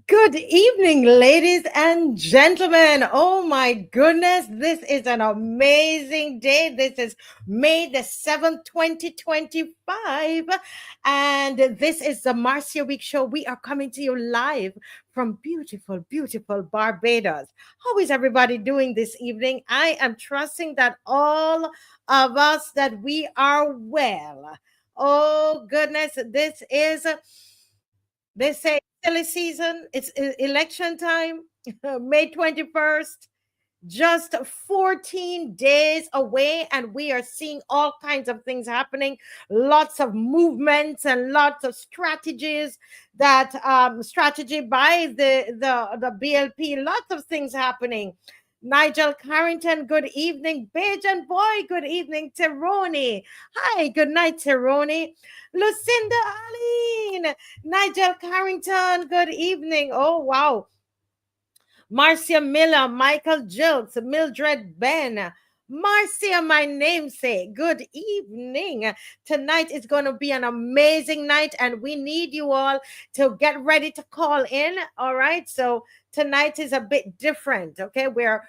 Good evening, ladies and gentlemen. Oh my goodness, this is an amazing day. This is May the 7th, 2025. And this is the Marcia Week Show. We are coming to you live from beautiful, beautiful Barbados. How is everybody doing this evening? I am trusting that all of us that we are well. Oh goodness, this is they say silly season. It's election time, May 21st, just 14 days away, and we are seeing all kinds of things happening. Lots of movements and lots of strategies that strategy by the BLP. Lots of things happening. Nigel Carrington, good evening. Bajan Boy, good evening. Teroni, hi, good night, Teroni. Lucinda Aline, Nigel Carrington, good evening. Oh, wow. Marcia Miller, Michael Jilks, Mildred Ben. Marcia, my namesake, good evening. Tonight is going to be an amazing night, and we need you all to get ready to call in. All right. So tonight is a bit different. Okay. We're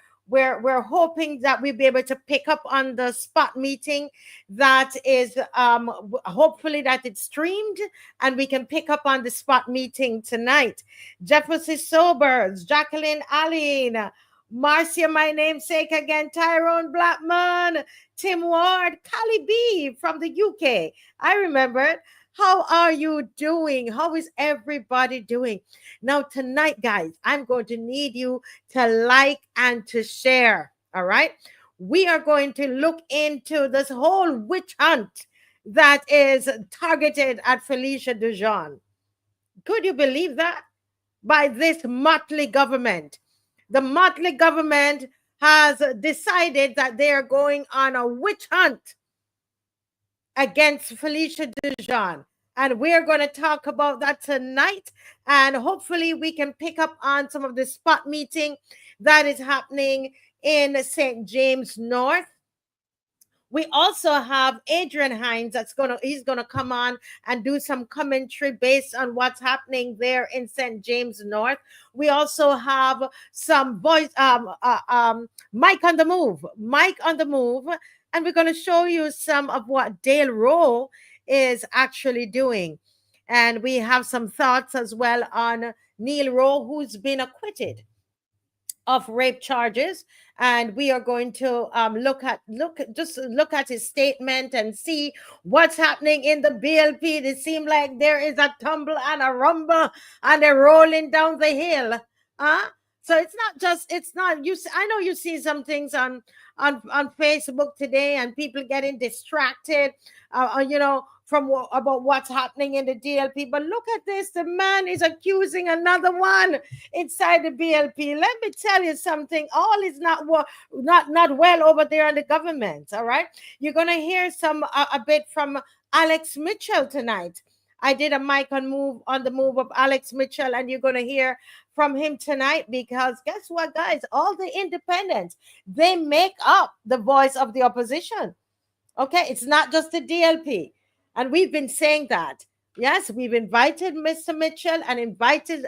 hoping that we'll be able to pick up on the spot meeting that is hopefully that it's streamed and we can pick up on the spot meeting tonight. Jefferson Sobers, Jacqueline Aline, Marcia, my namesake again, Tyrone Blackman, Tim Ward, Callie B from the UK. I remember it. How are you doing? How is everybody doing? Now, tonight, guys, I'm going to need you to like and to share. All right. We are going to look into this whole witch hunt that is targeted at Felicia DUJON. Could you believe that? By this motley government. The motley government has decided that they are going on a witch hunt against Felicia DUJON. And we're going to talk about that tonight. And hopefully we can pick up on some of the spot meeting that is happening in St. James North. We also have Adrian Hines he's gonna come on and do some commentary based on what's happening there in St. James North. We also have some Mike on the move, and we're gonna show you some of what Dale Rowe is actually doing. And we have some thoughts as well on Neil Rowe, who's been acquitted of rape charges, and we are going to look at his statement and see what's happening in the BLP. It seems like there is a tumble and a rumble and they're rolling down the hill. So it's not you. I know you see some things on Facebook today and people getting distracted, from about what's happening in the DLP. But look at this: the man is accusing another one inside the BLP. Let me tell you something: all is not well over there in the government. All right, you're gonna hear a bit from Alex Mitchell tonight. I did a mic on the move of Alex Mitchell, and you're gonna hear from him tonight, because guess what, guys? All the independents, they make up the voice of the opposition. Okay, it's not just the DLP. And we've been saying that. Yes, we've invited Mr. Mitchell and invited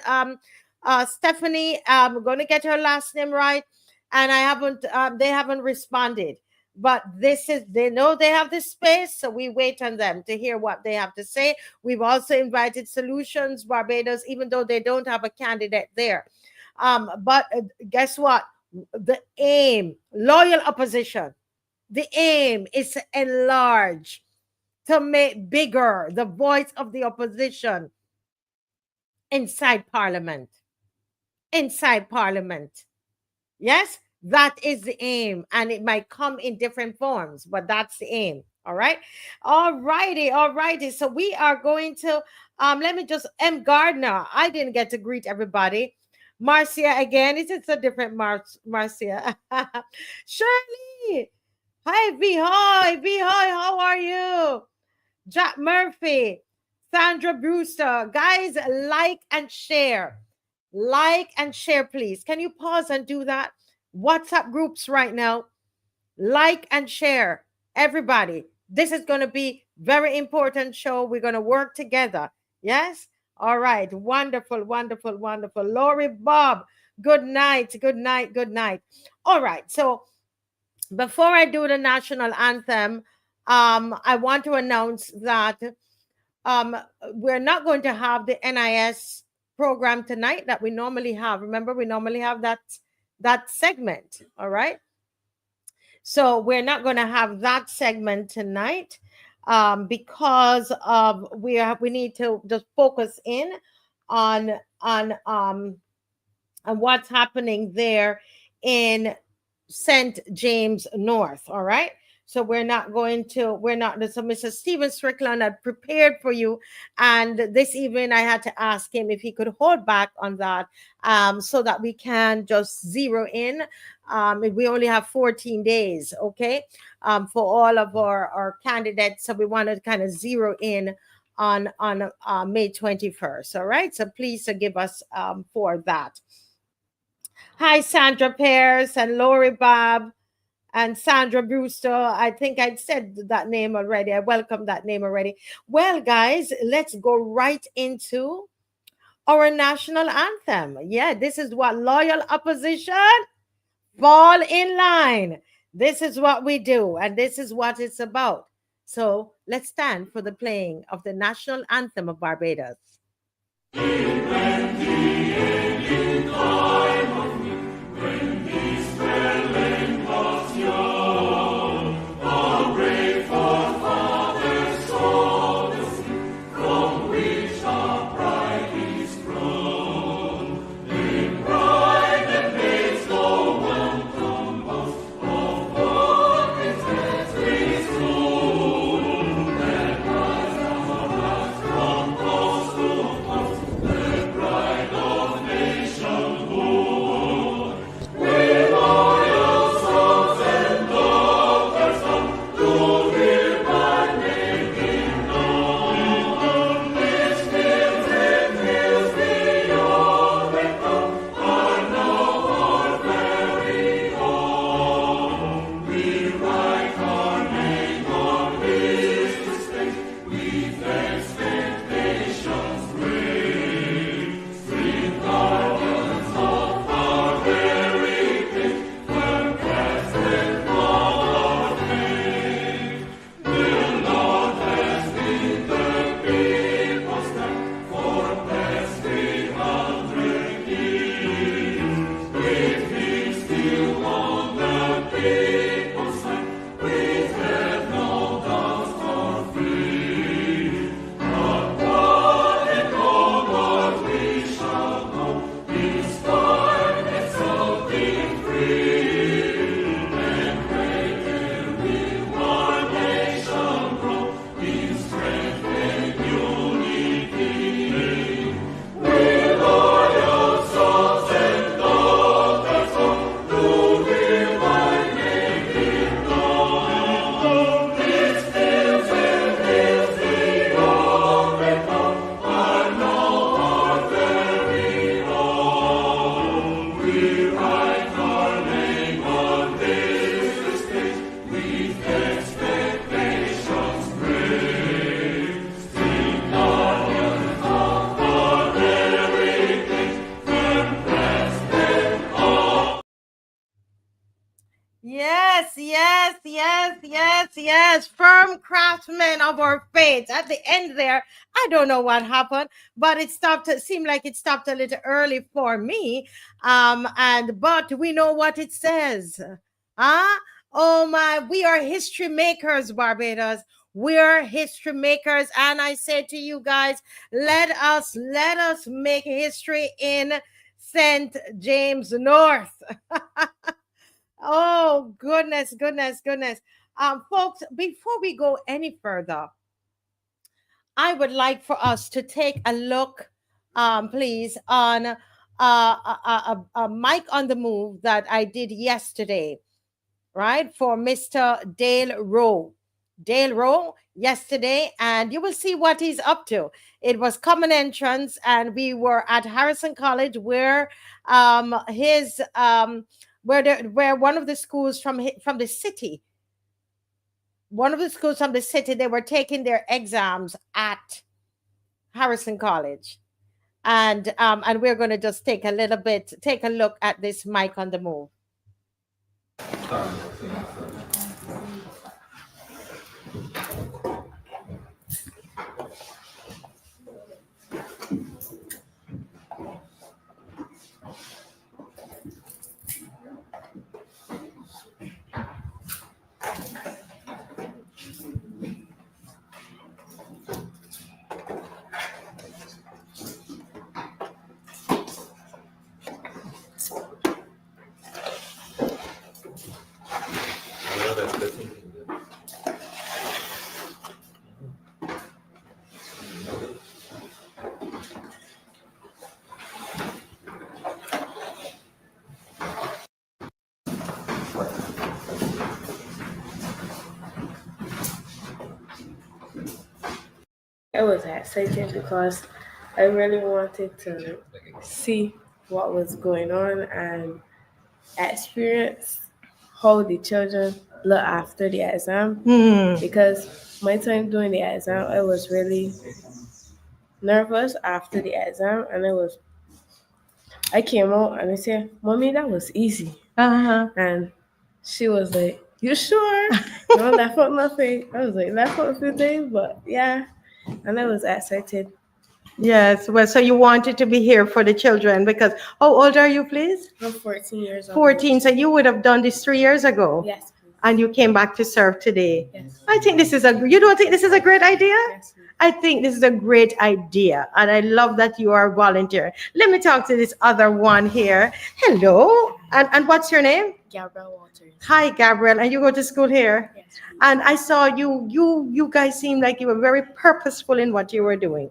Stephanie. We're going to get her last name right. And they haven't responded. But they know they have this space, so we wait on them to hear what they have to say. We've also invited Solutions Barbados, even though they don't have a candidate there. But guess what? The aim, loyal opposition, the aim is to enlarge, to make bigger the voice of the opposition inside Parliament. Inside Parliament. Yes, that is the aim, and it might come in different forms, but that's the aim. All right. All righty. So we are going to let me just M. Gardner. I didn't get to greet everybody. Marcia again. It's a different Marcia. Shirley. Hi, Vihoy, how are you? Jack Murphy, Sandra Brewster. Guys, like and share. Like and share, please. Can you pause and do that? WhatsApp groups right now. Like and share. Everybody, this is going to be very important show. We're going to work together. Yes? All right. Wonderful, wonderful, wonderful. Lori Bob, good night, good night, good night. All right. So before I do the national anthem, I want to announce that um, we're not going to have the NIS program tonight that we normally have. Remember, we normally have that segment. All right. So we're not going to have that segment tonight because of we need to just focus in on on um on what's happening there in St. James North. All right. So we're not going to, we're not, so Mr. Stephen Strickland had prepared for you. And this evening I had to ask him if he could hold back on that so that we can just zero in. We only have 14 days, okay, for all of our candidates. So we want to kind of zero in on May 21st. All right. So please forgive us for that. Hi, Sandra Pears and Lori Bob and Sandra Brewster. I think I'd said that name already. I welcome that name already. Well, guys, let's go right into our national anthem. Yeah, this is what loyal opposition fall in line. This is what we do, and this is what it's about. So let's stand for the playing of the national anthem of Barbados. Yes, firm craftsmen of our faith. At the end there, I don't know what happened, but it stopped. It seemed like it stopped a little early for me. But we know what it says. Oh my, we are history makers, Barbados. We're history makers. And I say to you guys, let us make history in St. James North. Oh, goodness. Folks, before we go any further, I would like for us to take a look, please, on a mic on the move that I did yesterday, right, for Mr. Dale Rowe. Dale Rowe yesterday, and you will see what he's up to. It was common entrance, and we were at Harrison College, where where one of the schools from the city, they were taking their exams at Harrison College. And we're going to just take a look at this mic on the move. I was excited because I really wanted to see what was going on and experience how the children look after the exam. Because my time doing the exam, I was really nervous after the exam, and I came out and I said, "Mommy, that was easy." And she was like, "You sure?" No, left out nothing. I was like, left out a few things, but yeah. And I was excited. Yes, well, so you wanted to be here for the children because, how old are you, please? I'm 14 years old. 14, so you would have done this 3 years ago? Yes, please. And you came back to serve today? Yes. I think you don't think this is a great idea? Yes, please. I think this is a great idea, and I love that you are volunteering. Let me talk to this other one here. Hello, and what's your name? Gabrielle Walters. Hi, Gabrielle, and you go to school here? Yes, please. And I saw you guys seem like you were very purposeful in what you were doing.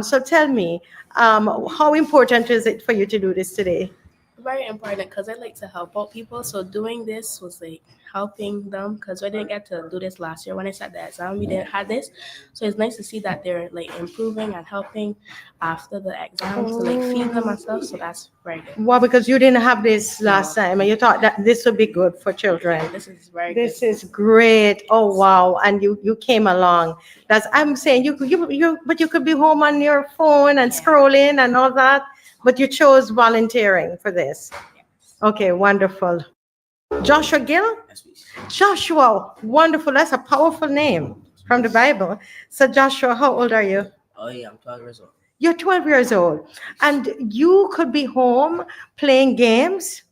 So tell me, how important is it for you to do this today? Very important because I like to help out people. So doing this was like helping them because I didn't get to do this last year when I sat the exam. We didn't have this, so it's nice to see that they're like improving and helping after the exam to like feed them and stuff. So that's very good. Well, because you didn't have this last time, and you thought that this would be good for children. Yeah, this is very This good. is great. Oh wow! And you came along. I'm saying but you could be home on your phone and scrolling and all that. But you chose volunteering for this. Okay, wonderful. Joshua Gill? Joshua, wonderful. That's a powerful name from the Bible. So Joshua, how old are you? Oh yeah, I'm 12 years old. You're 12 years old. And you could be home playing games,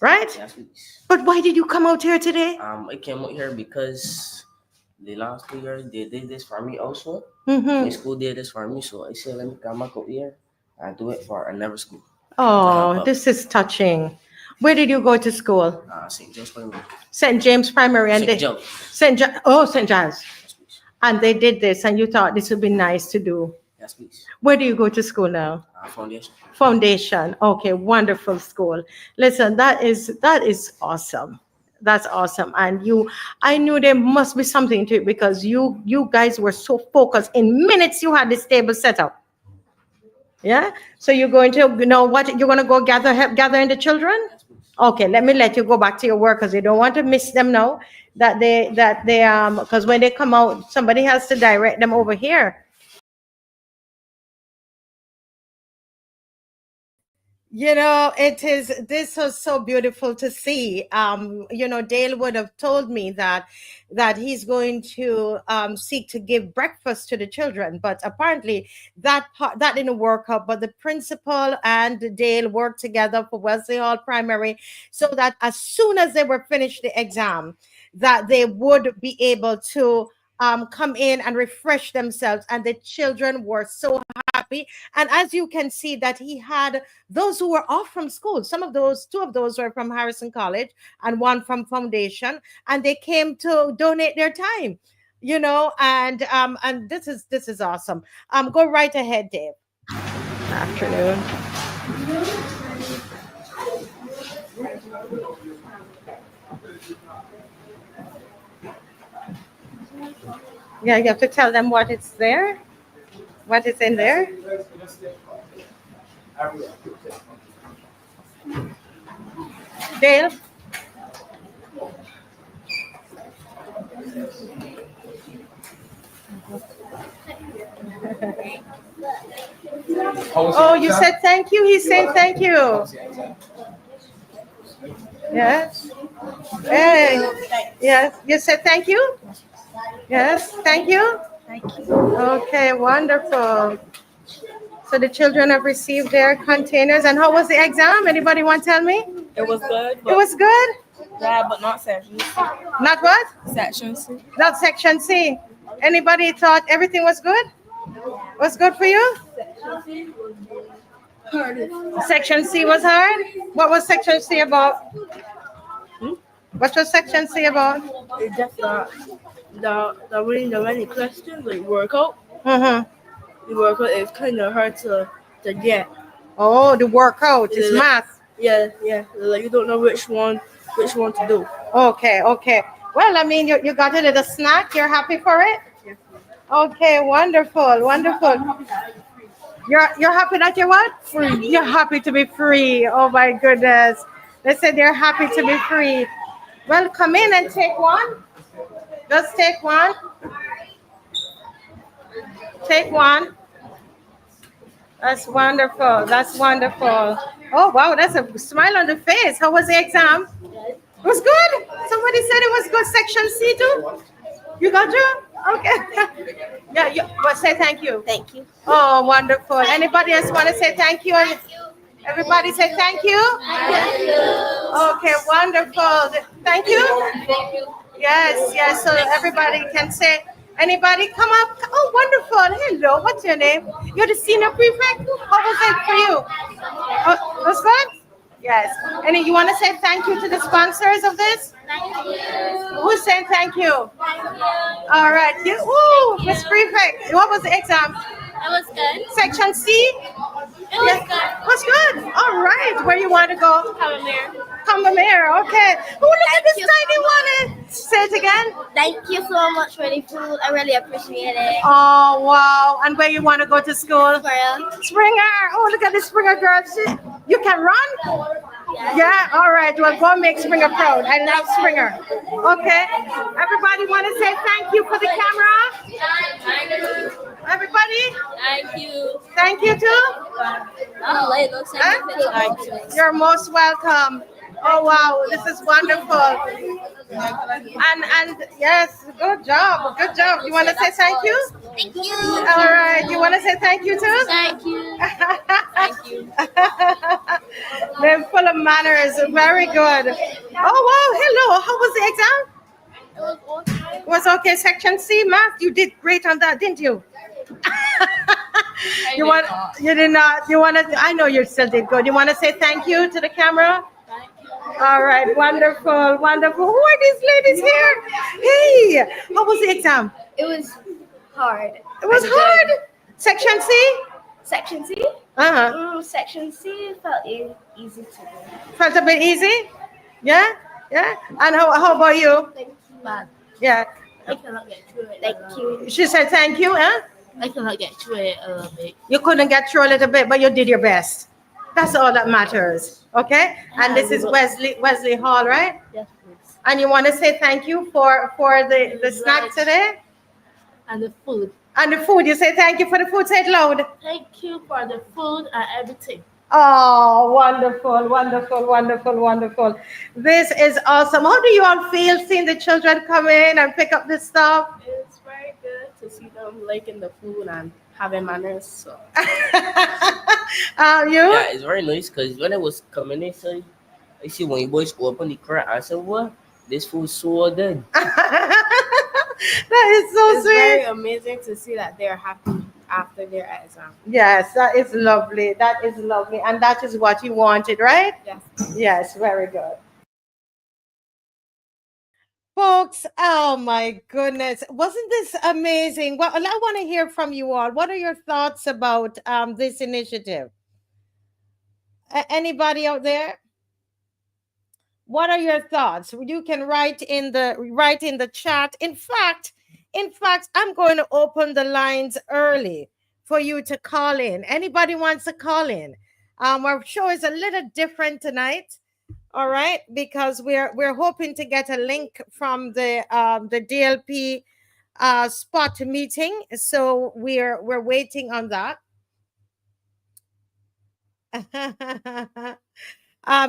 right? Yes, please. But why did you come out here today? I came out here because the last 2 years they did this for me also. Mm-hmm. My school did this for me, so I said let me come back out here and do it for another school. Oh, this is touching. Where did you go to school? St. James Primary. St. James Primary. And St. John's. St. John's. Yes, please. And they did this, and you thought this would be nice to do. Yes, please. Where do you go to school now? Foundation. Foundation. Okay, wonderful school. Listen, that is awesome. That's awesome. And I knew there must be something to it because you guys were so focused. In minutes, you had this table set up. Yeah. So you're going to, what you're going to go gathering the children? Yes, please. Okay, let me let you go back to your work because you don't want to miss them now. That they because when they come out, somebody has to direct them over here. This was so beautiful to see. Dale would have told me that he's going to seek to give breakfast to the children, but apparently that didn't work out. But the principal and Dale worked together for Wesley Hall Primary so that as soon as they were finished the exam, that they would be able to come in and refresh themselves, and the children were so happy. And as you can see, that he had those who were off from school. Two of those were from Harrison College and one from Foundation, and they came to donate their time. And this is awesome. Go right ahead, Dave. Afternoon. Yeah, you have to tell them what is there, what is in there. Dale? Oh, you said thank you? He's saying thank you. Yes. Hey. Yes. You said thank you? Yes. Thank you? Thank you. Okay, wonderful. So the children have received their containers. And how was the exam? Anybody want to tell me? It was good. It was good? Yeah, but not section C. Not what? Section C. Not section C. Anybody thought everything was good? Was good for you? Section C was hard? What was section C about? What was section C about? It's just the when there any questions like workout. Mm-hmm. The workout is kind of hard to get. Oh, the workout is math. Yeah. Like you don't know which one to do. Okay. Well, I mean, you got a little snack. You're happy for it? Yeah. Okay, wonderful. You're happy that you're what? Free. You're happy to be free. Oh my goodness. They said they're happy to be free. Well, come in and take one. Just take one. Take one. That's wonderful. Oh wow, that's a smile on the face. How was the exam? It was good. Somebody said it was good. Section C too. You got you? Okay. Yeah. But say thank you. Thank you. Oh, wonderful. Anybody else want to say thank you? Everybody say thank you. Okay, wonderful. Thank you. Yes. So everybody can say. Anybody come up? Oh, wonderful. Hello. What's your name? You're the senior prefect. How was it for you? Oh, was good? Yes. And you want to say thank you to the sponsors of this? Who's saying thank you? All right. Ooh, Miss Prefect. What was the exam? It was good. Section C? It was good. Was good. All right. Where you want to go? Camomere. Okay. Oh, look at this tiny one. Say it again. Thank you so much for the food. I really appreciate it. Oh, wow. And where you want to go to school? Springer. Springer. Oh, look at this Springer girl. You can run? Yeah. All right. Well, go make Springer proud. I love Springer. Okay. Everybody want to say thank you for the camera? Everybody? Thank you too? You're most welcome. Oh wow, this is wonderful. And yes, good job. You want to say thank you? Thank you. All right. You want to say thank you too? Thank you. They're full of manners. Very good. Oh wow, hello. How was the exam? It was okay. Section C, math. You did great on that, didn't you? You did not. You want to? I know you still did good. You want to say thank you to the camera? All right, wonderful. Who are these ladies here? Hey, how was the exam? It was hard. It was hard. Section C? Section C? Uh-huh. Section C felt easy to do. Felt a bit easy? Yeah? And how about you? Bad. Yeah. I cannot get through it. Thank you. She said thank you, huh? I cannot get through it a little bit. You couldn't get through a little bit, but you did your best. That's all that matters. Okay? And this is Wesley Hall, right? Yes, please. And you want to say thank you for the snack today? And the food. And the food. You say thank you for the food. Say it loud. Thank you for the food and everything. Oh, wonderful. This is awesome. How do you all feel seeing the children come in and pick up this stuff? It's very good to see them liking the food and having manners. So. You? Yeah, it's very nice because when I was coming in, so I see when you boys open the crate, I said, what? This food's so good. That is so It's sweet. very amazing to see that they're happy after their exam. Yes, that is lovely. And that is what you wanted, right? Yes. Yes, very good. Folks, oh my goodness. Wasn't this amazing? Well, I want to hear from you all. What are your thoughts about this initiative? Anybody out there? What are your thoughts? You can write in the chat. In fact, I'm going to open the lines early for you to call in. Anybody wants to call in? Our show is a little different tonight. All right, because we're hoping to get a link from the DLP spot meeting. So we're waiting on that.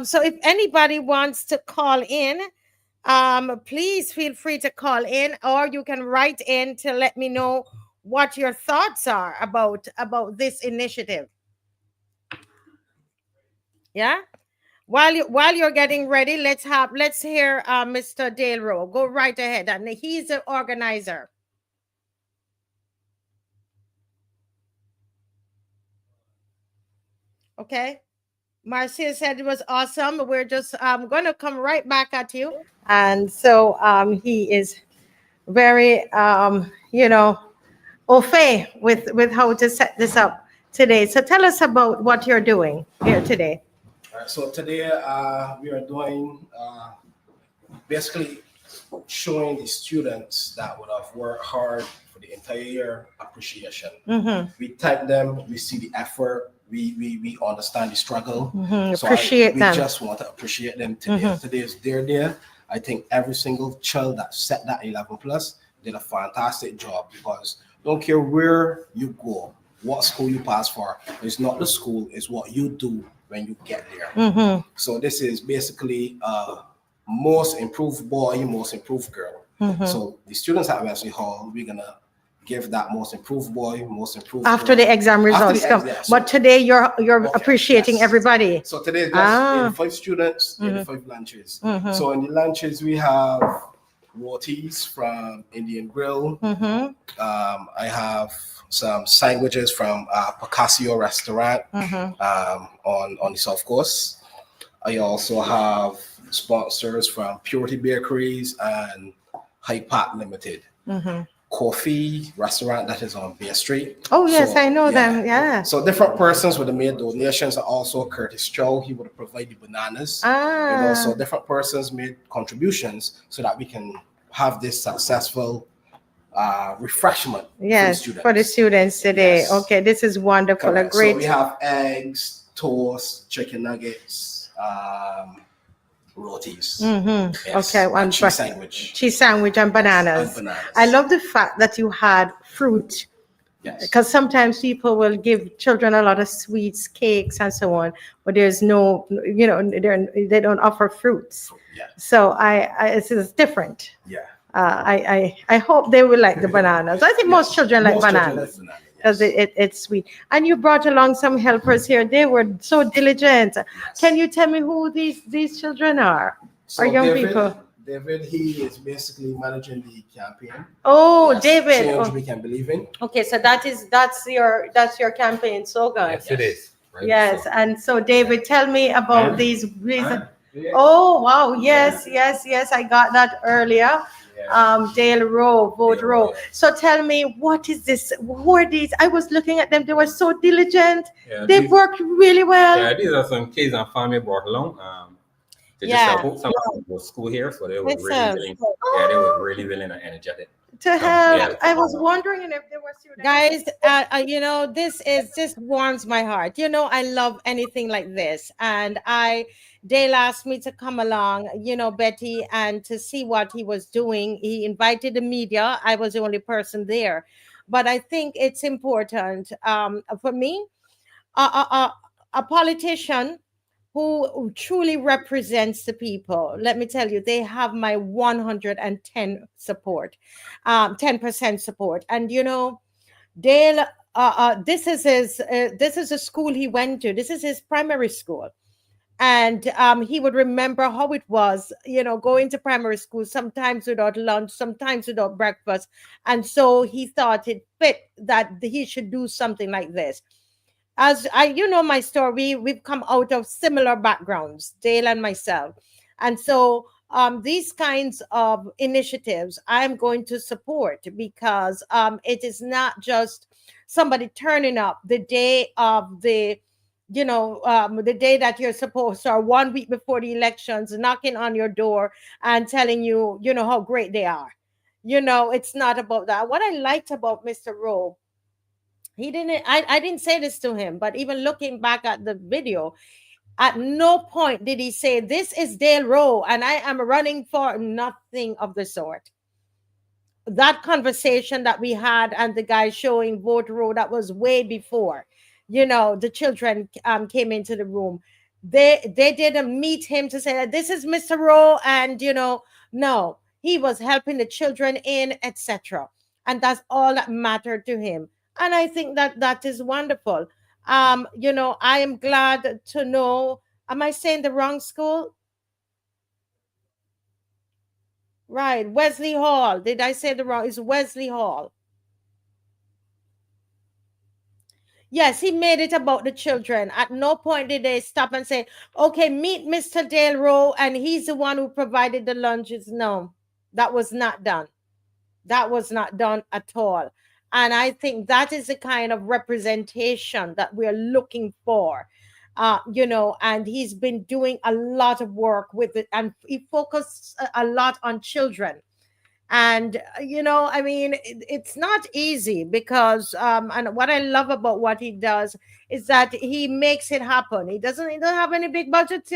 So if anybody wants to call in, please feel free to call in, or you can write in to let me know what your thoughts are about this initiative. Yeah. While you're getting ready, let's hear Mr. Dale Rowe. Go right ahead, and he's the organizer. Okay. Marcia said it was awesome. We're just going to come right back at you. And so he is very, au fait with how to set this up today. So tell us about what you're doing here today. All right, so today we are doing basically showing the students that would have worked hard for the entire year appreciation. Mm-hmm. We thank them, we see the effort, we understand the struggle. Mm-hmm. So appreciate them. We just want to appreciate them today. Mm-hmm. Today is their day. I think every single child that set that 11 plus did a fantastic job, because don't care where you go, what school you pass for, it's not the school, it's what you do when you get there. Mm-hmm. So this is basically most improved boy, most improved girl. Mm-hmm. So the students at Wesley Hall, we're gonna give that most improved boy, most improved after girl. The exam results come. Yeah, so, but today you're okay, appreciating everybody. So today is just 85 students, 85 lunches. Mm-hmm. So in the lunches we have rotis from Indian Grill. Mm-hmm. I have some sandwiches from Picasso restaurant on the South Coast. I also have sponsors from Purity Bakeries and High Park Limited. Mm-hmm. Coffee restaurant that is on Bay Street. Oh yes, so, I know them. Yeah. So different persons would have made donations. And also Curtis Chow, he would have provided bananas. So different persons made contributions so that we can have this successful refreshment. Yes, for the students today. Yes. Okay, this is wonderful. Correct. A great. So we have eggs, toast, chicken nuggets, rotis. Mm-hmm. Yes. Okay, and cheese sandwich and bananas. I love the fact that you had fruit. Yes. Because sometimes people will give children a lot of sweets, cakes, and so on, but there's no, they don't offer fruits. Yeah. So this is different. Yeah. I hope they will like the bananas. I think most children like bananas. Because it's sweet. And you brought along some helpers here. They were so diligent. Yes. Can you tell me who these children are? So or young people? David, he is basically managing the campaign. Oh, yes. David. Change we can believe in. Okay, so that's your campaign slogan. Yes, it is. Right? Yes, and so David, tell me about these reasons. Oh wow, yes, I got that earlier. Dale Rowe, Vote Rowe. So tell me, what is this? Who are these? I was looking at them. They were so diligent. Yeah, they worked really well. Yeah, these are some kids and family brought along. They just some of them school here, so they were really willing and energetic. To have, I was wondering if there were students. Guys, this warms my heart. I love anything like this, and Dale asked me to come along, Betty, and to see what he was doing. He invited the media. I was the only person there, but I think it's important for me, a politician who truly represents the people. Let me tell you, they have my 110 support, 10% support. And Dale, this is a school he went to. This is his primary school. And he would remember how it was, going to primary school, sometimes without lunch, sometimes without breakfast. And so he thought it fit that he should do something like this. As my story, we've come out of similar backgrounds, Dale and myself. And so these kinds of initiatives I'm going to support, because it is not just somebody turning up the day of the day that you're supposed to, or 1 week before the elections, knocking on your door and telling you, how great they are. It's not about that. What I liked about Mr. Rowe, I didn't say this to him, but even looking back at the video, at no point did he say, this is Dale Rowe and I am running for nothing of the sort. That conversation that we had and the guy showing Vote Rowe, that was way before. the children came into the room. They didn't meet him to say that this is Mr. Rowe, and no, he was helping the children in, etc. And that's all that mattered to him. And I think that that is wonderful. I am glad to know. Am I saying the wrong school? Right, Wesley Hall. Did I say the wrong? It's Wesley Hall. Yes, he made it about the children. At no point did they stop and say, okay, meet Mr. Dale Rowe, and he's the one who provided the lunches. No, that was not done. That was not done at all. And I think that is the kind of representation that we're looking for. And he's been doing a lot of work with it, and he focused a lot on children. And I mean, it's not easy because and what I love about what he does is that he makes it happen. He doesn't have any big budgets,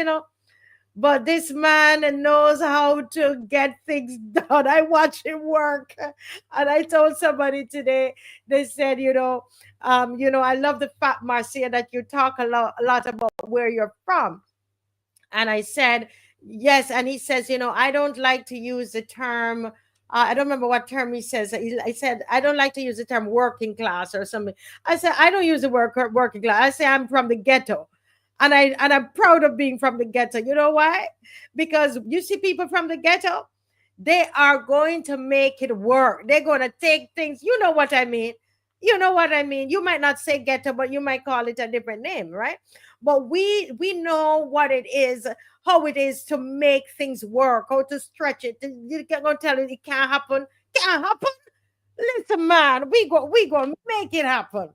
but this man knows how to get things done. I watch him work, and I told somebody today, they said, I love the fact, Marcia, that you talk a lot about where you're from. And I said, yes. And he says, I don't like to use the term, I don't remember what term he says. I said, I don't like to use the term working class or something. I said, I don't use the word working class. I say I'm from the ghetto. And I'm proud of being from the ghetto. You know why? Because you see people from the ghetto, they are going to make it work. They're going to take things. You know what I mean? You know what I mean? You might not say ghetto, but you might call it a different name, right? But we know what it is, how it is to make things work, how to stretch it. You can't go tell it it can't happen. Can't happen. Listen, man, we going to make it happen.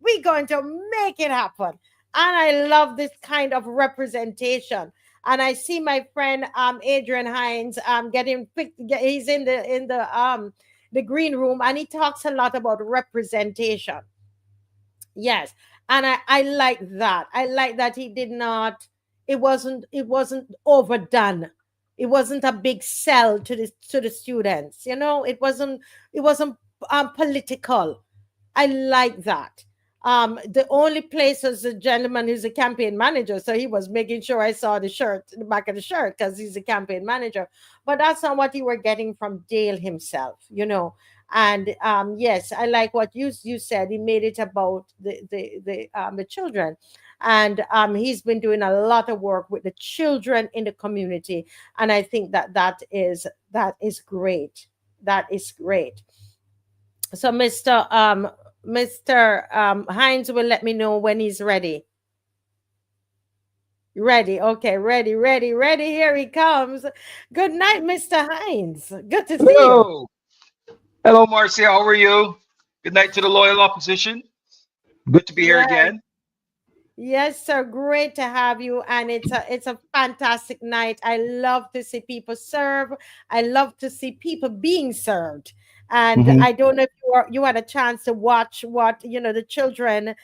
We're going to make it happen. And I love this kind of representation. And I see my friend Adrian Hines he's in the green room, and he talks a lot about representation. Yes. And I like that. I like that he did not, it wasn't overdone. It wasn't a big sell to the students. It wasn't political. I like that. The only place was the gentleman who's a campaign manager, so he was making sure I saw the back of the shirt, because he's a campaign manager. But that's not what you were getting from Dale himself, And yes, I like what you said. He made it about the children, and he's been doing a lot of work with the children in the community, and I think that is great. That is great. So Mr. Hines will let me know when he's ready. Ready. Okay. Ready. Here he comes. Good night, Mr. Hines. Good to see you. Hello, Marcia. How are you? Good night to the loyal opposition. Good to be here again. Yes, sir. Great to have you. And it's a fantastic night. I love to see people serve. I love to see people being served. And I don't know if you had a chance to watch what, the children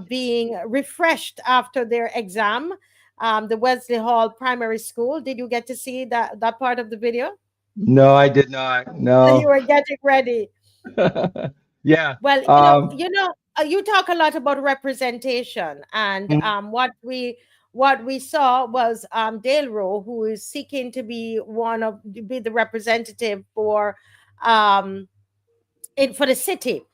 being refreshed after their exam, the Wesley Hall Primary School. Did you get to see that part of the video? No, I did not. No. You were getting ready. Yeah. Well, you talk a lot about representation, and what we saw was Dale Rowe, who is seeking to be the representative for the city,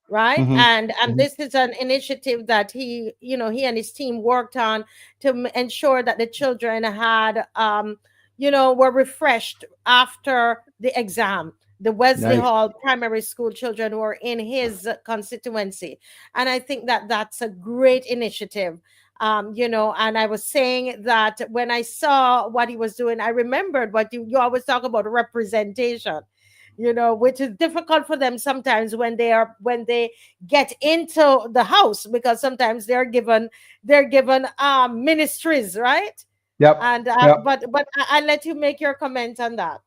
right? And this is an initiative that he and his team worked on to ensure that the children had were refreshed after the exam. The Wesley Hall Primary School children were in his constituency. And I think that that's a great initiative. And I was saying that when I saw what he was doing, I remembered what you always talk about, representation, which is difficult for them sometimes when they get into the house, because sometimes they're given ministries, right? Yep. And but I'll let you make your comment on that.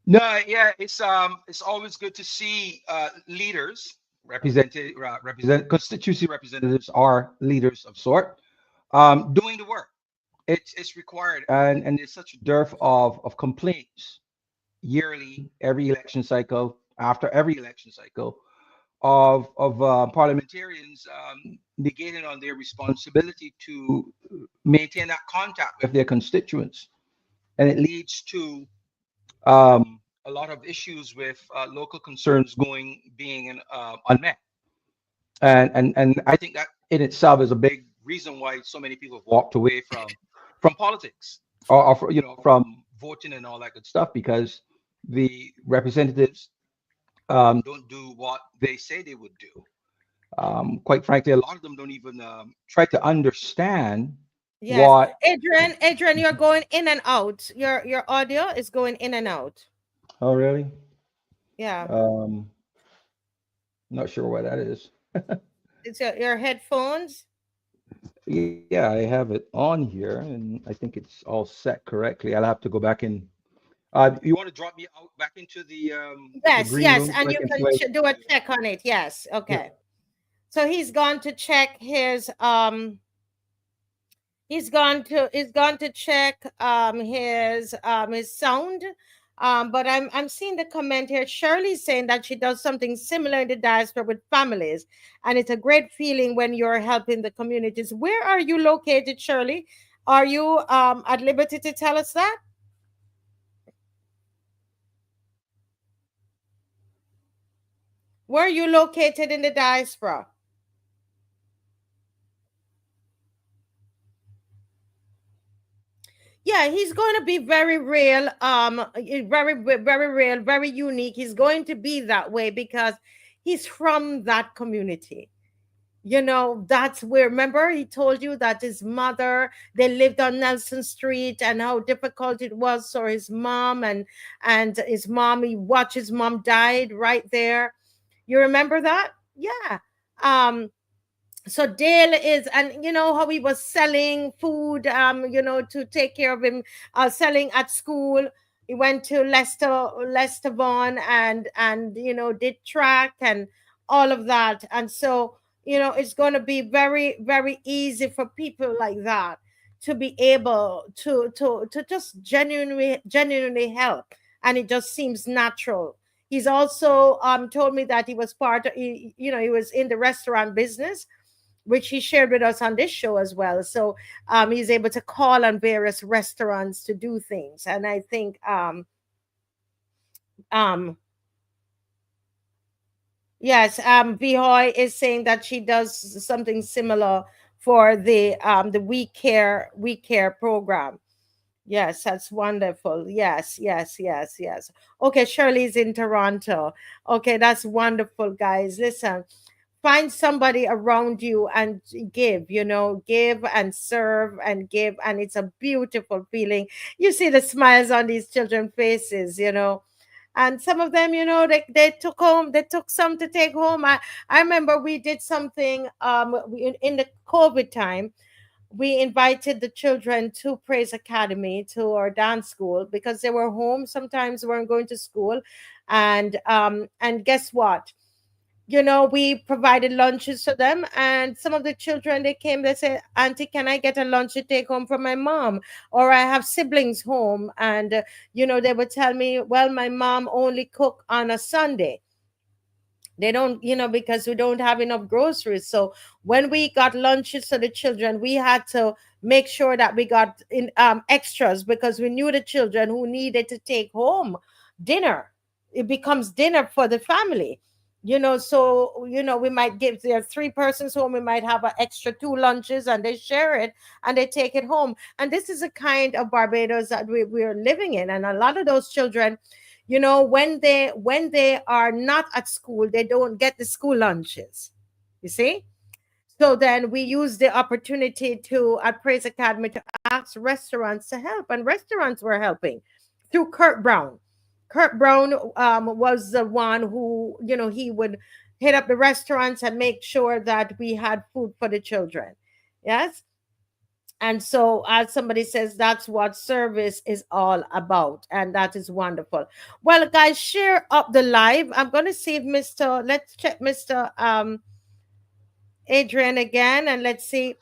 No, yeah, it's always good to see leaders constituency representatives are leaders of sort doing the work. It's required, and there's such a dearth of complaints yearly, every election cycle, after every election cycle, of parliamentarians negating on their responsibility to maintain that contact with their constituents, and it leads to a lot of issues with local concerns being unmet, and I think that in itself is a big reason why so many people have walked away from politics, or from voting and all that good stuff, because the representatives don't do what they say they would do. Quite frankly, a lot of them don't even try to understand Yes. what. Adrian, you're going in and out. Your audio is going in and out. Oh, really? Yeah. Not sure why that is. It's your headphones. Yeah, I have it on here, and I think it's all set correctly. I'll have to go back in. You want to drop me out back into the green Yes, room so and I you can can play? do a check on it. Yes, okay. So he's gone to check his he's gone to check his sound. But I'm seeing the comment here. Shirley's saying that she does something similar in the diaspora with families, and it's a great feeling when you're helping the communities. Where are you located, Shirley? Are you at liberty to tell us that? Where are you located in the diaspora? Yeah, he's going to be very real, very real, very unique. He's going to be that way because he's from that community. That's where, remember, he told you that his mother, they lived on Nelson Street, and how difficult it was for his mom, and his mom, he watched his mom died right there. You remember that? Yeah. So Dale is, and how he was selling food, to take care of him, selling at school. He went to Leicester Vaughan, and did track and all of that. And so it's going to be very, very easy for people like that to be able to just genuinely help, and it just seems natural. He's also told me that he was he was in the restaurant business, which he shared with us on this show as well. So he's able to call on various restaurants to do things. And I think yes, Vihoy is saying that she does something similar for the We Care program. Yes, that's wonderful. Yes. Okay, Shirley's in Toronto. Okay, that's wonderful, guys. Listen, find somebody around you and give and serve and give, and it's a beautiful feeling. You see the smiles on these children's faces, and some of them, they took some to take home. I remember we did something in the COVID time. We invited the children to Praise Academy, to our dance school, because they were home, sometimes they weren't going to school. And guess what? We provided lunches to them, and some of the children, they came, they said, Auntie, can I get a lunch to take home from my mom? Or I have siblings home, and they would tell me, well, my mom only cook on a Sunday. They don't, because we don't have enough groceries. So when we got lunches to the children, we had to make sure that we got in extras, because we knew the children who needed to take home dinner. It becomes dinner for the family. So we might give, there are 3 persons home, we might have an extra 2 lunches, and they share it and they take it home. And this is a kind of Barbados that we're living in. And a lot of those children, when they are not at school, they don't get the school lunches, you see. So then we use the opportunity at Praise Academy to ask restaurants to help, and restaurants were helping through Kurt Brown. Kurt Brown was the one who, he would hit up the restaurants and make sure that we had food for the children. Yes. And so, as somebody says, that's what service is all about. And that is wonderful. Well, guys, share up the live. I'm going to see if let's check Mr. Adrian again, and let's see.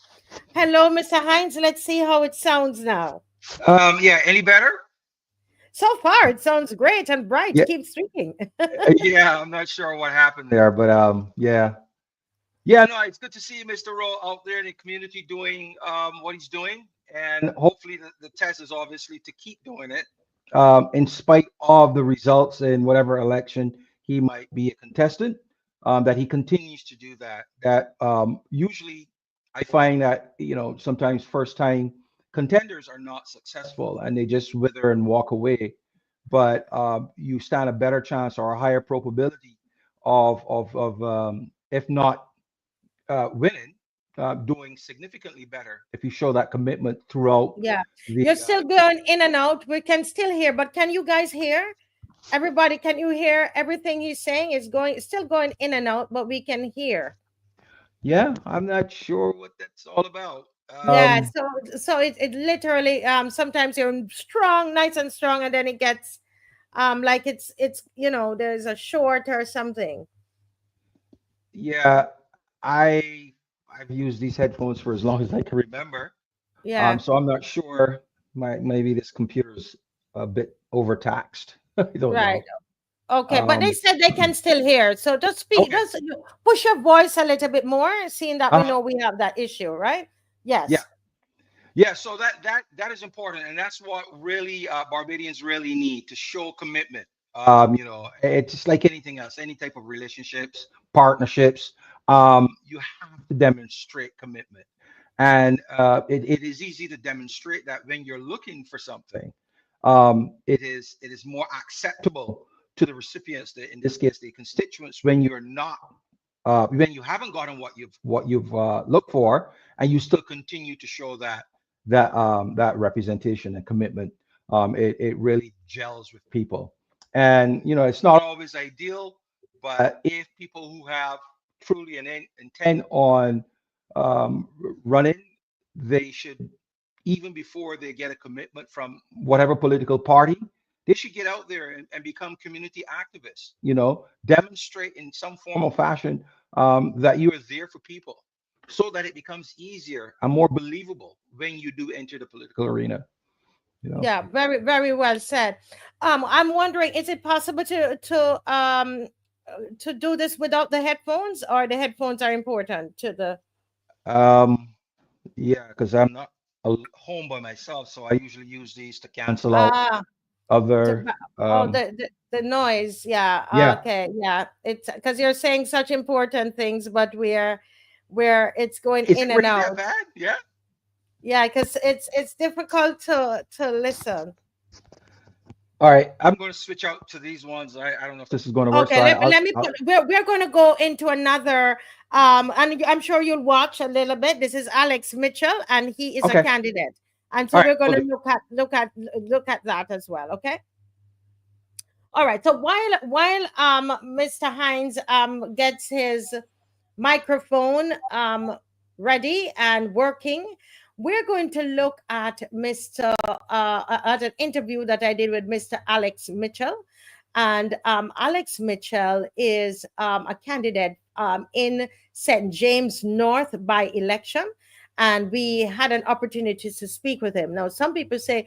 Hello, Mr. Hines. Let's see how it sounds now. Yeah, any better? So far, it sounds great and bright. Yeah, Keep speaking. yeah. I'm not sure what happened there, but yeah. Yeah, no, it's good to see Mr. Rowe out there in the community doing what he's doing. And hopefully the test is obviously to keep doing it in spite of the results in whatever election he might be a contestant, that he continues to do that. That usually I find that, sometimes first time contenders are not successful and they just wither and walk away. But you stand a better chance or a higher probability of if not winning, doing significantly better if you show that commitment throughout. Yeah, the. you're still going in and out. We can still hear, but can you guys hear? Everybody, can you hear everything he's saying? Is still going in and out, but we can hear. Yeah, I'm not sure what that's all about. Yeah, so it literally sometimes you're strong, nice and strong, and then it gets like it's there's a short or something. Yeah, I've used these headphones for as long as I can remember. Yeah. So I'm not sure. Maybe this computer's a bit overtaxed. I don't Right. know. Okay, but they said they can still hear. So just speak, Okay. just push your voice a little bit more, seeing that we know we have that issue, right? Yes. Yeah. So that is important, and that's what really Barbadians really need to show commitment. It's just like anything else, any type of relationships, partnerships. You have to demonstrate commitment, and it is easy to demonstrate that when you're looking for something. It is more acceptable to the recipients, in this case, the constituents, when you're not, when you haven't gotten what you've looked for, and you still continue to show that representation and commitment. It really gels with people, and it's not always ideal, but if people who have truly an intent on running, they should, even before they get a commitment from whatever political party, they should get out there and become community activists, demonstrate in some form or fashion that you are there for people, so that it becomes easier and more believable when you do enter the political arena. Yeah, very, very well said. I'm wondering, is it possible to do this without the headphones, or the headphones are important to the yeah, because I'm not home by myself, so I usually use these to cancel out other the noise. Yeah. Okay. Yeah, it's because you're saying such important things, but where it's going in and out. Yeah, because it's difficult to listen. All right, I'm going to switch out to these ones. I don't know if this is going to work. Okay, let me we're going to go into another and I'm sure you'll watch a little bit. This is Alex Mitchell, and he is a candidate, and so we're going to look at that as well. Okay. All right. So while Mr. Hines gets his microphone ready and working, we're going to look at at an interview that I did with Mr. Alex Mitchell. And Alex Mitchell is a candidate in St. James North by election. And we had an opportunity to speak with him. Now, some people say,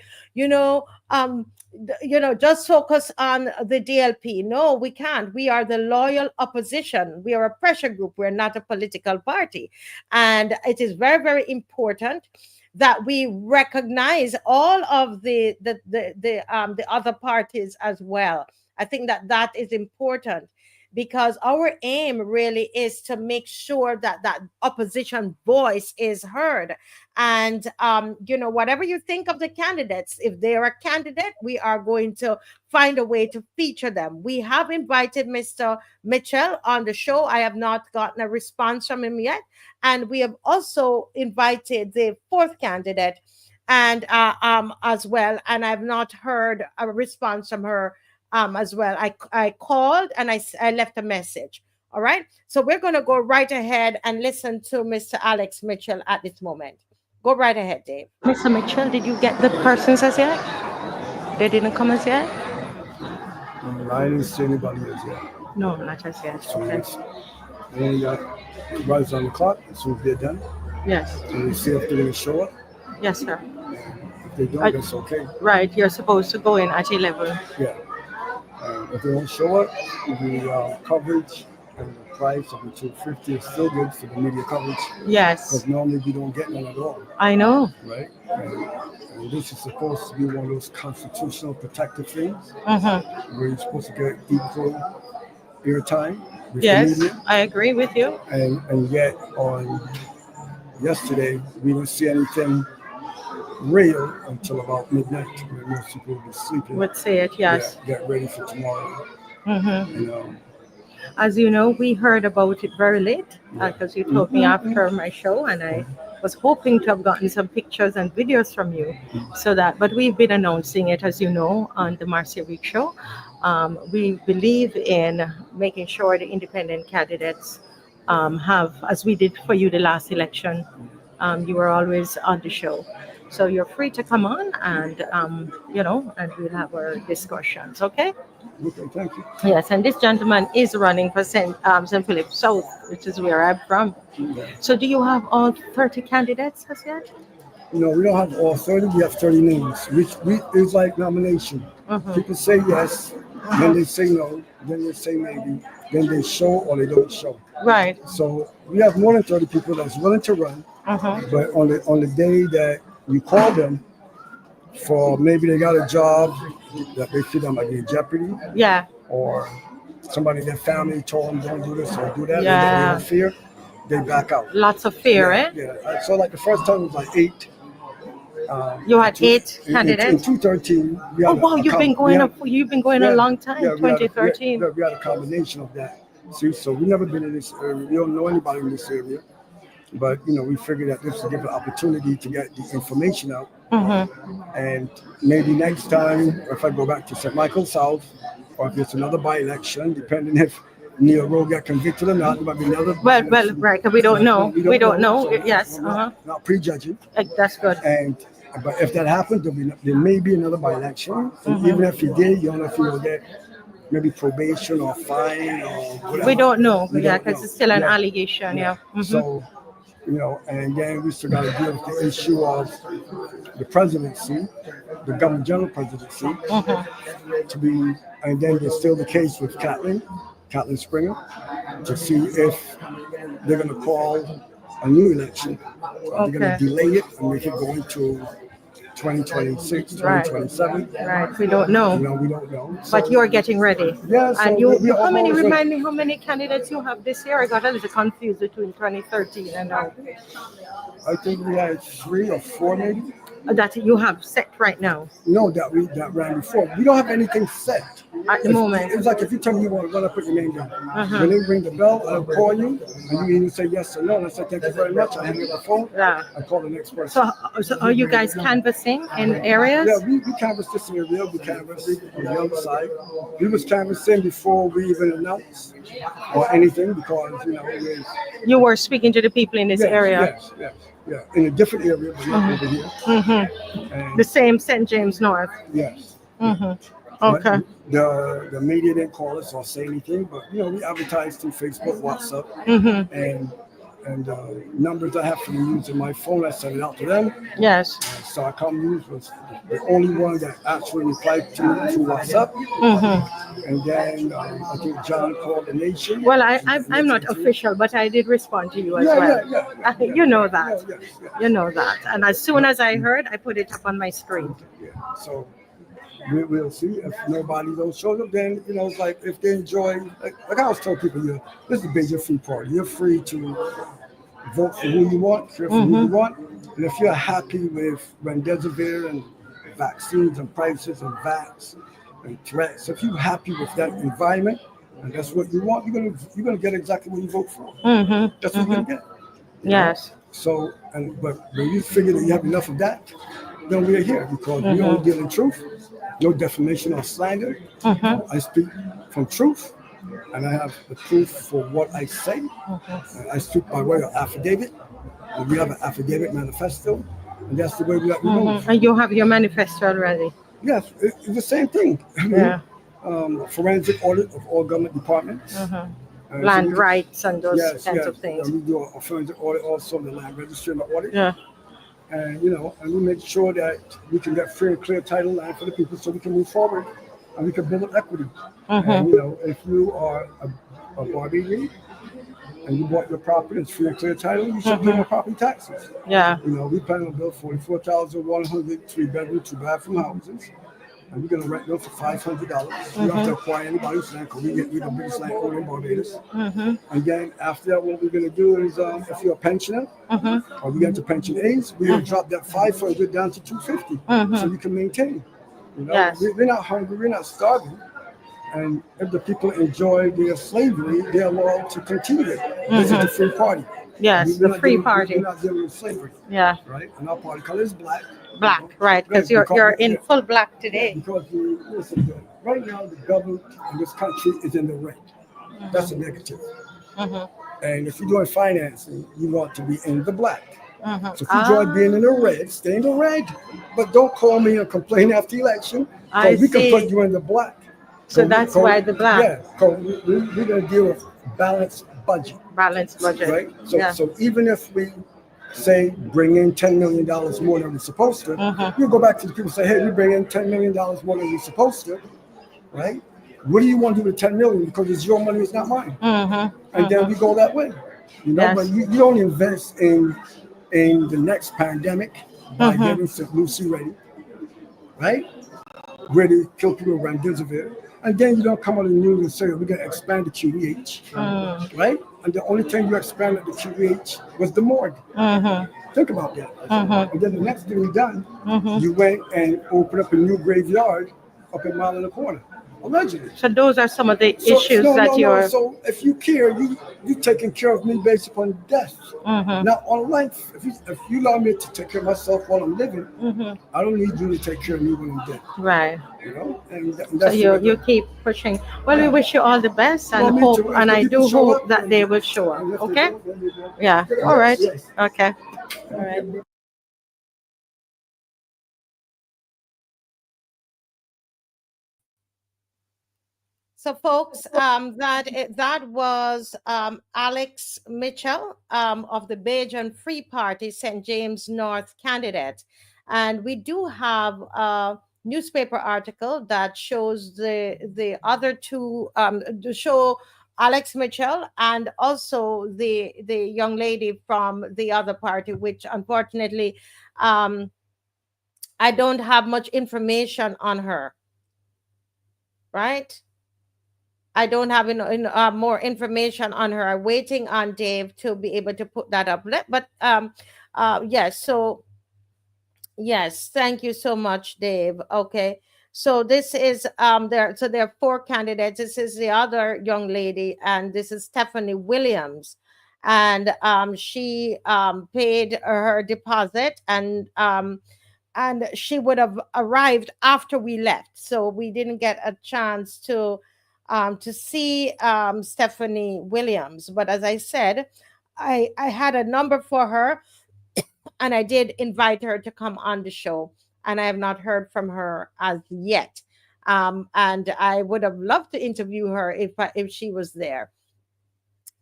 just focus on the DLP. No, we can't. We are the loyal opposition. We are a pressure group. We're not a political party. And it is very, very important that we recognize all of the other parties as well. I think that is important, because our aim really is to make sure that opposition voice is heard. And, whatever you think of the candidates, if they are a candidate, we are going to find a way to feature them. We have invited Mr. Mitchell on the show. I have not gotten a response from him yet. And we have also invited the fourth candidate and as well. And I've not heard a response from her as well. I called and I left a message. All right. So we're going to go right ahead and listen to Mr. Alex Mitchell at this moment. Go right ahead, Dave. Mr. Mitchell, did you get the persons as yet? They didn't come as yet? I didn't see anybody as yet. No, not as yet. Okay. We only got riders on the clock as soon as they're done. Yes. So we see if they're going to show up. Yes, sir. If they don't, that's okay. Right, you're supposed to go in at 11. Yeah. If they don't show up, the coverage and the price of the 250 is still good for the media coverage. Yes. Because normally we don't get none at all. I know. Right? And this is supposed to be one of those constitutional protective things where you're supposed to get equal airtime with the media. I agree with you. And yet on yesterday, we didn't see anything real until about midnight when most people will be sleeping. Would say it, yes. Yeah, get ready for tomorrow. As you know, we heard about it very late because you told me after my show, and I was hoping to have gotten some pictures and videos from you. But we've been announcing it, as you know, on the Marcia Week show. We believe in making sure the independent candidates have, as we did for you the last election, you were always on the show. So you're free to come on and, and we'll have our discussions, okay? Okay, thank you. Yes, and this gentleman is running for St. Philip South, which is where I'm from. So do you have all 30 candidates as yet? No, we don't have all 30. We have 30 names, which is like nomination. People say yes, then they say no, then they say maybe, then they show or they don't show. Right. So we have more than 30 people that's willing to run, but on the day that you call them for maybe they got a job that they feel that might be in jeopardy. Yeah. Or somebody in their family told them don't do this or do that. Yeah. And they have fear, they back out. Lots of fear, Yeah. So like the first time it was like 8. You had 8 candidates? In 2013. Oh wow, you've been going a long time, 2013. We had a combination of that. See, so we've never been in this area. We don't know anybody in this area. But, we figured that this would give an opportunity to get the information out. And maybe next time, if I go back to St. Michael South, or if it's another by-election, depending if Dale Rowe got convicted or not, there might be another. Well, right, because we don't know. We don't know. Yes. Not prejudging. That's good. But if that happens, there may be another by-election. And even if he did, you don't know if he will get maybe probation or fine or whatever. We don't know. Because it's still an allegation. Yeah. So, and then we still got to deal with the issue of the presidency, the governor general presidency, and then there's still the case with Kathleen Springer, to see if they're going to call a new election. Or they're going to delay it and make it go into 2026, 2027. Right, we don't know. We don't know. But you're getting ready. Yes. And remind me how many candidates you have this year? I got a little confused between 2013 and now. I think we had 3 or 4 maybe. That you have set right now? No, that ran before. We don't have anything set. At the moment. It's like if you tell me you want to put your name down. When they ring the bell, I'll call you, and you either say yes or no. And I say, thank you very much. I hang up the phone. Yeah. I call the next person. So are you guys canvassing in areas? Yeah, we canvassed this area. We canvassed on the other side. We was canvassing before we even announced or anything because, You were speaking to the people in this area? Yes. Yeah, in a different area, but not over here. The same St. James North? Yes. Okay. The media didn't call us or say anything, but we advertised through Facebook, WhatsApp, and numbers I have from the news in my phone, I sent it out to them. Yes. Starcom News was the only one that actually replied to me through WhatsApp. And then I think John called the Nation. Well, I'm not official, but I did respond to you as well. Yeah. You know that. You know that. And as soon as I heard, I put it up on my screen. Yeah. So we'll see. If nobody don't show up, then it's like if they enjoy. Like I always tell people, this is a major free party. You're free to vote for who you want, care for who you want, and if you're happy with remdesivir and vaccines and prices and VAX and threats, if you're happy with that environment and that's what you want, you're gonna get exactly what you vote for. That's what you're gonna get. Yes. So, but when you figure that you have enough of that, then we're here because we only deal in truth, no defamation or slander. I speak from truth, and I have the proof for what I say. I speak by way of affidavit, and we have an affidavit manifesto, and that's the way we move. And you have your manifesto already? Yes, it's the same thing. Forensic audit of all government departments. Land rights and those kinds of things. And we do a forensic audit also, the land registry and the audit. and and we make sure that we can get free and clear title land for the people, so we can move forward and we can build up equity. And if you are a Barbadian and you bought your property, it's free and clear title, you should pay no property taxes. Yeah. We plan on build 44,100 3-bedroom, 2-bathroom houses. And we're gonna rent them for $500. You don't have to acquire anybody's land, because we're the biggest landowner in Barbados. And then after that, what we're gonna do is, if you're a pensioner or you get to pension age, we're gonna drop that 500 down to 250, so you can maintain. Yes. We're not hungry, we're not starving. And if the people enjoy their slavery, they're allowed to continue it. This is the free party. Yes, the free party. We're not dealing with slavery. Yeah. Right? And our party color is black. Black, right? Because you're in full black today. Because listen, right now the government in this country is in the red. That's a negative. And if you're doing financing, you want to be in the black. So if you enjoy being in the red, stay in the red. But don't call me and complain after the election, because we can put you in the black. So that's why the black. Yeah, because we're going to deal with balanced budget. Balanced budget. Right? So even if we say bring in $10 million more than we're supposed to, you go back to the people and say, hey, we bring in $10 million more than we're supposed to, right? What do you want to do with $10 million? Because it's your money, it's not mine. And then we go that way. But you don't invest in the next pandemic by getting St. Lucie ready, right? Where they kill people around Disneyville. And then you don't come on the news and say, we're going to expand the QEH, right? And the only thing you expanded the QEH was the morgue. Think about that. And then the next thing you done, you went and opened up a new graveyard up in Mile in the Corner, allegedly. So those are some of the issues that you're... So if you care, you taking care of me based upon death, not on life. If you allow me to take care of myself while I'm living, I don't need you to take care of me when I'm dead. Right. And so you keep pushing. Well, we wish you all the best and hope, and I do hope that they will show up. Okay? Yeah. All right. Okay. All right. So, folks, that was Alex Mitchell of the Bajan Free Party, St. James North candidate, and we do have a newspaper article that shows the other two to show Alex Mitchell and also the young lady from the other party, which unfortunately I don't have much information on her. Right. I don't have more information on her. I'm waiting on Dave to be able to put that up. But yes, so yes, thank you so much, Dave. Okay, so this is there. So there are 4 candidates. This is the other young lady, and this is Stephanie Williams, and she paid her deposit, and she would have arrived after we left, so we didn't get a chance to see Stephanie Williams. But as I said, I had a number for her, and I did invite her to come on the show, and I have not heard from her as yet. And I would have loved to interview her if she was there.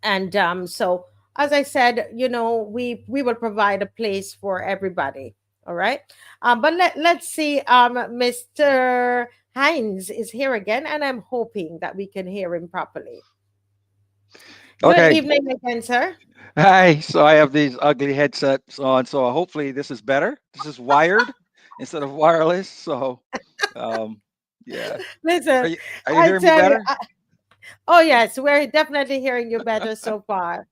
And so, as I said, we will provide a place for everybody. All right. But let's see. Mr. Hines is here again, and I'm hoping that we can hear him properly. Okay. Good evening again, sir. Hi. So I have these ugly headsets on, so hopefully this is better. This is wired instead of wireless. So, yeah. Listen, are you hearing me better? Oh yes, we're definitely hearing you better so far.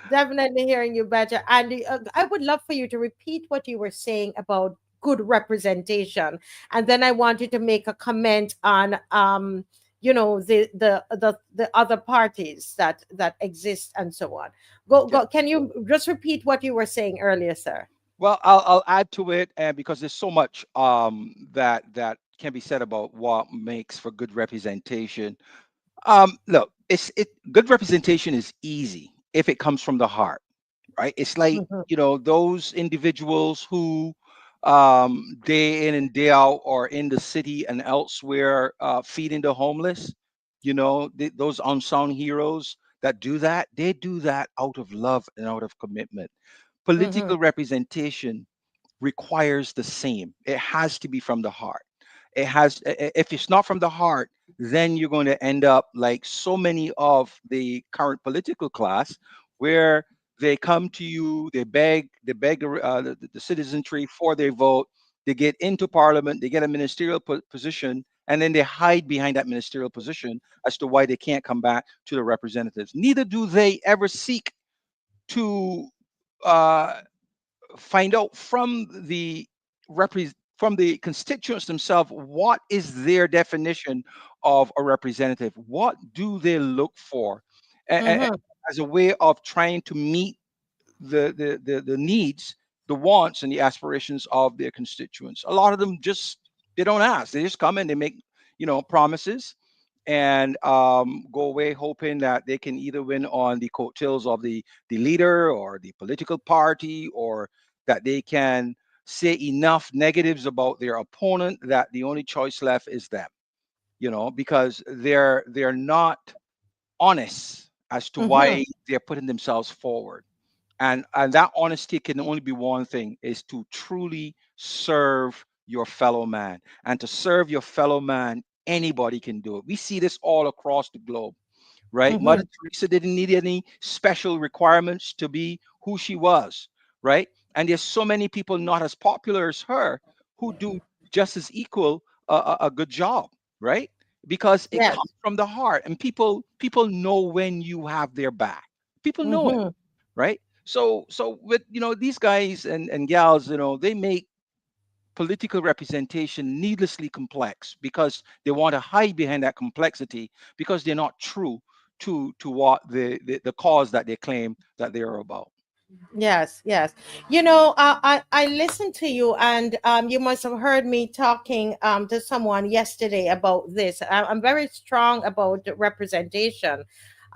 Definitely hearing you better. And I would love for you to repeat what you were saying about good representation, and then I wanted to make a comment on the other parties that exist and so on. Go. Can you just repeat what you were saying earlier, sir? Well, I'll add to it, and because there's so much that can be said about what makes for good representation. Look, good representation is easy if it comes from the heart, right? It's like, those individuals who day in and day out are in the city and elsewhere feeding the homeless, those unsung heroes that do that, they do that out of love and out of commitment. Political representation requires the same. It has to be from the heart. If it's not from the heart, then you're going to end up like so many of the current political class, where they come to you, they beg the citizenry for their vote, they get into parliament, they get a ministerial position, and then they hide behind that ministerial position as to why they can't come back to the representatives. Neither do they ever seek to uh, find out from the from the constituents themselves, what is their definition of a representative? What do they look for as a way of trying to meet the needs, the wants, and the aspirations of their constituents? A lot of them just, they don't ask. They just come and they make, promises, and go away hoping that they can either win on the coattails of the leader or the political party, or that they can say enough negatives about their opponent that the only choice left is them. Because they're not honest as to why they're putting themselves forward. And that honesty can only be one thing, is to truly serve your fellow man. And to serve your fellow man, anybody can do it. We see this all across the globe, right? Mother Teresa didn't need any special requirements to be who she was, right? And there's so many people not as popular as her who do just as equal a good job, right? Because it comes from the heart, and people know when you have their back. People know it, right? So with these guys and gals, they make political representation needlessly complex, because they want to hide behind that complexity, because they're not true to what the cause that they claim that they are about. Yes, yes. I listened to you, and you must have heard me talking to someone yesterday about this. I'm very strong about the representation.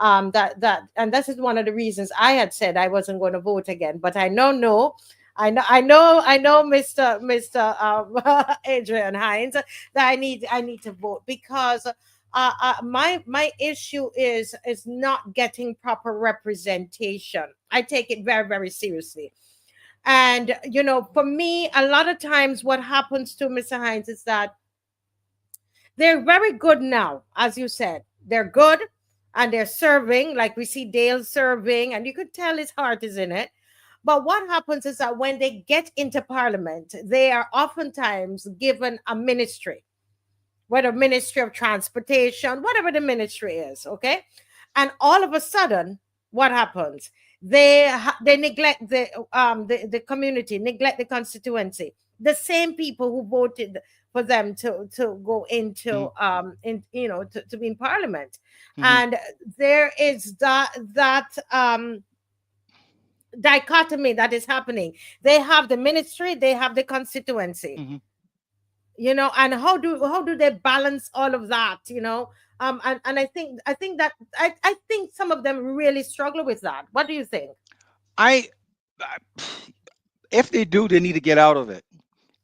And this is one of the reasons I had said I wasn't going to vote again. But I know, no, I know, Mr. Adrian Hines, that I need to vote, because my issue is not getting proper representation. I take it very, very seriously. And for me, a lot of times what happens to Mr. Hines is that they're very good now, as you said. They're good, and they're serving, like we see Dale serving, and you could tell his heart is in it. But what happens is that when they get into parliament, they are oftentimes given a ministry, whether Ministry of Transportation, whatever the ministry is, okay? And all of a sudden, what happens? They neglect the community, neglect the constituency. The same people who voted for them to go into to be in parliament. And there is that dichotomy that is happening. They have the ministry, they have the constituency. And how do they balance all of that? And I think some of them really struggle with that. What do you think? I If they do, they need to get out of it.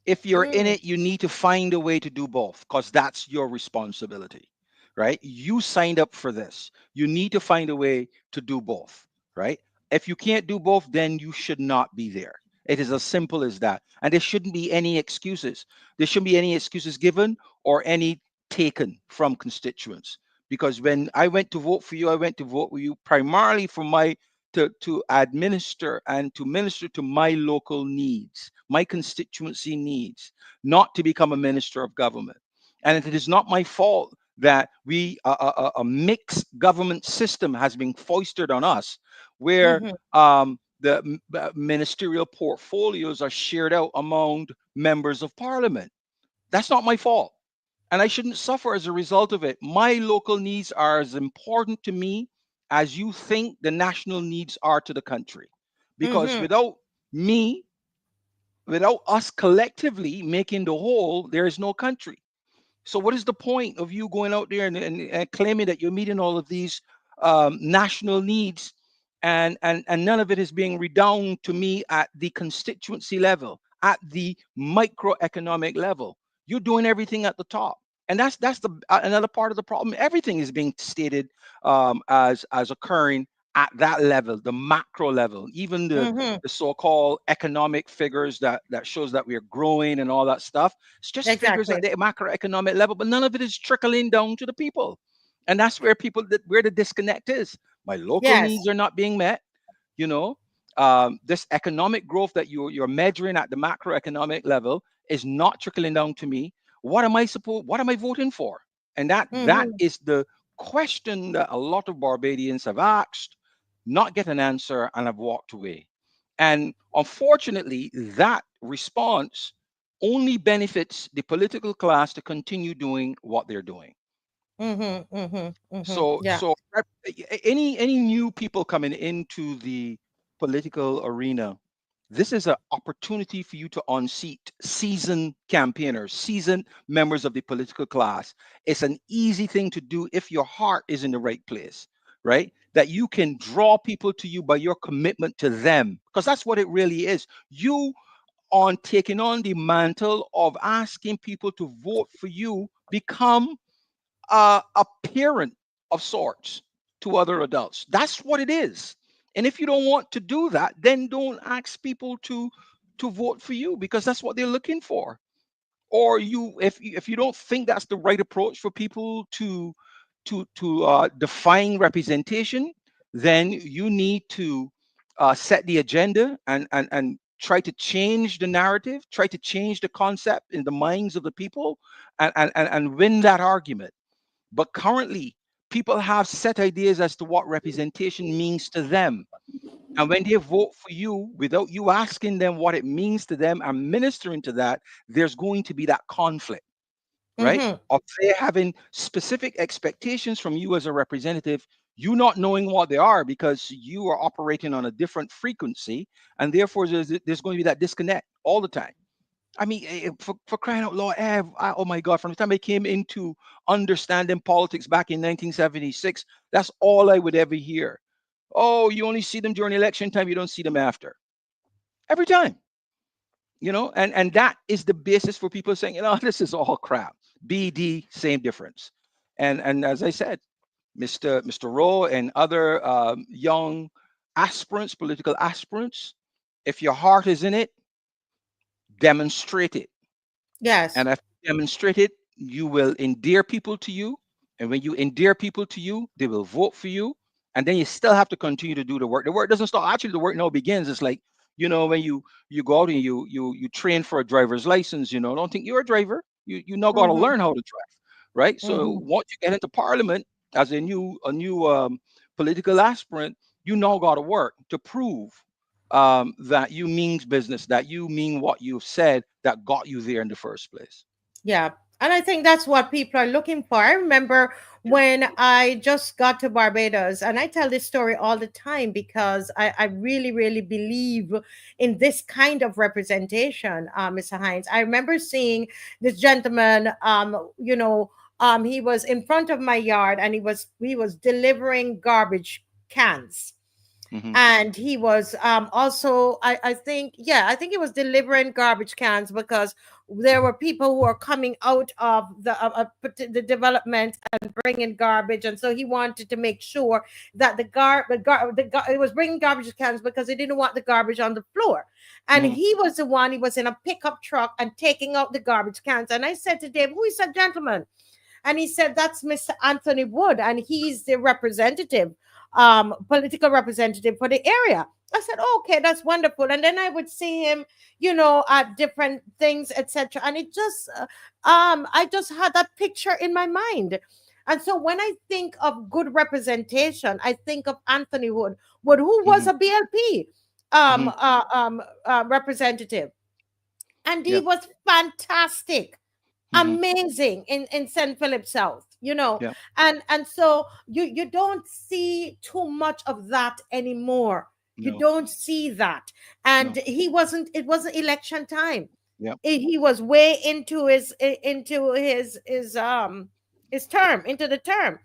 If you're in it, you need to find a way to do both, because that's your responsibility, right? You signed up for this. You need to find a way to do both, right? If you can't do both, then you should not be there. It is as simple as that. And there shouldn't be any excuses. There shouldn't be any excuses given or any taken from constituents. Because when I went to vote for you, I went to vote for you primarily for to administer and to minister to my local needs, my constituency needs, not to become a minister of government. And it is not my fault that a mixed government system has been foisted on us, where the ministerial portfolios are shared out among members of parliament. That's not my fault. And I shouldn't suffer as a result of it. My local needs are as important to me as you think the national needs are to the country. Because without us collectively making the whole, there is no country. So what is the point of you going out there and claiming that you're meeting all of these national needs, and none of it is being redound to me at the constituency level, at the microeconomic level? You're doing everything at the top. And that's the another part of the problem. Everything is being stated as occurring at that level, the macro level, even the so-called economic figures that shows that we are growing and all that stuff. It's just figures at the macroeconomic level, but none of it is trickling down to the people. And that's where where the disconnect is. My local needs are not being met. You know, this economic growth that you're measuring at the macroeconomic level is not trickling down to me. What am I voting for? And that is the question that a lot of Barbadians have asked, not get an answer, and have walked away. And unfortunately, that response only benefits the political class to continue doing what they're doing. So any new people coming into the political arena, this is an opportunity for you to unseat seasoned campaigners, seasoned members of the political class. It's an easy thing to do if your heart is in the right place, right? That you can draw people to you by your commitment to them, because that's what it really is. You on taking on the mantle of asking people to vote for you become a parent of sorts to other adults. That's what it is. And if you don't want to do that, then don't ask people to vote for you, because that's what they're looking for. Or if you don't think that's the right approach for people to define representation, then you need to set the agenda and try to change the narrative, try to change the concept in the minds of the people, and win that argument. But currently, people have set ideas as to what representation means to them. And when they vote for you without you asking them what it means to them and ministering to that, there's going to be that conflict, right? Of they having specific expectations from you as a representative, you not knowing what they are because you are operating on a different frequency. And therefore, there's going to be that disconnect all the time. I mean, for crying out loud, oh my God, from the time I came into understanding politics back in 1976, that's all I would ever hear. Oh, you only see them during election time, you don't see them after. Every time. You know, and that is the basis for people saying, this is all crap. BD, same difference. And as I said, Mr. Rowe and other young aspirants, political aspirants, if your heart is in it, demonstrate it. And if you demonstrate it, you will endear people to you. And when you endear people to you, they will vote for you. And then you still have to continue to do the work. The work doesn't stop. Actually, the work now begins. It's like, when you go out and you train for a driver's license, don't think you're a driver. You now got to learn how to drive, right? So once you get into parliament as a new political aspirant, you now got to work to prove that you mean business, that you mean what you've said that got you there in the first place. Yeah. And I think that's what people are looking for. I remember when I just got to Barbados, and I tell this story all the time because I really, really believe in this kind of representation, Mr. Hines. I remember seeing this gentleman, he was in front of my yard and he was delivering garbage cans. And he was also, I think he was delivering garbage cans because there were people who were coming out of the development and bringing garbage, and so he wanted to make sure that it was bringing garbage cans because he didn't want the garbage on the floor. And he was in a pickup truck and taking out the garbage cans. And I said to Dave, "Who is that gentleman?" And he said, "That's Mr. Anthony Wood, and he's the representative, political representative for the area." I said, "Oh, okay, that's wonderful." And then I would see him, at different things, etc. And it just, I just had that picture in my mind. And so when I think of good representation, I think of Anthony Wood, who was a BLP representative, and he was fantastic. Amazing in St. Philip South, and so you don't see too much of that anymore. You don't see that. And it wasn't election time. He was way into his term, into the term.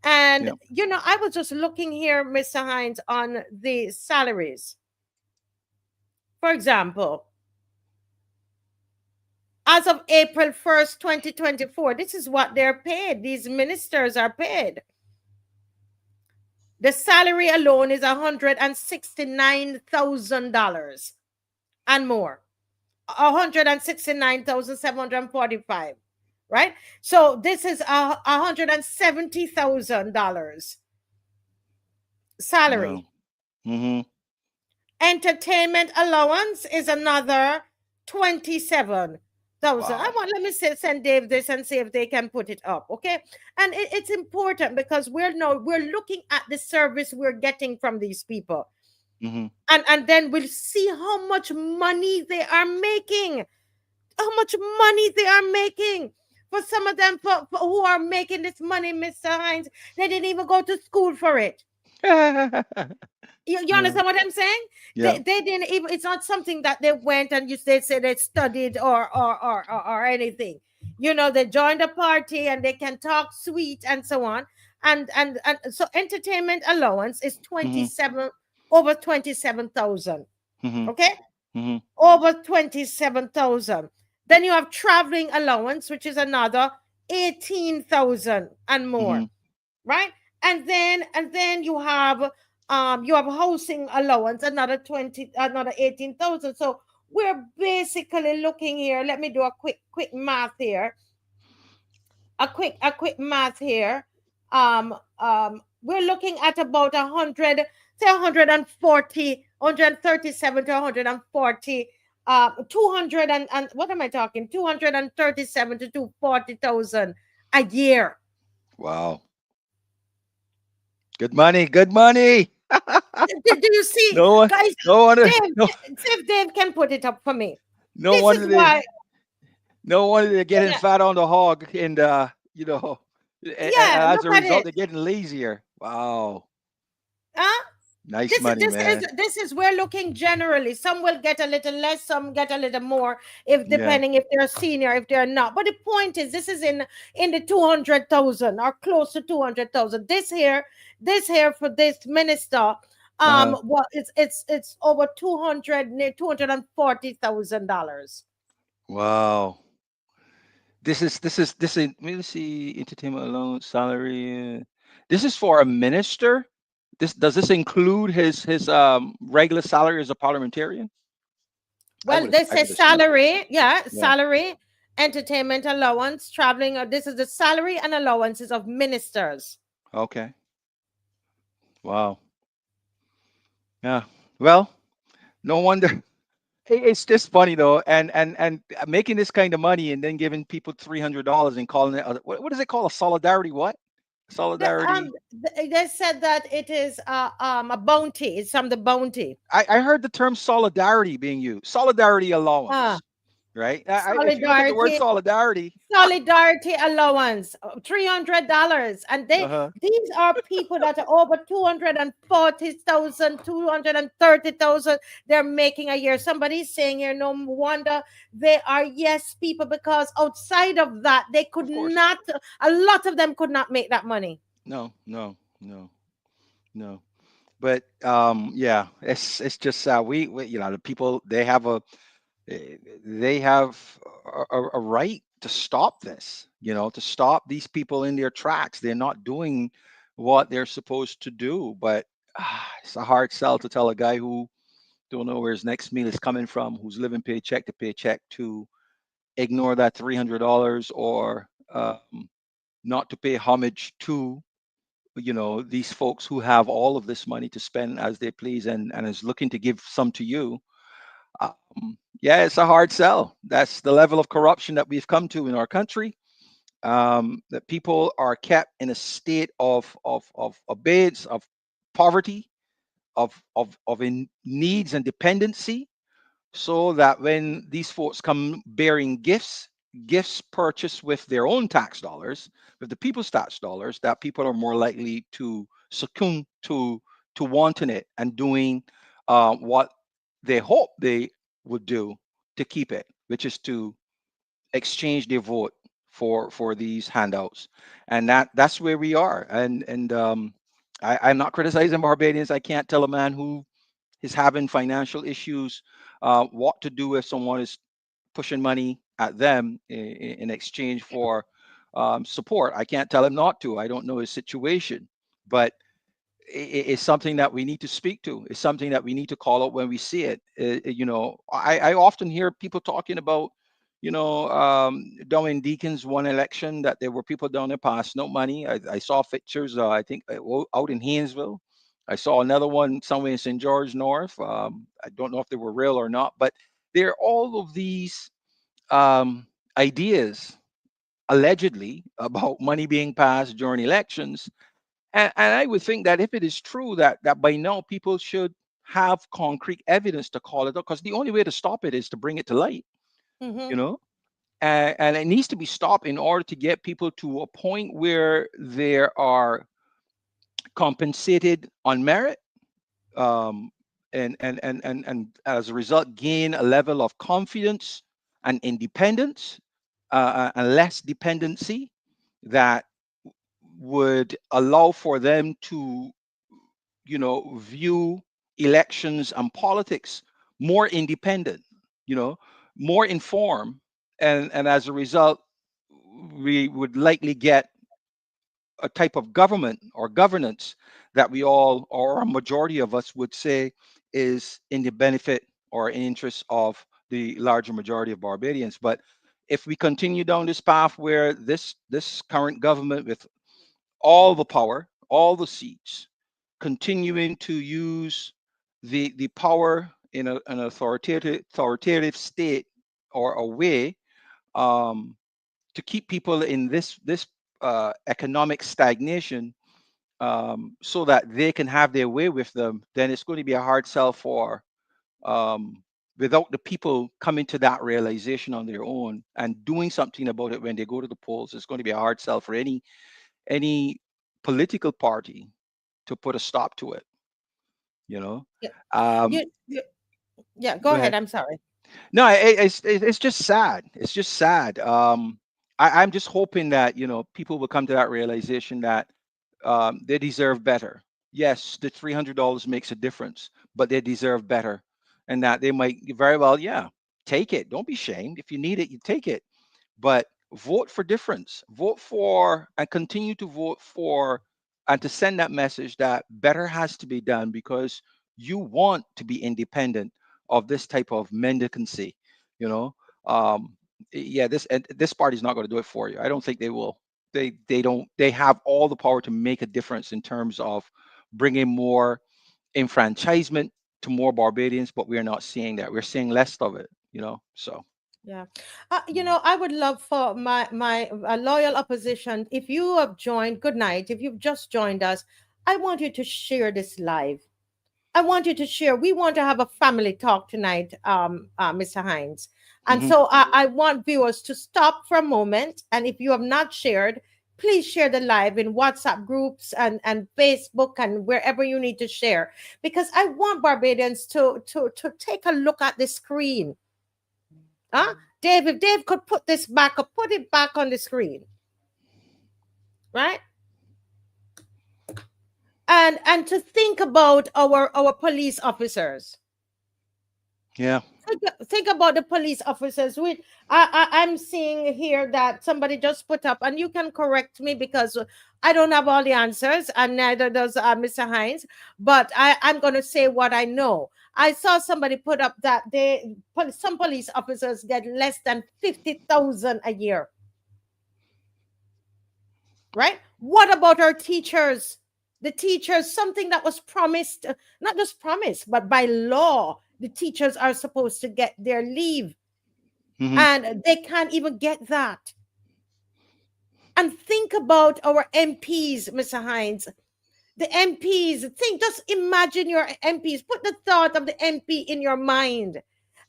And I was just looking here, Mr. Hines, on the salaries. For example, as of April 1st, 2024, this is what they're paid. These ministers are paid. The salary alone is $169,000 and more. 169,745, right? So this is $170,000 salary. No. Entertainment allowance is another 27,000. Wow. Let me send Dave this and see if they can put it up, okay? And it's important because we're looking at the service we're getting from these people. And then we'll see how much money they are making. How much money they are making. For some of them for who are making this money, Mr. Hines, they didn't even go to school for it. You understand what I'm saying? Yeah. They didn't even, it's not something that they went and they studied or anything. You know, they joined a party and they can talk sweet and so on. And so entertainment allowance is over 27,000. Okay? Over 27,000. Then you have traveling allowance, which is another 18,000 and more. Right? And then you have housing allowance, another 18,000. So we're basically looking here. Let me do a quick math here. A quick math here. We're looking at about 137 to 140. 200 and what am I talking? 237 to 240,000 a year. Wow. Good money. Good money. Do you see, guys? See if Dave can put it up for me. No wonder they're getting fat on the hog, and you know, as a result, they're getting lazier. Wow. Nice money, man. This is we're looking generally. Some will get a little less, some get a little more, if depending if they're senior, if they're not. But the point is, this is in the 200,000 or close to 200,000. This here for this minister, well, it's over $240,000. Wow. This is let me see, entertainment allowance, salary. This is for a minister. Does this include his regular salary as a parliamentarian? Well, this says salary, salary, entertainment allowance, traveling. This is the salary and allowances of ministers. Okay. Wow. Yeah. Well, no wonder. It's just funny though, and making this kind of money and then giving people $300 and calling it what is it called, a solidarity what? Solidarity. They said that it is a bounty. It's from the bounty. I heard the term solidarity being used. Solidarity allowance. Right? If you look at the word solidarity allowance, $300, and these are people that are over 240,000, 230,000 they're making a year. Somebody's saying here, no wonder they are people, because outside of that they could not. A lot of them could not make that money. No. But yeah, it's just we you know, the people, they have a right to stop this, you know, to stop these people in their tracks. They're not doing what they're supposed to do. But it's a hard sell to tell a guy who don't know where his next meal is coming from, who's living paycheck to paycheck, to ignore that $300 or not to pay homage to, you know, these folks who have all of this money to spend as they please, and is looking to give some to you. Yeah, it's a hard sell. That's the level of corruption that we've come to in our country. That people are kept in a state of abeyance, of poverty, of in needs and dependency, so that when these folks come bearing gifts purchased with their own tax dollars, with the people's tax dollars, that people are more likely to succumb to wanting it and doing what they hope they would do to keep it, which is to exchange their vote for these handouts. And that's where we are. And I'm not criticizing Barbadians. I can't tell a man who is having financial issues what to do if someone is pushing money at them in exchange for support. I can't tell him not to. I don't know his situation. But is something that we need to speak to. It's something that we need to call out when we see it. You know, I often hear people talking about, you know, down in Deacon's one election that there were people down there passing no money. I saw pictures, I think, out in Haynesville. I saw another one somewhere in St. George North. I don't know if they were real or not, but there are all of these ideas allegedly about money being passed during elections. And I would think that if it is true that by now people should have concrete evidence to call it out, because the only way to stop it is to bring it to light, you know, and it needs to be stopped in order to get people to a point where they are compensated on merit, um, and as a result gain a level of confidence and independence, and less dependency that would allow for them to, you know, view elections and politics more independent, you know, more informed, and as a result we would likely get a type of government or governance that we all, or a majority of us, would say is in the benefit or in interest of the larger majority of Barbadians. But if we continue down this path where this current government, with all the power, all the seats, continuing to use the power in an authoritative state or a way, um, to keep people in this economic stagnation, so that they can have their way with them, then it's going to be a hard sell for, without the people coming to that realization on their own and doing something about it when they go to the polls. It's going to be a hard sell for any political party to put a stop to it. You know. Yeah. Um, Yeah. Go go ahead. ahead. I'm sorry. No, it's just sad. It's just sad. I'm just hoping that, you know, people will come to that realization that, they deserve better. Yes, the $300 makes a difference, but they deserve better, and that they might very well, yeah, take it. Don't be shamed. If you need it, you take it. But vote for difference. Vote for, and continue to vote for, and to send that message that better has to be done, because you want to be independent of this type of mendicancy. You know, um, yeah, this party's not going to do it for you. I don't think they will. They don't. They have all the power to make a difference in terms of bringing more enfranchisement to more Barbadians, but we're not seeing that. We're seeing less of it. You know, so. Yeah. You know, I would love for my loyal opposition, if you have joined, good night. If you've just joined us, I want you to share this live. I want you to share. We want to have a family talk tonight, Mr. Hines. And Mhm. so I want viewers to stop for a moment. And if you have not shared, please share the live in WhatsApp groups and Facebook and wherever you need to share. Because I want Barbadians to take a look at the screen. Huh? Dave, if Dave could put this back up, put it back on the screen. Right? And to think about our police officers. Yeah. Think about the police officers. I'm seeing here that somebody just put up, and you can correct me because I don't have all the answers, and neither does Mr. Hines. But I'm going to say what I know. I saw somebody put up that some police officers get less than 50,000 a year. Right? What about our teachers? The teachers, something that was promised, not just promised, but by law, the teachers are supposed to get their leave. Mhm. And they can't even get that. And think about our MPs, Mr. Hines. The MPs, just imagine your MPs. Put the thought of the MP in your mind.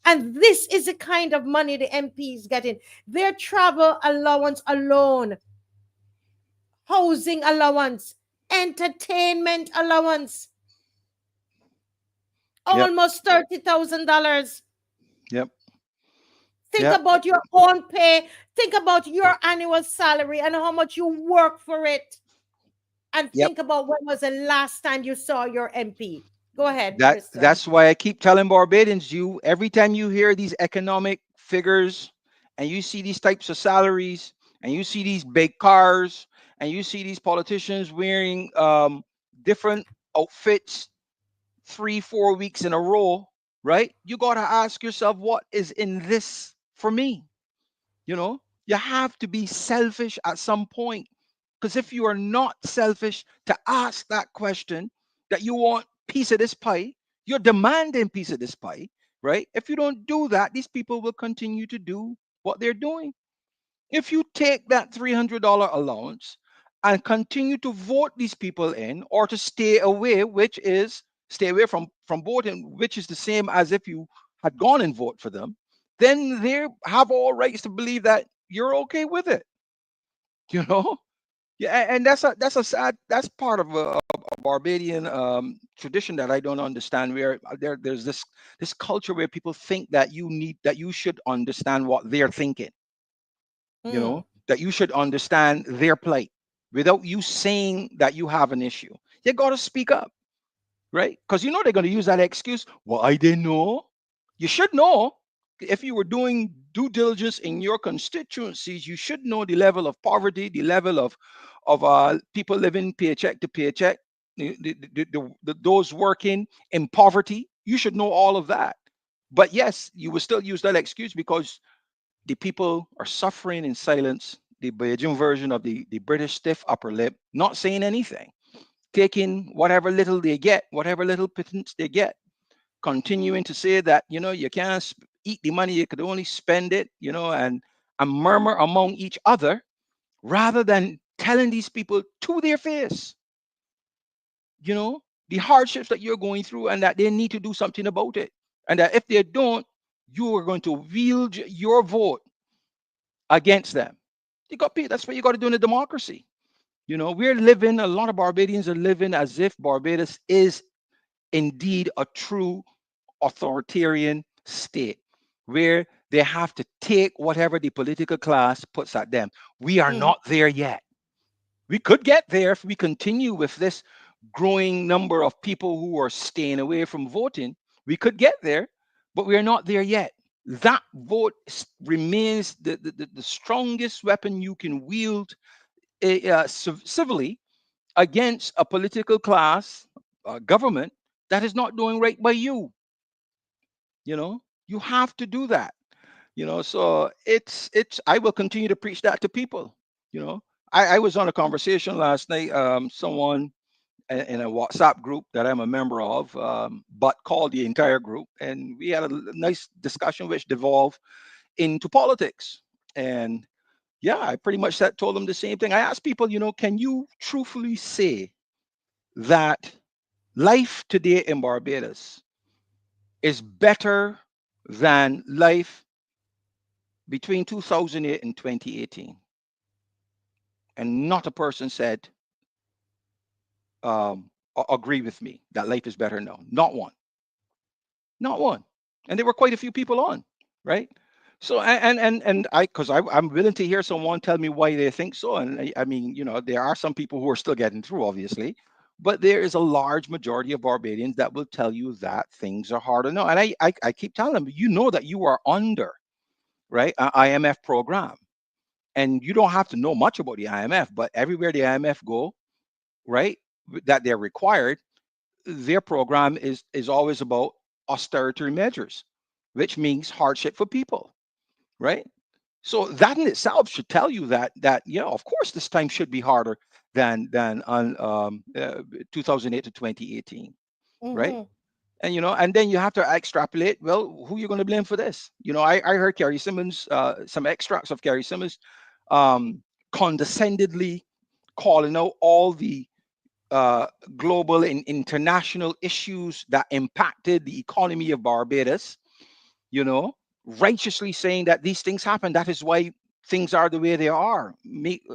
And this is the kind of money the MPs getting. Their travel allowance alone, housing allowance, entertainment allowance, Yep. almost $30,000. Yep. Think Yep. about your own pay. Think about your annual salary and how much you work for it. And Yep. think about when was the last time you saw your MP. Go ahead, Mr. That's why I keep telling Barbadians, you, every time you hear these economic figures and you see these types of salaries and you see these big cars and you see these politicians wearing different outfits 3-4 weeks in a row, right? You got to ask yourself, what is in this for me? You know, you have to be selfish at some point. Because if you are not selfish to ask that question, that you want piece of this pie, you're demanding piece of this pie, right? If you don't do that, these people will continue to do what they're doing. If you take that $300 allowance and continue to vote these people in, or to stay away, which is stay away from voting, which is the same as if you had gone and vote for them, then they have all rights to believe that you're okay with it. You know, yeah, and that's a sad, that's part of a Barbadian tradition that I don't understand. Where there's this culture where people think that you should understand what they're thinking. You know, that you should understand their plight without you saying that you have an issue. You got to speak up, right? Because you know they're going to use that excuse. Well, I didn't know. You should know. If you were doing due diligence in your constituencies, you should know the level of poverty, the level of people living paycheck to paycheck, those working in poverty. You should know all of that. But yes, you will still use that excuse because the people are suffering in silence, the Beijing version of the British stiff upper lip, not saying anything, taking whatever little they get, whatever little pittance they get, continuing to say that, you know, you can't eat the money, you could only spend it, you know, and murmur among each other rather than telling these people to their face, you know, the hardships that you're going through and that they need to do something about it. And that if they don't, you are going to wield your vote against them. You got people, that's what you got to do in a democracy. You know, we're living, a lot of Barbadians are living as if Barbados is indeed a true authoritarian state where they have to take whatever the political class puts at them. We are not there yet. We could get there if we continue with this growing number of people who are staying away from voting. We could get there, but we are not there yet. That vote remains the strongest weapon you can wield civilly against a political class, government that is not doing right by you. You know, you have to do that. You know, so it's. I will continue to preach that to people. You know, I was on a conversation last night. Someone in a WhatsApp group that I'm a member of, but called the entire group, and we had a nice discussion which devolved into politics. And yeah, I pretty much told them the same thing. I asked people, you know, can you truthfully say that life today in Barbados is better than life between 2008 and 2018? And not a person said, agree with me that life is better now. Not one. Not one. And there were quite a few people on, right? So and I, because I'm willing to hear someone tell me why they think so. And I mean, you know, there are some people who are still getting through, obviously, but there is a large majority of Barbadians that will tell you that things are harder now. And I keep telling them, you know, that you are under, right, an IMF program, and you don't have to know much about the IMF, but everywhere the IMF go, right, that they're required, their program is always about austerity measures, which means hardship for people, right? So that in itself should tell you that you know, of course, this time should be harder than on 2008 to 2018, right? And you know, and then you have to extrapolate. Well, who are you going to blame for this? You know, I heard Kerry Simmons, some extracts of Kerry Simmons, condescendingly calling out all the global and international issues that impacted the economy of Barbados, you know, righteously saying that these things happen. That is why things are the way they are.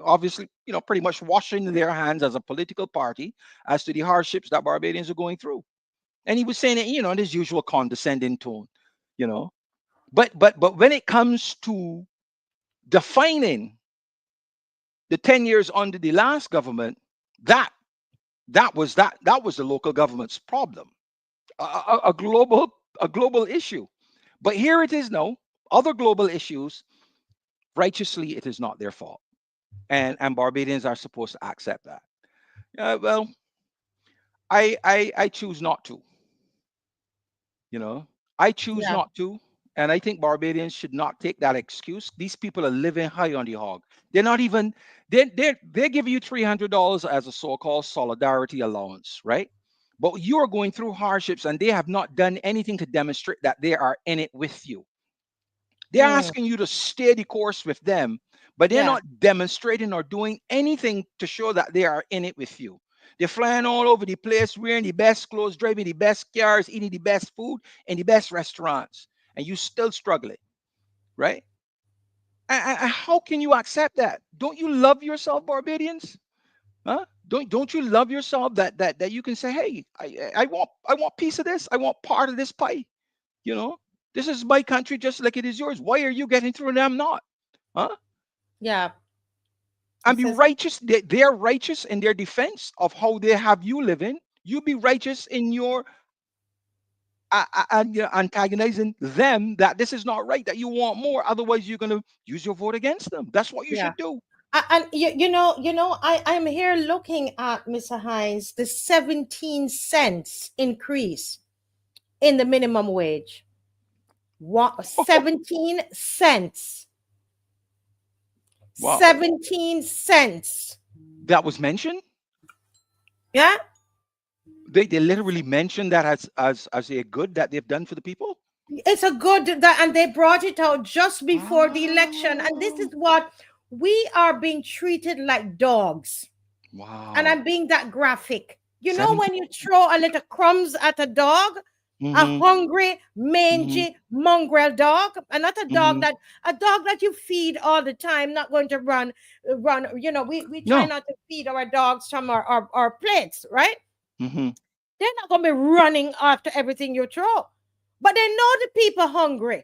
Obviously, you know, pretty much washing their hands as a political party as to the hardships that Barbadians are going through. And he was saying it, you know, in his usual condescending tone, you know. But when it comes to defining the 10 years under the last government, that was the local government's problem, a global issue. But here it is now, other global issues. Righteously, it is not their fault, and Barbadians are supposed to accept that. Well, I choose not to. You know, I choose Yeah. not to. And I think Barbadians should not take that excuse. These people are living high on the hog. They're not even they're giving you $300 as a so-called solidarity allowance, right? But you're going through hardships and they have not done anything to demonstrate that they are in it with you. They're Mm. asking you to stay the course with them, but they're Yeah. not demonstrating or doing anything to show that they are in it with you. They're flying all over the place, wearing the best clothes, driving the best cars, eating the best food in the best restaurants, and you still struggling, right? And how can you accept that? Don't you love yourself, Barbadians? Huh? Don't you love yourself that you can say, hey, I want piece of this, I want part of this pie. You know, this is my country just like it is yours. Why are you getting through and I'm not? Huh? Yeah. And It be says, righteous. They're righteous in their defense of how they have you living. You be righteous in your and you're antagonizing them that this is not right, that you want more. Otherwise, you're going to use your vote against them. That's what you yeah. should do. And I'm here looking at Mr. Hines, the 17 cents increase in the minimum wage. What 17 cents? Wow. 17 cents. That was mentioned. Yeah. They literally mentioned that as a good that they've done for the people. It's a good that, and they brought it out just before the election. And this is what we are being treated like dogs. Wow. And I'm being that graphic. You know, 17. when you throw a little crumbs at a dog, a hungry, mangy, mongrel dog, and not a dog that you feed all the time, not going to run. You know, we try No. not to feed our dogs from our plates, right? Mm-hmm. They're not going to be running after everything you throw. But they know the people hungry.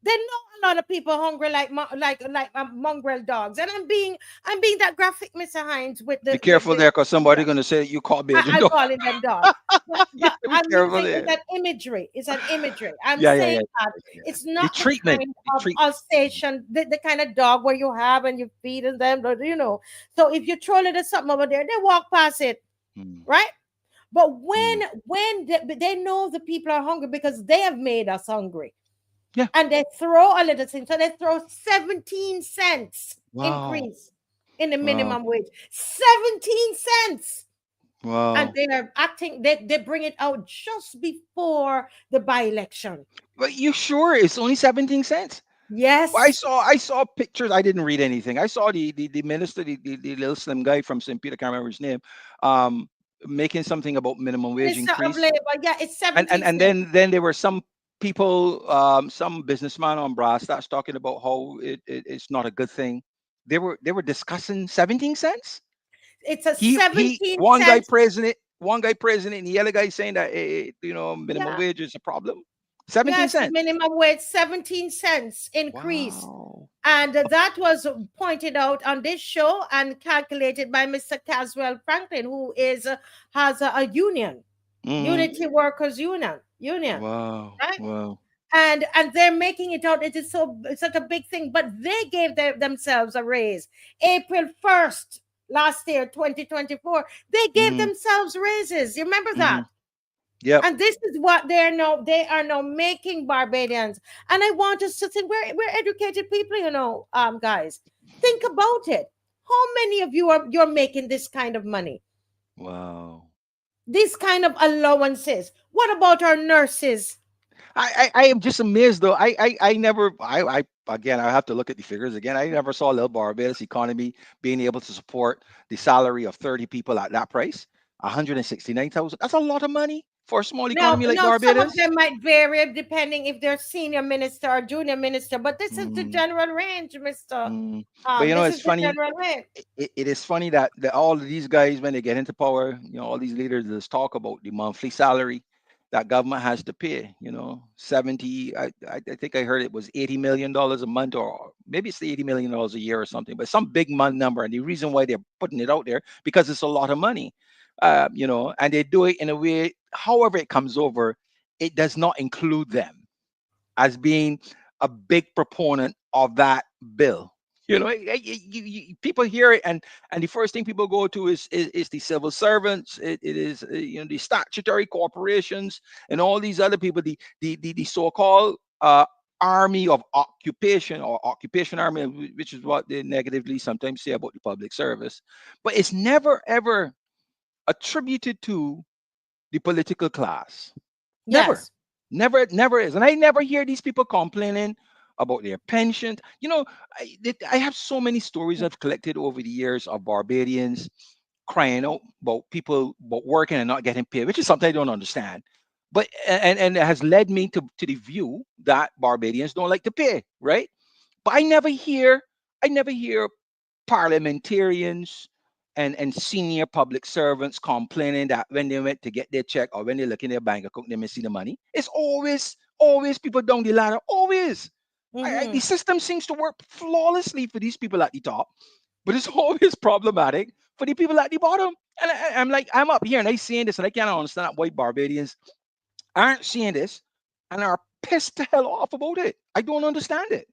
They know a lot of people hungry like mongrel dogs. And I'm being that graphic, Mr. Hines, with Be careful there, because somebody's going to say you call Belgian I'm dog. calling them dogs. Yeah, But be I'm careful using there. it's an imagery. It's an imagery. I'm Yeah. saying that it's The not the treatment. kind The of treatment. Alsatian, the kind of dog where you have and you feed them, you know. So if you throw a little something over there, they walk past it, right? But when they know the people are hungry because they have made us hungry. Yeah. And they throw a little thing. So they throw 17 cents Wow. increase in the Wow. minimum wage. 17 cents. Wow. And they are acting, they bring it out just before the by-election. But you sure it's only 17 cents? Yes. I saw pictures. I didn't read anything. I saw the minister, the little slim guy from St. Peter, can't remember his name, making something about minimum wage Minister increase. of Labor, yeah, it's 17 And then there were some people, some businessman on brass that's talking about how it's not a good thing. They were discussing 17 cents. It's a He 17 one guy cents. president, and the other guy saying that minimum wage is a problem. 17 Yes, cents. minimum wage, 17 cents increase. Wow. And that was pointed out on this show and calculated by Mr. Caswell Franklin, who has a union, Unity Workers Union. Wow. Right? Wow. And they're making it out. It is such a big thing, but they gave themselves a raise. April 1st last year, 2024, they gave themselves raises. You remember that? Yeah. And this is what they are now making Barbadians. And I want us to think, we're educated people, guys. Think about it. How many of you're making this kind of money? Wow. This kind of allowances. What about our nurses? I am just amazed though. I never again, I have to look at the figures again. I never saw little Barbados economy being able to support the salary of 30 people at that price. 169,000. That's a lot of money for a small economy like Barbados. Some of them might vary depending if they're senior minister or junior minister, but this is the general range, Mr. But this it's funny. It is funny that all of these guys, when they get into power, all these leaders just talk about the monthly salary that government has to pay. 70. I think I heard it was $80 million a month, or maybe it's $80 million a year or something, but some big month number. And the reason why they're putting it out there because it's a lot of money. And they do it in a way, however it comes over, it does not include them as being a big proponent of that bill. You know, people hear it, and the first thing people go to is the civil servants. It is you know, the statutory corporations and all these other people, the so-called army of occupation, or occupation army, which is what they negatively sometimes say about the public service. But it's never ever attributed to the political class. Never. Yes. Never is. And I never hear these people complaining about their pensions. You know, I have so many stories I've collected over the years of Barbadians crying out about people about working and not getting paid, which is something I don't understand. But and it has led me to the view that Barbadians don't like to pay, right? But I never hear parliamentarians and senior public servants complaining that when they went to get their check or when they look in their bank account, they may see the money. It's always people down the ladder. Always. The system seems to work flawlessly for these people at the top, but it's always problematic for the people at the bottom. And I'm like, I'm up here and I seeing this, and I can't understand why Barbadians aren't seeing this and are pissed the hell off about it. I don't understand it.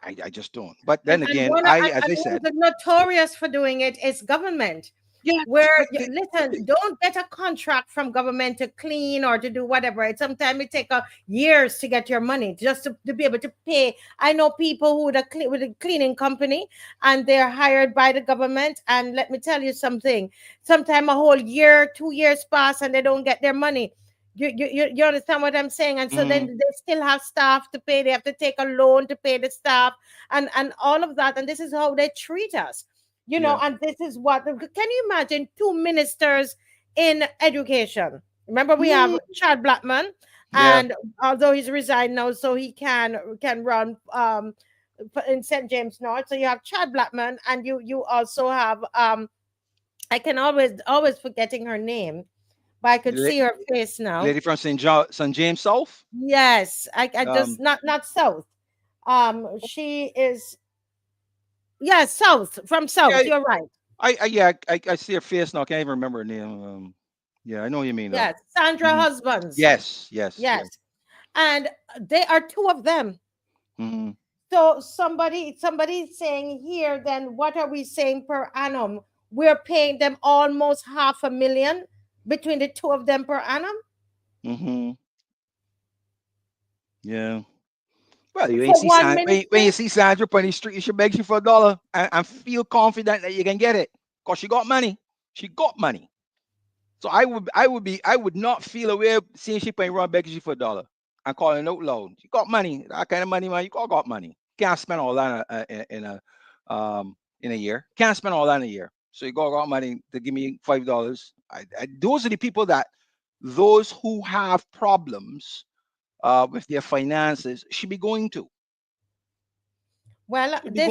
I just don't. But then again, as I said, the notorious for doing it is government. Yeah, where listen, don't get a contract from government to clean or to do whatever. Sometimes it take years to get your money just to be able to pay. I know people who with a cleaning company and they're hired by the government, and let me tell you something. Sometimes a whole year, 2 years pass and they don't get their money. You understand what I'm saying? And so then they still have staff to pay. They have to take a loan to pay the staff and all of that. And this is how they treat us. You know, and this is what, can you imagine 2 ministers in education? Remember, we have Chad Blackman, and although he's resigned now, so he can run in St. James North. So you have Chad Blackman, and you also have I can always forgetting her name, but I could see her face now. Lady from St. James South. Yes, I just not South. She is. Yeah, from South. Yeah, you're right. I see her face now. I can't even remember her name. Yeah, I know what you mean. Yes, Sandra Husbands. Yes. And they are 2 of them. So somebody saying here, then what are we saying per annum? We're paying them almost $500,000 between the 2 of them per annum. Yeah. Well, you ain't see when you see Sandra on the street, you should beg you for $1 and feel confident that you can get it because she got money. She got money. So I would not feel aware seeing she paying run begging you for $1 and calling out loud. She got money. That kind of money, man. You got money. Can't spend all that in a year. Can't spend all that in a year. So you got money to give me $5. Those are the people those who have problems with their finances should be going to. Well, they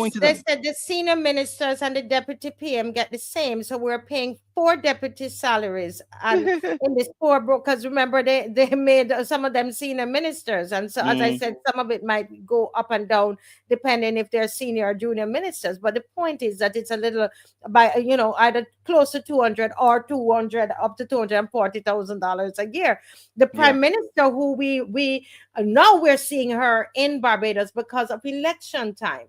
said the senior ministers and the deputy PM get the same. So we're paying 4 deputy salaries and in this 4 because remember they made some of them senior ministers. And so as I said, some of it might go up and down depending if they're senior or junior ministers. But the point is that it's a little by either close to 200 or 200 up to $240,000 a year. The prime minister who we now we're seeing her in Barbados because of election time.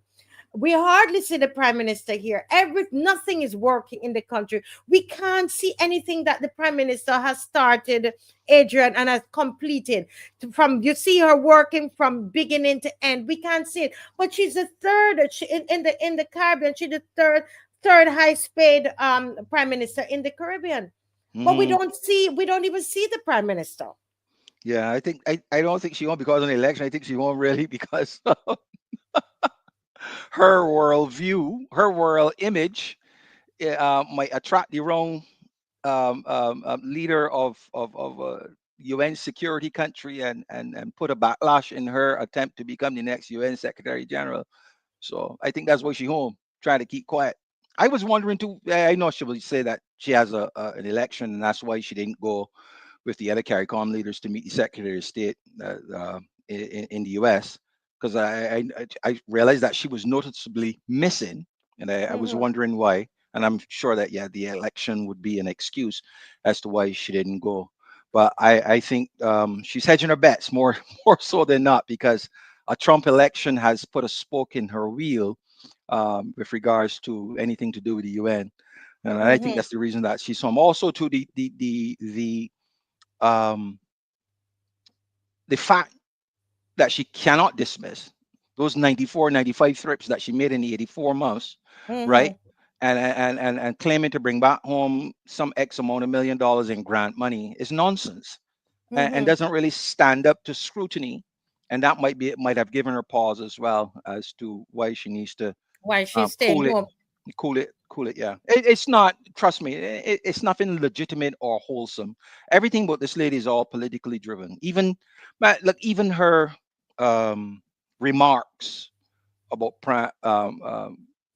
We hardly see the prime minister here. Nothing is working in the country. We can't see anything that the prime minister has started, Adrian, and has completed. You see her working from beginning to end. We can't see it. But she's the third in the Caribbean. She's the third highest paid prime minister in the Caribbean. But we don't even see the prime minister. Yeah, I don't think she won because of the election. I think she won really because her worldview, her world image might attract the wrong leader of a UN security country and put a backlash in her attempt to become the next UN Secretary General. So I think that's why she's home, trying to keep quiet. I was wondering too, I know she will say that she has an election and that's why she didn't go with the other CARICOM leaders to meet the Secretary of State in the US. Because I realized that she was noticeably missing, and I was wondering why. And I'm sure that the election would be an excuse as to why she didn't go. But I think she's hedging her bets more so than not because a Trump election has put a spoke in her wheel with regards to anything to do with the UN, and I think that's the reason that she's home. Also, to the fact that she cannot dismiss those 94, 95 trips that she made in the 84 months, right? And claiming to bring back home some X amount of $1 million in grant money is nonsense, and doesn't really stand up to scrutiny. And that might have given her pause as well as to why she needs to why she's staying home. Cool it. Yeah, it's not. Trust me, it's nothing legitimate or wholesome. Everything about this lady is all politically driven. Even, like, even her remarks about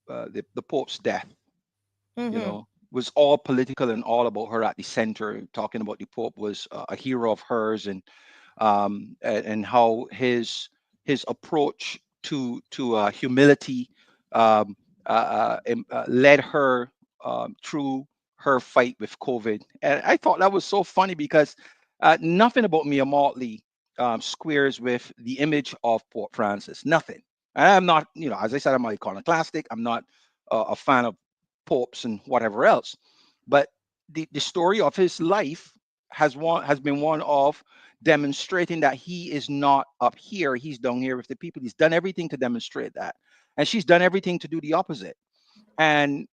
the Pope's death, was all political and all about her at the center, talking about the Pope was a hero of hers, and how his approach to humility led her through her fight with COVID. And I thought that was so funny because nothing about Mia Motley squares with the image of Pope Francis. Nothing. And I'm not, as I said, I'm iconoclastic. I'm not a fan of popes and whatever else. But the story of his life has been one of demonstrating that he is not up here, he's down here with the people. He's done everything to demonstrate that, and she's done everything to do the opposite. And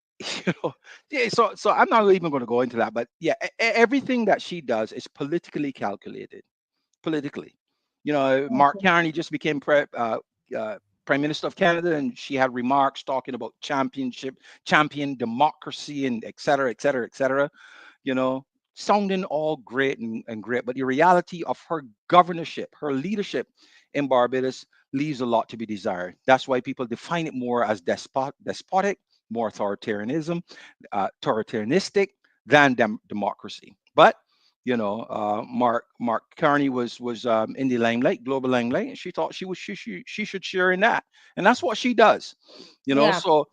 yeah, so I'm not even going to go into that, but yeah, everything that she does is politically calculated. Politically, Mark Carney just became Prime Minister of Canada, and she had remarks talking about champion democracy, and et cetera, et cetera, et cetera. Sounding all great and great, but the reality of her governorship, her leadership in Barbados leaves a lot to be desired. That's why people define it more as despotic, more authoritarianistic than democracy. But Mark Carney was in the limelight, global limelight, and she thought she should share in that, and that's what she does. So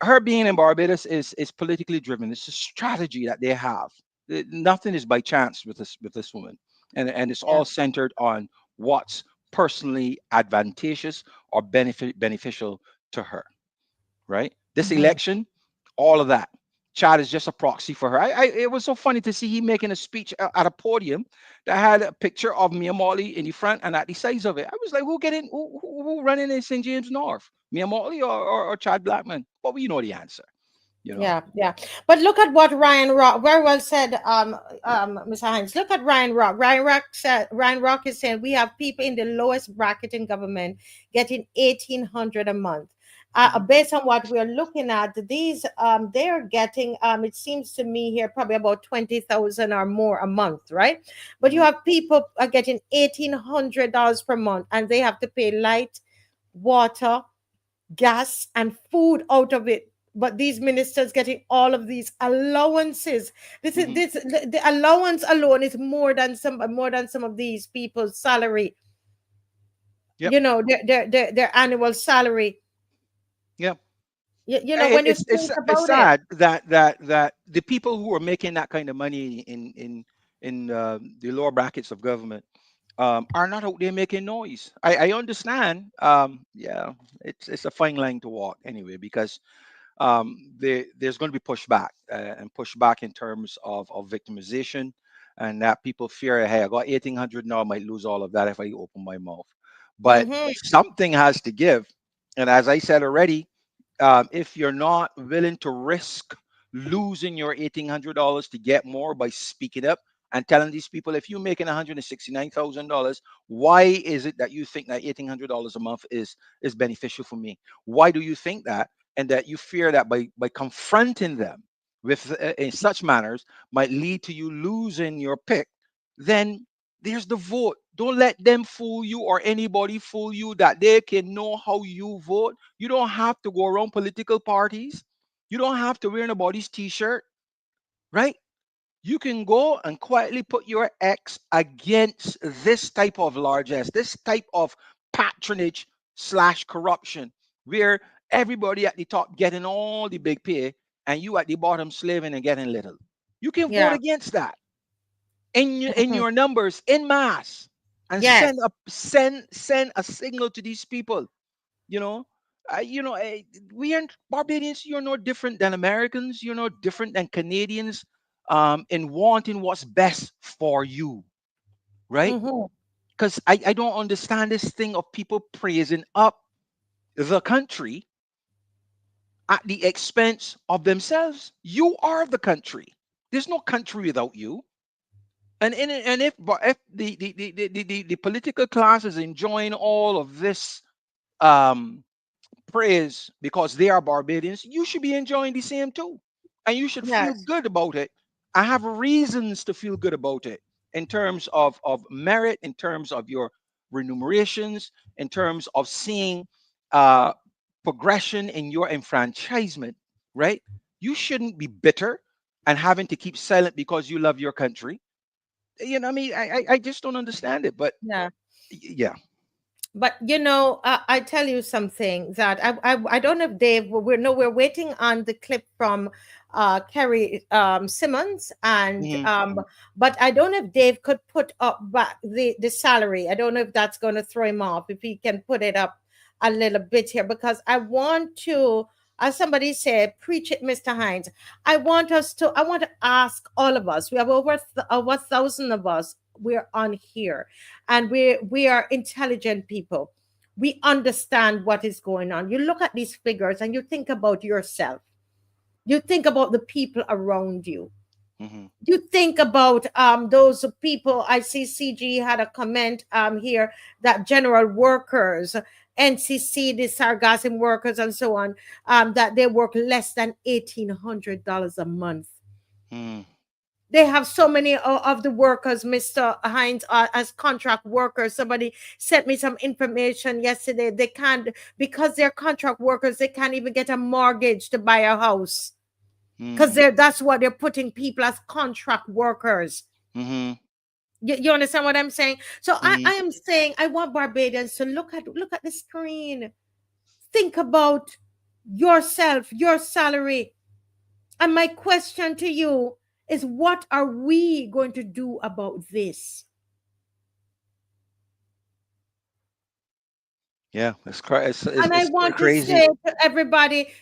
her being in Barbados is politically driven. It's a strategy that they have. Nothing is by chance with this woman, and it's all centered on what's personally advantageous or beneficial to her. Right? This election, all of that. Chad is just a proxy for her. It was so funny to see he making a speech at a podium that had a picture of Mia Motley in the front and at the sides of it. I was like, who running in St. James North? Mia Motley or Chad Blackman? Well, we know the answer. Yeah. But look at what Ryan Rock very well said, Mr. Hines. Look at Ryan Rock. Ryan Rock is saying we have people in the lowest bracket in government getting $1,800 a month. Based on what we're looking at, these they're getting it seems to me here probably about 20,000 or more a month, right? But you have people are getting $1,800 per month, and they have to pay light, water, gas, and food out of it. But these ministers getting all of these allowances. The allowance alone is more than some of these people's salary. Their annual salary. Yeah. When you think about it's sad that the people who are making that kind of money in the lower brackets of government are not out there making noise. I understand. It's a fine line to walk anyway, because there's going to be pushback and pushback in terms of victimization, and that people fear, hey, I got 1,800 now, I might lose all of that if I open my mouth. But something has to give. And as I said already, if you're not willing to risk losing your $1,800 to get more by speaking up and telling these people, if you're making $169,000, why is it that you think that $1,800 a month is beneficial for me? Why do you think that? And that you fear that by confronting them with in such manners might lead to you losing your pick, then there's the vote. Don't let them fool you, or anybody fool you, that they can know how you vote. You don't have to go around political parties. You don't have to wear nobody's t-shirt, right? You can go and quietly put your X against this type of largesse, this type of patronage / corruption, where everybody at the top getting all the big pay and you at the bottom slaving and getting little. You can vote against that in your numbers, in mass. and Yes. send a signal to these people. You know, we aren't Barbadians. You're no different than Americans. You're no different than Canadians, in wanting what's best for you, right? Mm-hmm. Because I don't understand this thing of people praising up the country at the expense of themselves. You are the country. There's no country without you. And if the political class is enjoying all of this um praise because they are Barbadians, you should be enjoying the same too. And you should feel Yes. good about it. I have reasons to feel good about it in terms of merit, in terms of your remunerations, in terms of seeing uh, progression in your enfranchisement, right? You shouldn't be bitter and having to keep silent because you love your country. You know, what I mean, I just don't understand it. But Yeah. yeah. But I tell you something that I don't know if Dave. We're waiting on the clip from Kerry Simmons, and Mhm. but I don't know if Dave could put up back the salary. I don't know if that's going to throw him off. If he can put it up a little bit here, because I want to, as somebody said, preach it, Mr. Hines. I want to ask all of us. We have over 1,000 of us. We're on here, and we are intelligent people. We understand what is going on. You look at these figures and you think about yourself. You think about the people around you. Mhm. You think about those people. I see CG had a comment here that general workers, NCC, the sargassum workers, and so on, that they work less than $1,800 a month. Mm. They have so many of the workers, Mr. Hines, as contract workers. Somebody sent me some information yesterday. They can't, because they're contract workers, they can't even get a mortgage to buy a house, because Mm. that's what they're putting people as contract workers. Mhm. You understand what I'm saying? So I Mhm. am saying I want Barbadians to look at the screen. Think about yourself, your salary. And my question to you is, what are we going to do about this? Yeah, And I it's want to crazy. say to everybody,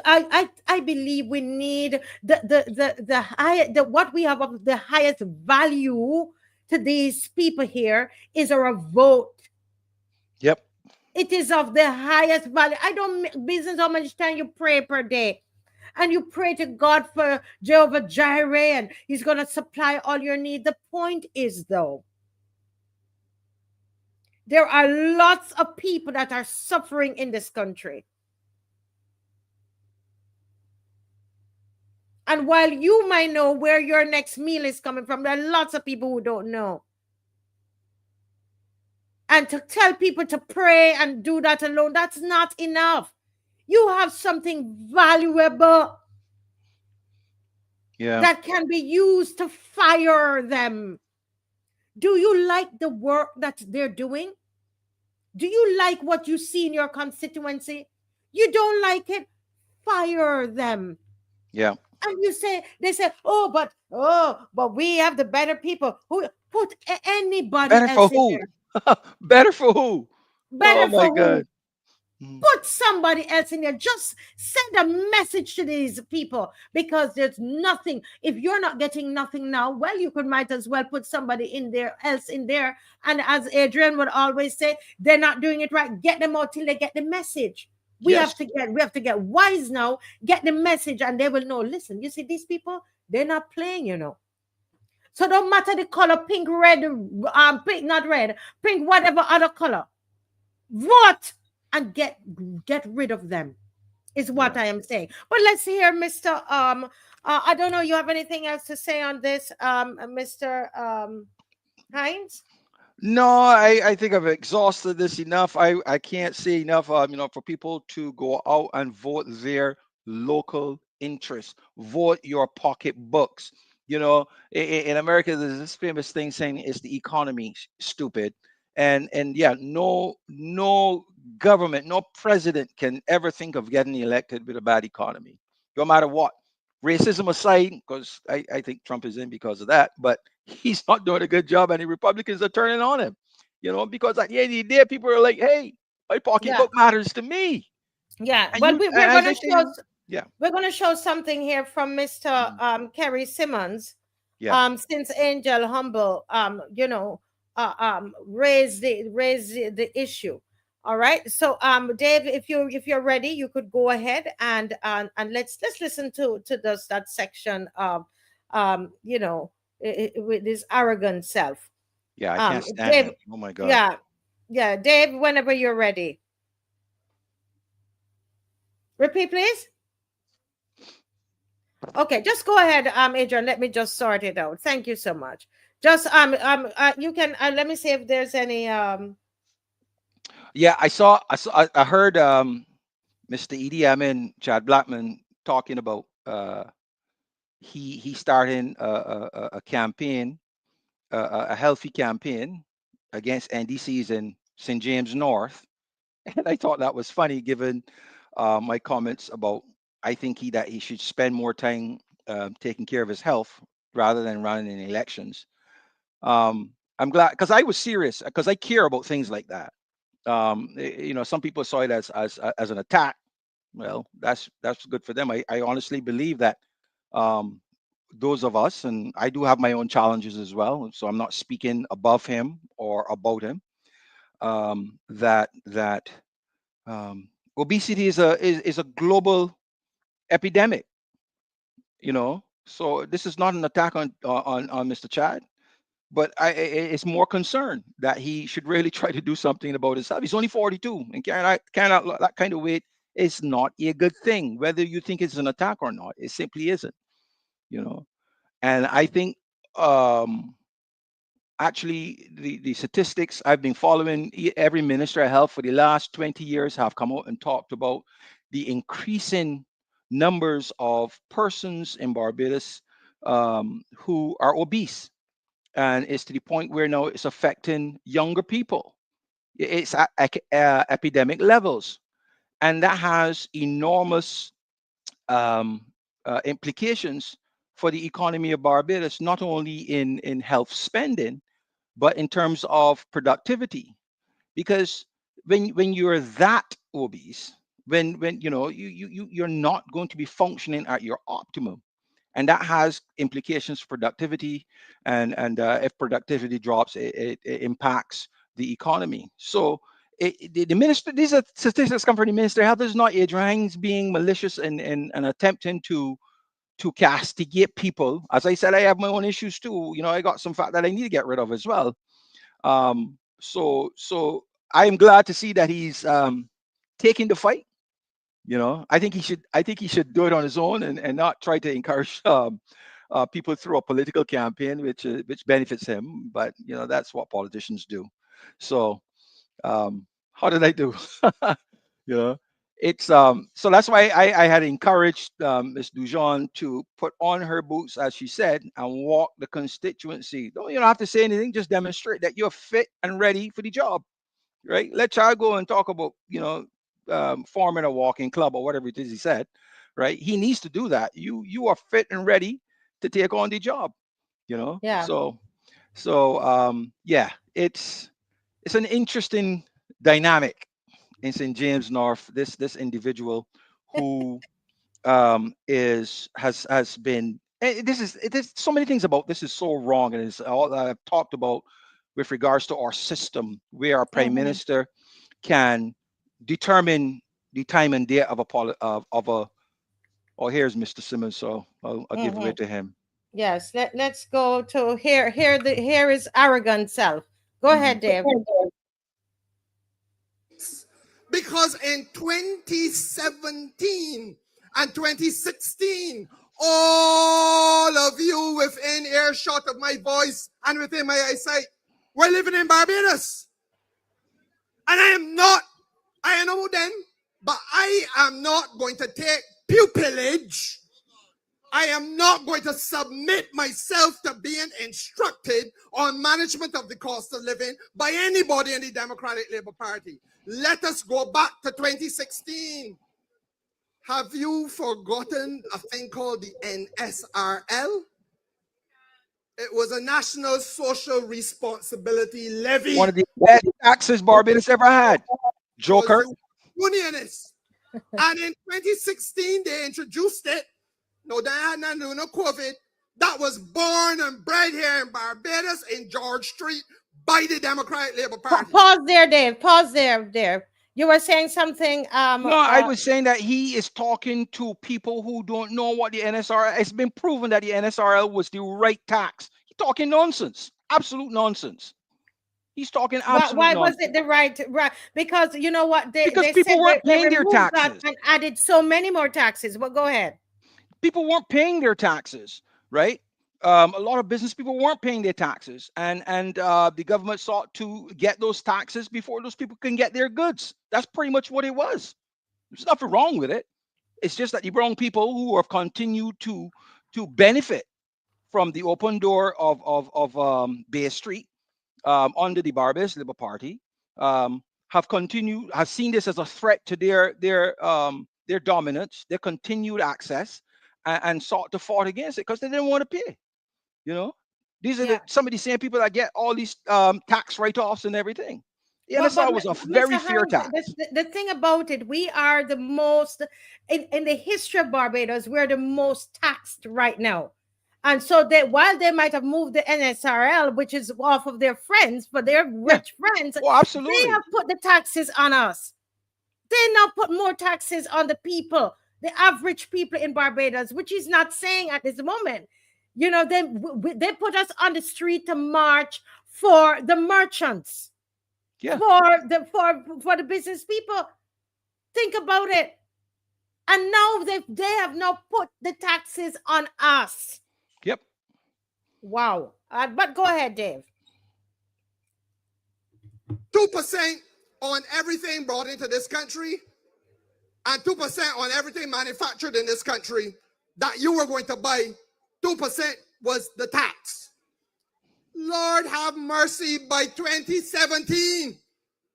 I believe we need the high, the what we have of the highest value to these people here is our vote. Yep. It is of the highest value. I don't business how much time you pray per day. And you pray to God for Jehovah Jireh, and He's going to supply all your need. The point is, though, there are lots of people that are suffering in this country. And while you might know where your next meal is coming from, there are lots of people who don't know. And to tell people to pray and do that alone, that's not enough. You have something valuable, Yeah. that can be used to fire them. Do you like the work that they're doing? Do you like what you see in your constituency? You don't like it? Fire them. Yeah. And they say, but we have the better people. Who put anybody Better for else in who? there? Better for who? Oh Better my for who? God. Mm. Put somebody else in there. Just send a message to these people, because there's nothing. If you're not getting nothing now, well, you might as well put somebody in there else in there. And as Adrian would always say, they're not doing it right. Get them out till they get the message. We Yes. have to get wise now, get the message, and they will know. Listen, you see, these people, they're not playing. So don't matter the color, pink, red, pink, not red, pink, whatever other color. Vote and get rid of them, is what Yeah. I am saying. But let's hear Mr. I don't know, you have anything else to say on this, Mr. Hines? No, I think I've exhausted this enough. I can't say enough. For people to go out and vote their local interests, vote your pocketbooks. In America, there's this famous thing saying it's the economy, stupid. And yeah, no government, no president can ever think of getting elected with a bad economy, no matter what. Racism aside, because I think Trump is in because of that, but he's not doing a good job, and the Republicans are turning on him. you know, because at the end of the day, people are like, hey, my pocketbook matters to me. Yeah. And Well, you, we're as going I to say, show. yeah, We're going to show something here from Mr. Kerry Simmons. yeah. Since Angel Humble, you know, raised the issue. All right. So, Dave, if you're ready, you could go ahead and let's listen to that section of, you know, with his arrogant self. Yeah, I can't stand Dave. him. Oh my God. Yeah, yeah, Dave. Whenever you're ready. Repeat, please. Okay, just go ahead, Adrian. Let me just sort it out. Thank you so much. Just you can let me see if there's any Yeah, I heard Mr. EDM and Chad Blackman talking about he starting a campaign, a healthy campaign against NDCs in St. James North, and I thought that was funny given my comments about I think that he should spend more time taking care of his health rather than running in elections. I'm glad because I was serious because I care about things like that. You know, some people saw it as an attack. Well, that's good for them. I honestly believe that um, those of us, and I do have my own challenges as well. So I'm not speaking above him or about him. That obesity is a global epidemic. You know, so this is not an attack on Mr. Chad, but it's more concern that he should really try to do something about himself. He's only 42 and carrying out that kind of weight is not a good thing, whether you think it's an attack or not. It simply isn't, you know. And I think actually the statistics I've been following, every minister of health for the last 20 years have come out and talked about the increasing numbers of persons in Barbados who are obese, and it's to the point where now it's affecting younger people. It's at epidemic levels, and that has enormous implications for the economy of Barbados, not only in health spending, but in terms of productivity. Because when you're that obese, when you know you're not going to be functioning at your optimum, and that has implications for productivity, and if productivity drops, it impacts the economy. So the minister, these are statistics come from the minister of health. This is not Adrian Hines being malicious and attempting to castigate people. As I said, I have my own issues too. You know, I got some fat that I need to get rid of as well. So I am glad to see that he's taking the fight. You know, I think he should do it on his own and not try to encourage people through a political campaign, which benefits him. But you know, that's what politicians do. So how did I do? You know, it's so that's why I had encouraged Ms. DUJON to put on her boots, as she said, and walk the constituency. You don't have to say anything, just demonstrate that you're fit and ready for the job, right? Let child go and talk about, you know, forming a walking club or whatever it is he said, right? He needs to do that. You are fit and ready to take on the job, you know. yeah. So yeah, it's an interesting dynamic in St. James North. This individual who has been, there's so many things about this is so wrong, and it's all that I've talked about with regards to our system, where our prime minister can determine the time and date of a. Oh, here's Mr. Simmons, so I'll give way to him. Yes, let's go to here is arrogant self. Go ahead, Dave. Because in 2017 and 2016, all of you within earshot of my voice and within my eyesight were living in Barbados. And I know then, but I am not going to take pupillage. I am not going to submit myself to being instructed on management of the cost of living by anybody in the Democratic Labour Party. Let us go back to 2016. Have you forgotten a thing called the NSRL? It was a National Social Responsibility Levy. One of the Best taxes Barbados ever had. Joker. Unionists. And in 2016, they introduced it. No, they had nothing to do, no COVID. That was born and bred here in Barbados in George Street by the Democratic Labour Party. Pause there, Dave. Pause there, Dave. You were saying something. No, I was saying that he is talking to people who don't know what the NSRL. It's been proven that the NSRL was the right tax. He's talking nonsense, absolute nonsense. He's talking absolute why nonsense. was it the right? Because you know what? Because they people said weren't they paying their removed that taxes and added so many more taxes. But go ahead. People weren't paying their taxes, right? A lot of business people weren't paying their taxes, and the government sought to get those taxes before those people can get their goods. That's pretty much what it was. There's nothing wrong with it. It's just that the wrong people who have continued to benefit from the open door of Bay Street under the Barbados Labour Party have seen this as a threat to their dominance, their continued access, and sought to fight against it because they didn't want to pay. You know, these are some of the same people that get all these tax write-offs and everything. The NSR was a very fair tax. The thing about it, we are the most, in the history of Barbados, we're the most taxed right now. And so while they might have moved the NSRL, which is off of their friends, for their rich friends, absolutely, they have put the taxes on us. They now put more taxes on the people, the average people in Barbados, which is not saying at this moment. You know, they put us on the street to march for the merchants, for the business people. Think about it. And now they have now put the taxes on us. Yep. Wow. But go ahead, Dave. 2% on everything brought into this country and 2% on everything manufactured in this country that you were going to buy. 2% was the tax. Lord have mercy, by 2017,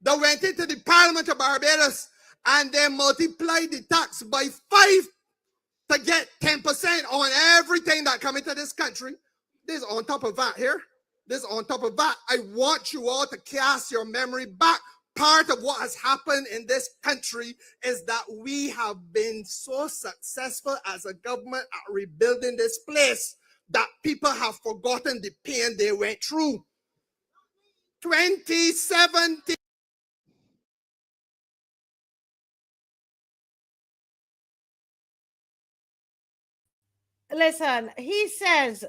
they went into the Parliament of Barbados and they multiplied the tax by 5 to get 10% on everything that come into this country. This on top of that here. This on top of that. I want you all to cast your memory back. Part of what has happened in this country is that we have been so successful as a government at rebuilding this place that people have forgotten the pain they went through. 2017. Listen, he says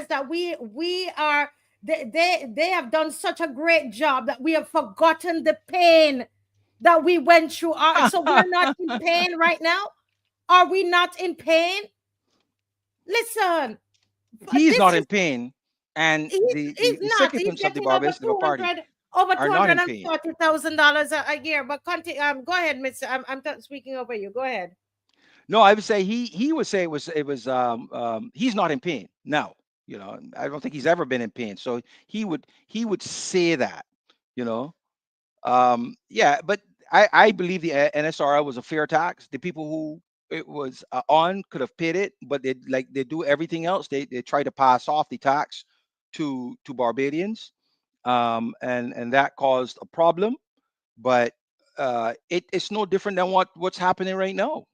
that we are they have done such a great job that we have forgotten the pain that we went through. So we're not in pain right now. Are we not in pain? Listen, he's not in pain, and the circumstances of the Barbados Labour Party over $240,000 a year. But continue. Go ahead, Mister. I'm speaking over you. Go ahead. No, I would say he would say it was he's not in pain. No, you know, I don't think he's ever been in pain. So he would say that, you know, yeah. But I believe the NSRL was a fair tax. The people who it was on could have paid it, but they do everything else. They try to pass off the tax to Barbadians, and that caused a problem. But it's no different than what's happening right now.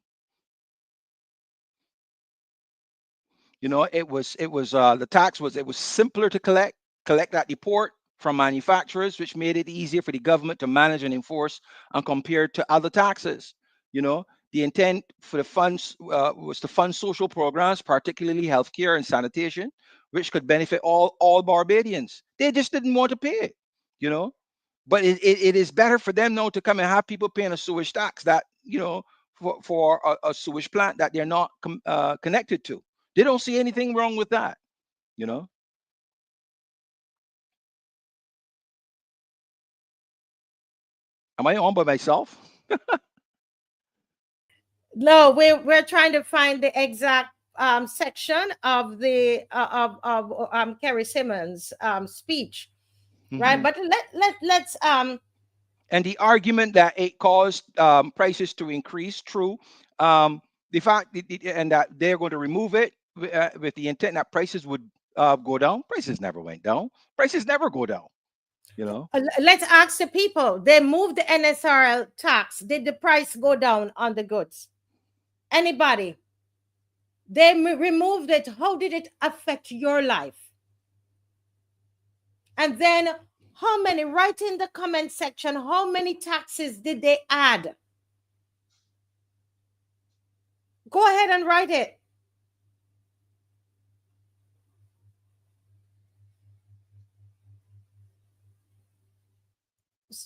You know, it was the tax was simpler to collect at the port from manufacturers, which made it easier for the government to manage and enforce and compared to other taxes. You know, the intent for the funds was to fund social programs, particularly healthcare and sanitation, which could benefit all Barbadians. They just didn't want to pay it, you know. But it is better for them now to come and have people paying a sewage tax that, you know, for a sewage plant that they're not connected to. They don't see anything wrong with that, you know. Am I on by myself? No, we're trying to find the exact section of the Kerry Simmons speech, right? But let's and the argument that it caused prices to increase, true. The fact and that they're going to remove it with the intent that prices would go down. Prices never went down. Prices never go down. You know, let's ask the people. They moved the NSRL tax. Did the price go down on the goods? Anybody? They removed it. How did it affect your life? And then how many, write in the comment section, how many taxes did they add? Go ahead and write it.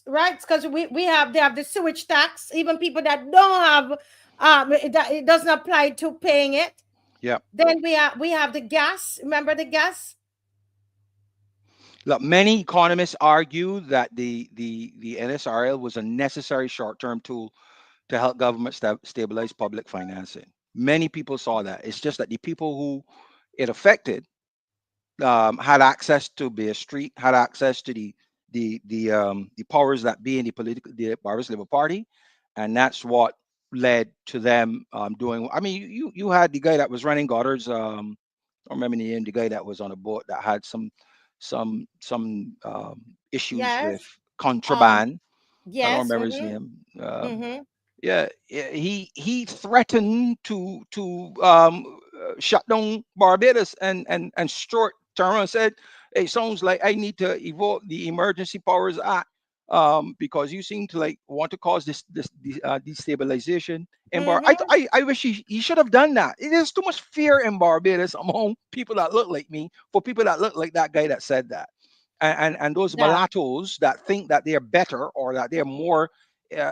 Right, because they have the sewage tax. Even people that don't have it doesn't apply to paying it. Yeah. Then we have the gas. Remember the gas? Look, many economists argue that the NSRL was a necessary short-term tool to help government stabilize public financing. Many people saw that. It's just that the people who it affected had access to Bear Street, had access to the powers that be in the Barbados Labour Party, and that's what led to them doing. I mean, you had the guy that was running Goddard's. I don't remember the name. The guy that was on a boat that had some issues with contraband. Yes. I don't remember his name. Yeah, he threatened to shut down Barbados and Stuart turned around and said, "It sounds like I need to evoke the Emergency Powers Act because you seem to like want to cause this destabilization." And I wish he should have done that. There's too much fear in Barbados among people that look like me, for people that look like that guy that said that, and those mulattoes that think that they're better or that they're more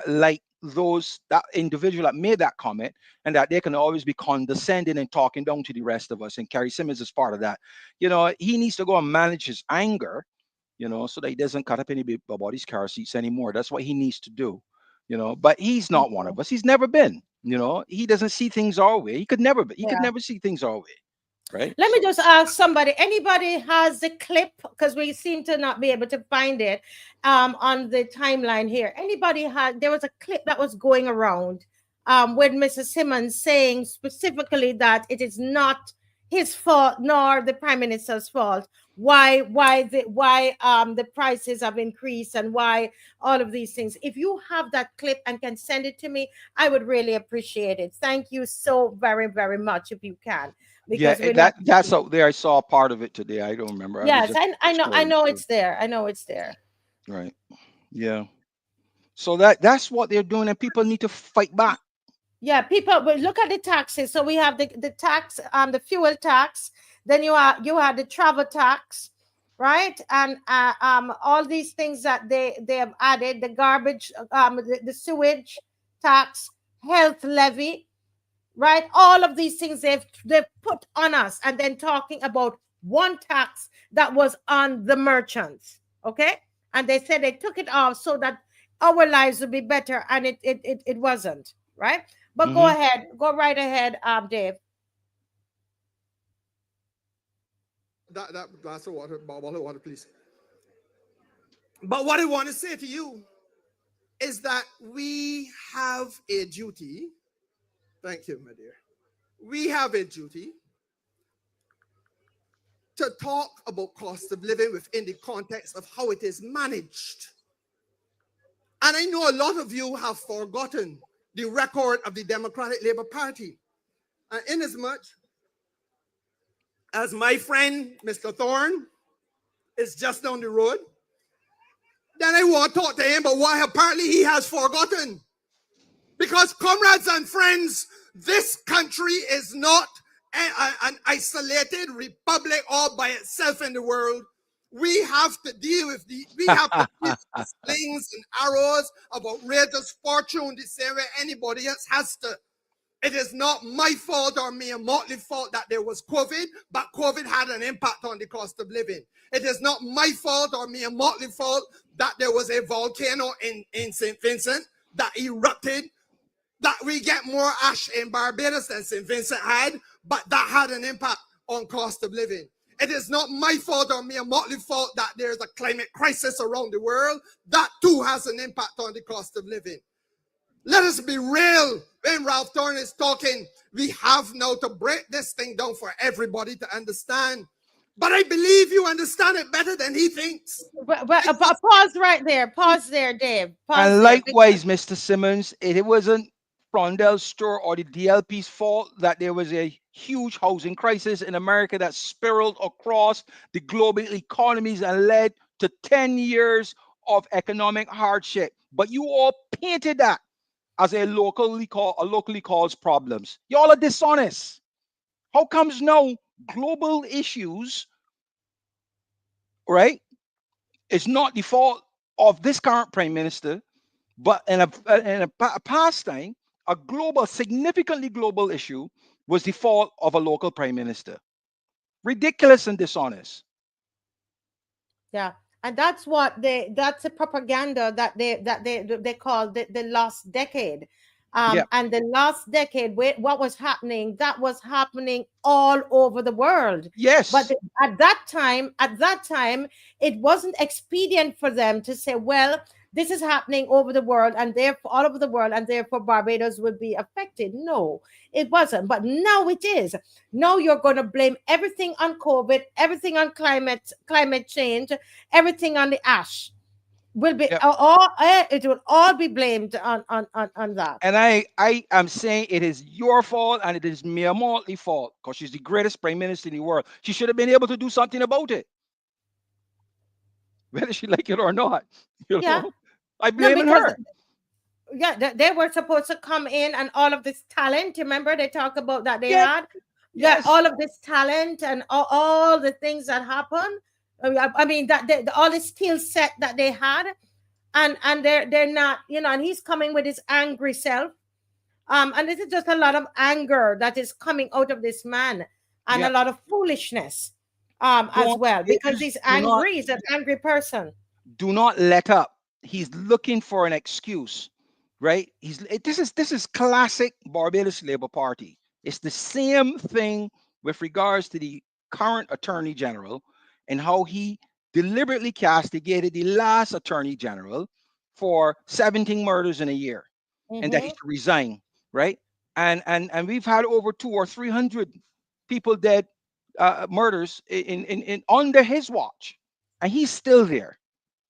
like that individual that made that comment, and that they can always be condescending and talking down to the rest of us. And Kerry Simmons is part of that. You know, he needs to go and manage his anger, you know, so that he doesn't cut up anybody's car seats anymore. That's what he needs to do, you know. But he's not one of us. He's never been, you know. He doesn't see things our way. He could never be. He could never see things our way. Right. Let me just ask somebody, anybody has the clip, because we seem to not be able to find it on the timeline here. Anybody there was a clip that was going around with Mrs. Simmons saying specifically that it is not his fault nor the Prime Minister's fault why the prices have increased and why all of these things. If you have that clip and can send it to me, I would really appreciate it. Thank you so very, very much if you can. Because that's out there. I saw part of it today. I don't remember. Yes, I know it's there. I know it's there. Right. Yeah. So that's what they're doing, and people need to fight back. Yeah, people. But look at the taxes. So we have the tax, the fuel tax. Then you had the travel tax, right? And all these things that they have added: the garbage, the sewage tax, health levy. Right, all of these things they've put on us, and then talking about one tax that was on the merchants, okay? And they said they took it off so that our lives would be better, and it wasn't, right? But go ahead, go right ahead, Dave. That glass of water, bottle of water, please. But what I want to say to you is that we have a duty. Thank you, my dear. We have a duty to talk about cost of living within the context of how it is managed. And I know a lot of you have forgotten the record of the Democratic Labour Party. And inasmuch as my friend, Mr. Thorne, is just down the road, then I want to talk to him about why apparently he has forgotten. Because, comrades and friends, this country is not an isolated republic all by itself in the world. We have to deal with the slings and arrows of outrageous fortune the same way anybody else has to. It is not my fault or me and MOTTLEY fault that there was COVID, but COVID had an impact on the cost of living. It is not my fault or me and MOTTLEY fault that there was a volcano in St. Vincent that erupted, that we get more ash in Barbados than St. Vincent had, but that had an impact on cost of living. It is not my fault or me and MOTTLEY fault that there's a climate crisis around the world. That too has an impact on the cost of living. Let us be real. When Ralph Thorne is talking, we have now to break this thing down for everybody to understand but I believe you understand it better than he thinks. But pause right there. Pause there, Dave. Pause And there. likewise, Mr. Simmons, it wasn't Frondell's store or the DLP's fault that there was a huge housing crisis in America that spiraled across the global economies and led to 10 years of economic hardship. But you all painted that as a locally caused problems. Y'all are dishonest. How comes now global issues, right? It's not the fault of this current prime minister, but in a past time, a significantly global issue was the fault of a local prime minister. Ridiculous and dishonest. Yeah, and that's the propaganda that they call the lost decade. And the last decade, what was happening, that was happening all over the world. Yes. But at that time, it wasn't expedient for them to say, well, this is happening over the world and therefore all over the world, and therefore Barbados would be affected. No, it wasn't. But now it is. Now you're going to blame everything on COVID, everything on climate change, everything on the ash. Will be it will all be blamed on that. And I am saying it is your fault and it is Mia Motley's fault, because she's the greatest prime minister in the world. She should have been able to do something about it, whether she like it or not. You know? I blame her. Yeah, they were supposed to come in, and all of this talent. Remember, they talk about that they had. Yes. All of this talent and all the things that happened. I mean that all the skill set that they had, and they're not, and he's coming with his angry self, and this is just a lot of anger that is coming out of this man, and a lot of foolishness, as well, because he's angry. He's an angry person. Do not let up. He's looking for an excuse, right? This is classic Barbados Labour Party. It's the same thing with regards to the current Attorney General, and how he deliberately castigated the last Attorney General for 17 murders in a year, and that he should resign, right? And we've had over 200 or 300 people dead, murders in under his watch, and he's still there,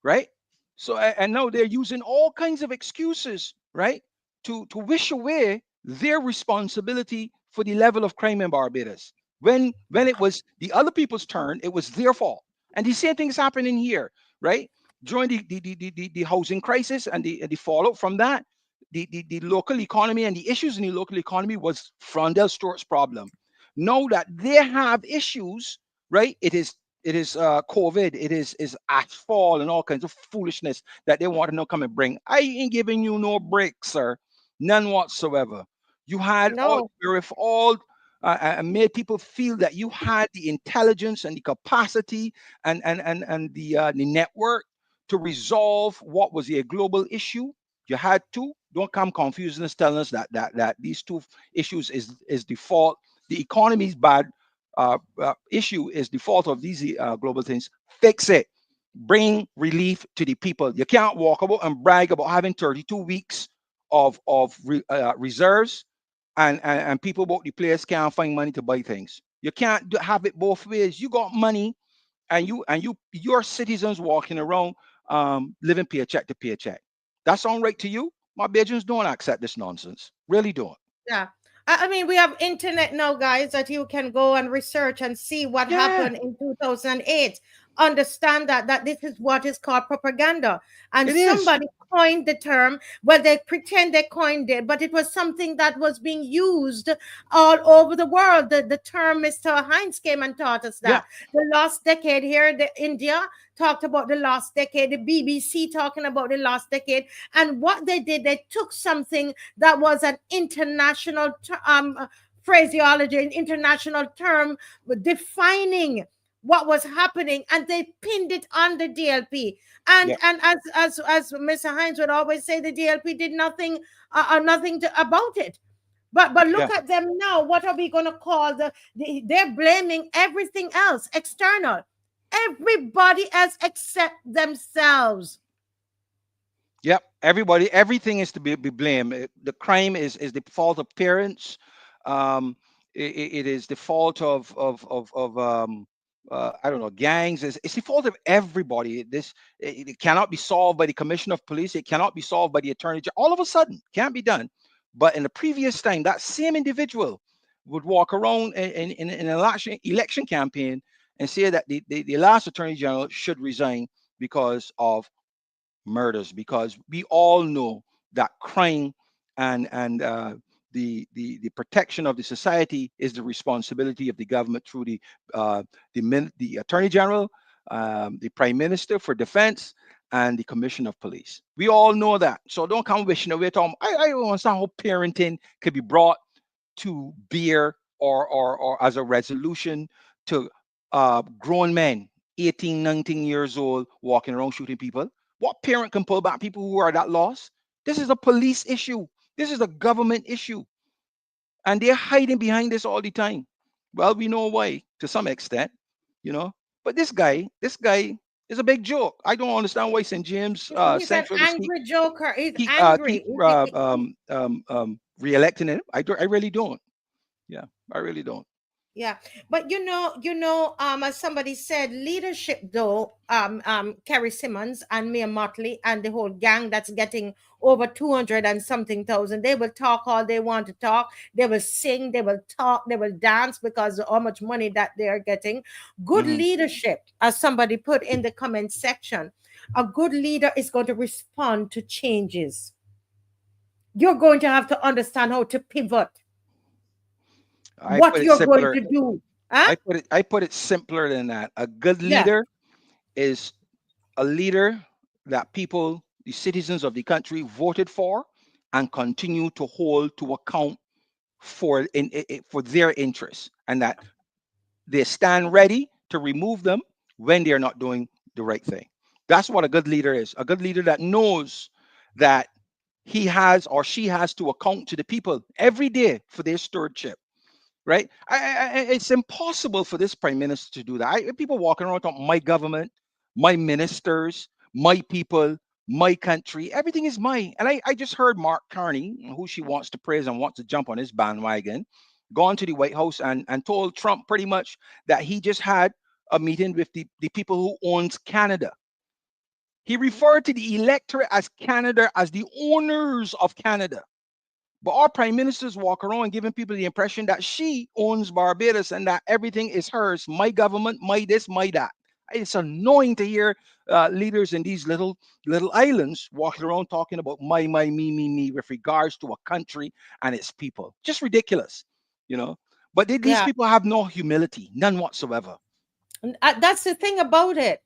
right? So and now they're using all kinds of excuses, right, to wish away their responsibility for the level of crime in Barbados. When it was the other people's turn, it was their fault. And the same thing is happening here, right? During the housing crisis and the fallout from that, the local economy and the issues in the local economy was Frondell Stewart's problem. Now that they have issues, right? It is COVID, it is ashfall and all kinds of foolishness that they want to now come and bring. I ain't giving you no break, sir, none whatsoever. You had made people feel that you had the intelligence and the capacity and the network to resolve what was a global issue. You had to. Don't come confusing us, telling us that these two issues is the fault. The economy's bad issue is the fault of these global things. Fix it. Bring relief to the people. You can't walk about and brag about having 32 weeks of reserves, and people about the place can't find money to buy things. You can't have it both ways. You got money, and your citizens walking around living paycheck to paycheck. That sound right to you? My Bajans don't accept this nonsense. Really don't. Yeah. I mean, we have internet now, guys, that you can go and research and see what happened in 2008. Understand that this is what is called propaganda. And somebody coined the term. Well, they pretend they coined it, but it was something that was being used all over the world. The term Mr. Hines came and taught us that. The last decade here, India talked about the last decade, the BBC talking about the last decade. And what they did, they took something that was an international phraseology, an international term defining what was happening, and they pinned it on the DLP. And as Mr. Hines would always say, the DLP did nothing about it. But look at them now. What are we going to call they're blaming everything else external. Everybody else except themselves. Yep, everybody, everything is to be blamed. The crime is the fault of parents. It is the fault of I don't know, gangs. It's the fault of everybody. It cannot be solved by the commissioner of police. It cannot be solved by the attorney general. All of a sudden, can't be done. But in the previous time, that same individual would walk around in an election campaign and say that the last attorney general should resign because of murders, because we all know that crime and the protection of the society is the responsibility of the government through the attorney general, the prime minister for defense, and the commissioner of police. We all know that. So don't come wishing away. I don't understand how parenting could be brought to bear or as a resolution to grown men, 18, 19 years old, walking around shooting people. What parent can pull back people who are that lost? This is a police issue. This is a government issue. And they're hiding behind this all the time. Well, we know why to some extent, you know. But this guy is a big joke. I don't understand why St. James He's Central an is angry joker. He's keep angry. re-electing him. I really don't. Yeah, I really don't. Yeah, but as somebody said, leadership though, Kerry Simmons and Mayor MOTTLEY and the whole gang that's getting over 200 and something thousand, they will talk all they want to talk. They will sing, they will talk, they will dance because of how much money that they are getting. Good leadership, as somebody put in the comment section, a good leader is going to respond to changes. You're going to have to understand how to pivot. What you're going to do. Huh? I put it simpler than that. A good leader is a leader that people, the citizens of the country, voted for and continue to hold to account for their interests, and that they stand ready to remove them when they're not doing the right thing. That's what a good leader is. A good leader that knows that he has or she has to account to the people every day for their stewardship. Right? It's impossible for this prime minister to do that. People walking around talking, my government, my ministers, my people, my country, everything is mine. And I just heard Mark Carney, who she wants to praise and wants to jump on his bandwagon, gone to the White House and told Trump pretty much that he just had a meeting with the people who owns Canada. He referred to the electorate as Canada, as the owners of Canada. But our prime ministers walk around giving people the impression that she owns Barbados and that everything is hers, my government, my this, my that. It's annoying to hear leaders in these little islands walking around talking about my, me with regards to a country and its people. Just ridiculous, you know. But these people have no humility, none whatsoever. That's the thing about it.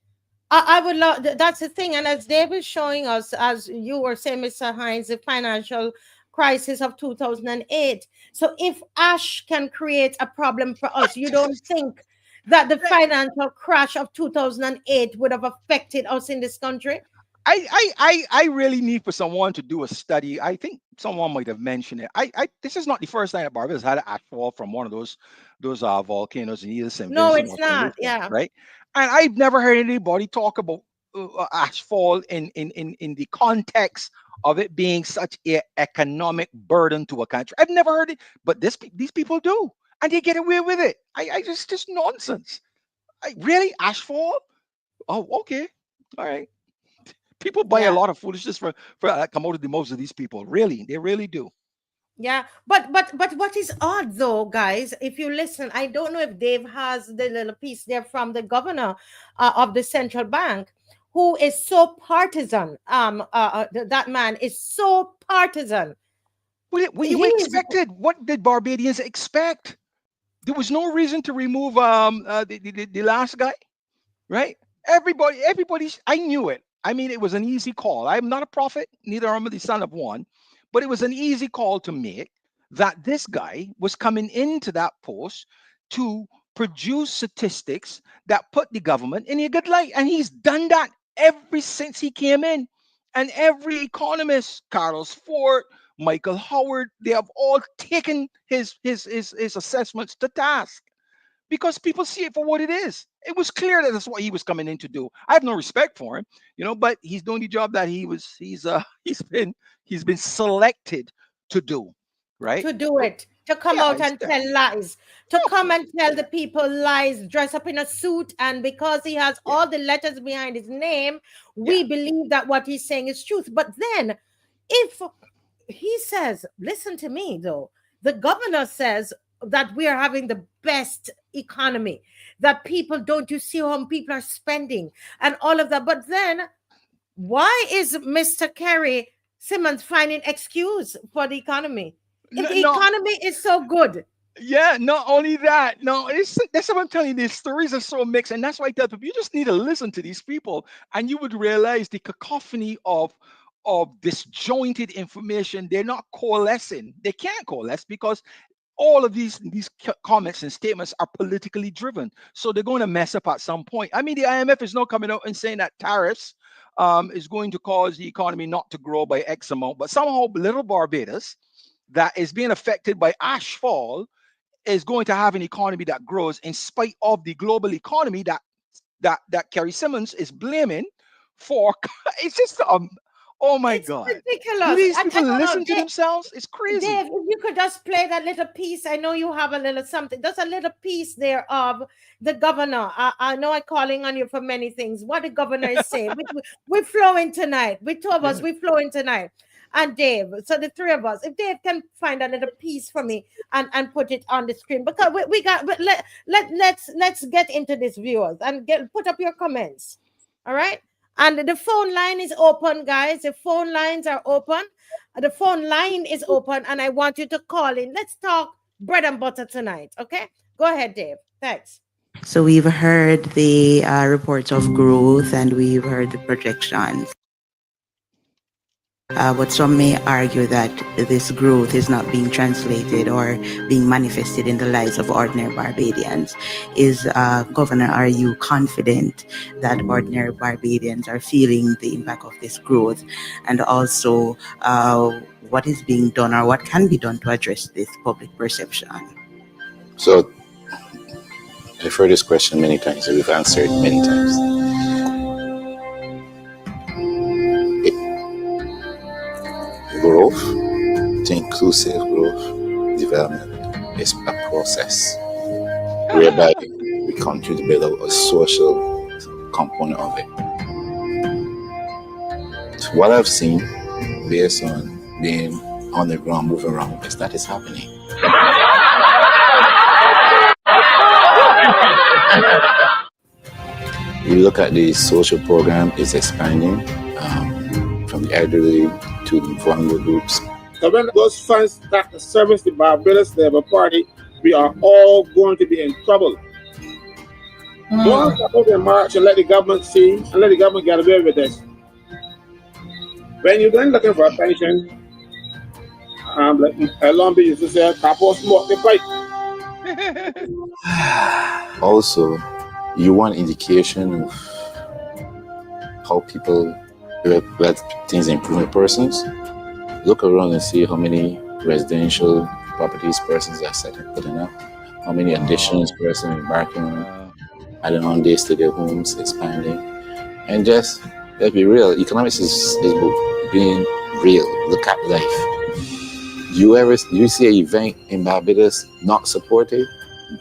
I would love, that's the thing. And as Dave is showing us, as you were saying, Mr. Hines, the financial crisis of 2008. So if Ash can create a problem for us, you don't think that the financial crash of 2008 would have affected us in this country? I really need for someone to do a study. I think someone might have mentioned it. This is not the first time that Barbados had an ashfall from one of those volcanoes in either St. No, Vincent it's not. Yeah. Right. And I've never heard anybody talk about ashfall in the context of it being such an economic burden to a country. I've never heard it, but these people do, and they get away with it. I just nonsense. Really, ashfall? Oh, okay, all right. People buy a lot of foolishness for come out of the mouths of these people. Really, they really do. Yeah, but what is odd though, guys, if you listen, I don't know if Dave has the little piece there from the governor of the central bank, who is so partisan. That man is so partisan. What you expected? What did Barbadians expect? There was no reason to remove the last guy, right? Everybody's. I knew it. I mean, it was an easy call. I'm not a prophet, neither am I the son of one, but it was an easy call to make that this guy was coming into that post to produce statistics that put the government in a good light, and he's done that ever since he came in. And every economist, Carlos Ford, Michael Howard, they have all taken his assessments to task because people see it for what it is. It was clear that that's what he was coming in to do. I have no respect for him, but he's doing the job that he's been selected to do, right? To do it. to come out and tell lies, to come and tell the people lies, dress up in a suit, and because he has all the letters behind his name, we believe that what he's saying is truth. But then, if he says, listen to me though, the governor says that we are having the best economy, that people, don't you see how people are spending and all of that, but then why is Mr. Kerry Simmons finding excuse for the economy? If the economy is so good. Yeah, not only that. No, that's what I'm telling you. These stories are so mixed, and that's why I tell people you just need to listen to these people, and you would realize the cacophony of disjointed information. They're not coalescing. They can't coalesce because all of these comments and statements are politically driven. So they're going to mess up at some point. I mean, the IMF is now coming out and saying that tariffs is going to cause the economy not to grow by X amount, but somehow little Barbados, that is being affected by ash fall, is going to have an economy that grows in spite of the global economy that Kerry Simmons is blaming for. It's just oh my God! Ridiculous. Do these people listen to themselves? It's crazy. Dave, if you could just play that little piece, I know you have a little something. There's a little piece there of the governor. I know I'm calling on you for many things. What the governor is saying. We're flowing tonight. We two of us, we're flowing tonight. And Dave, so the three of us, if Dave can find a little piece for me and put it on the screen, because let's get into this, viewers, and put up your comments. All right. And the phone line is open, guys. The phone lines are open. The phone line is open, and I want you to call in. Let's talk bread and butter tonight. Okay. Go ahead, Dave. Thanks. So we've heard the reports of growth, and we've heard the projections. But some may argue that this growth is not being translated or being manifested in the lives of ordinary Barbadians. Governor, are you confident that ordinary Barbadians are feeling the impact of this growth? And also, what is being done or what can be done to address this public perception? So, I've heard this question many times, and we've answered many times. Growth, to inclusive growth, development is a process whereby we continue to build out a social component of it. So what I've seen, based on being on the ground, moving around, is that it's happening. You look at the social program, it's expanding from the elderly to the vulnerable groups. So when those funds start to service the Barbados Labour Party, we are all going to be in trouble. Don't support the march and let the government see and let the government get away with this. When you're then looking for a pension, like Long Beach used to say, "Capo smoke the pipe." Also, you want indication of how people let things improve in persons. Look around and see how many residential properties persons are putting up, how many additions persons embarking on, adding on days to their homes, expanding. And let's be real, economics is being real. Look at life. You see an event in Barbados not supported,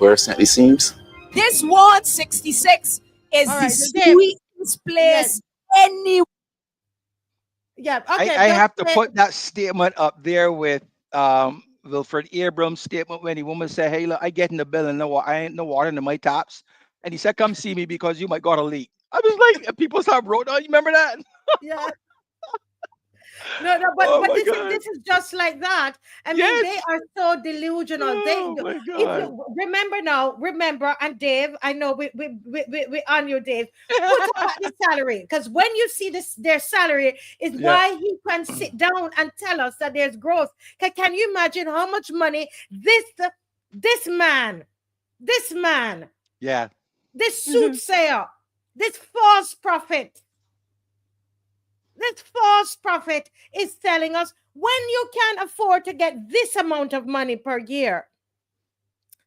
worse than it seems? This Ward 66 is the sweetest place anywhere. Yeah, okay. I have to put that statement up there with Wilfred Abrams' statement when the woman said, "Hey, look, I get in the bill and I ain't no water in my taps," and he said, "Come see me because you might got a leak." I was like, people start wrote on. You remember that? Yeah. No, but this is just like that. I mean, they are so delusional. Remember, and Dave, I know we on you, Dave. Put up the salary, because when you see their salary is why he can sit down and tell us that there's growth. Can you imagine how much money this man, this soothsayer, this false prophet is telling us, when you can't afford to get this amount of money per year,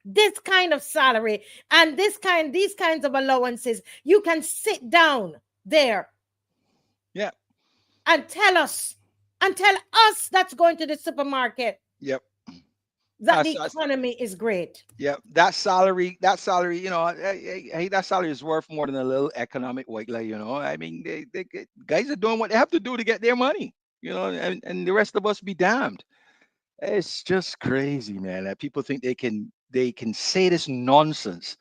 this kind of salary and these kinds of allowances, you can sit down there and tell us that's going to the supermarket that the economy is great. Yeah, that salary, you know, hey, that salary is worth more than a little economic white lie, you know. I mean, guys are doing what they have to do to get their money, you know, and the rest of us be damned. It's just crazy, man. That people think they can say this nonsense,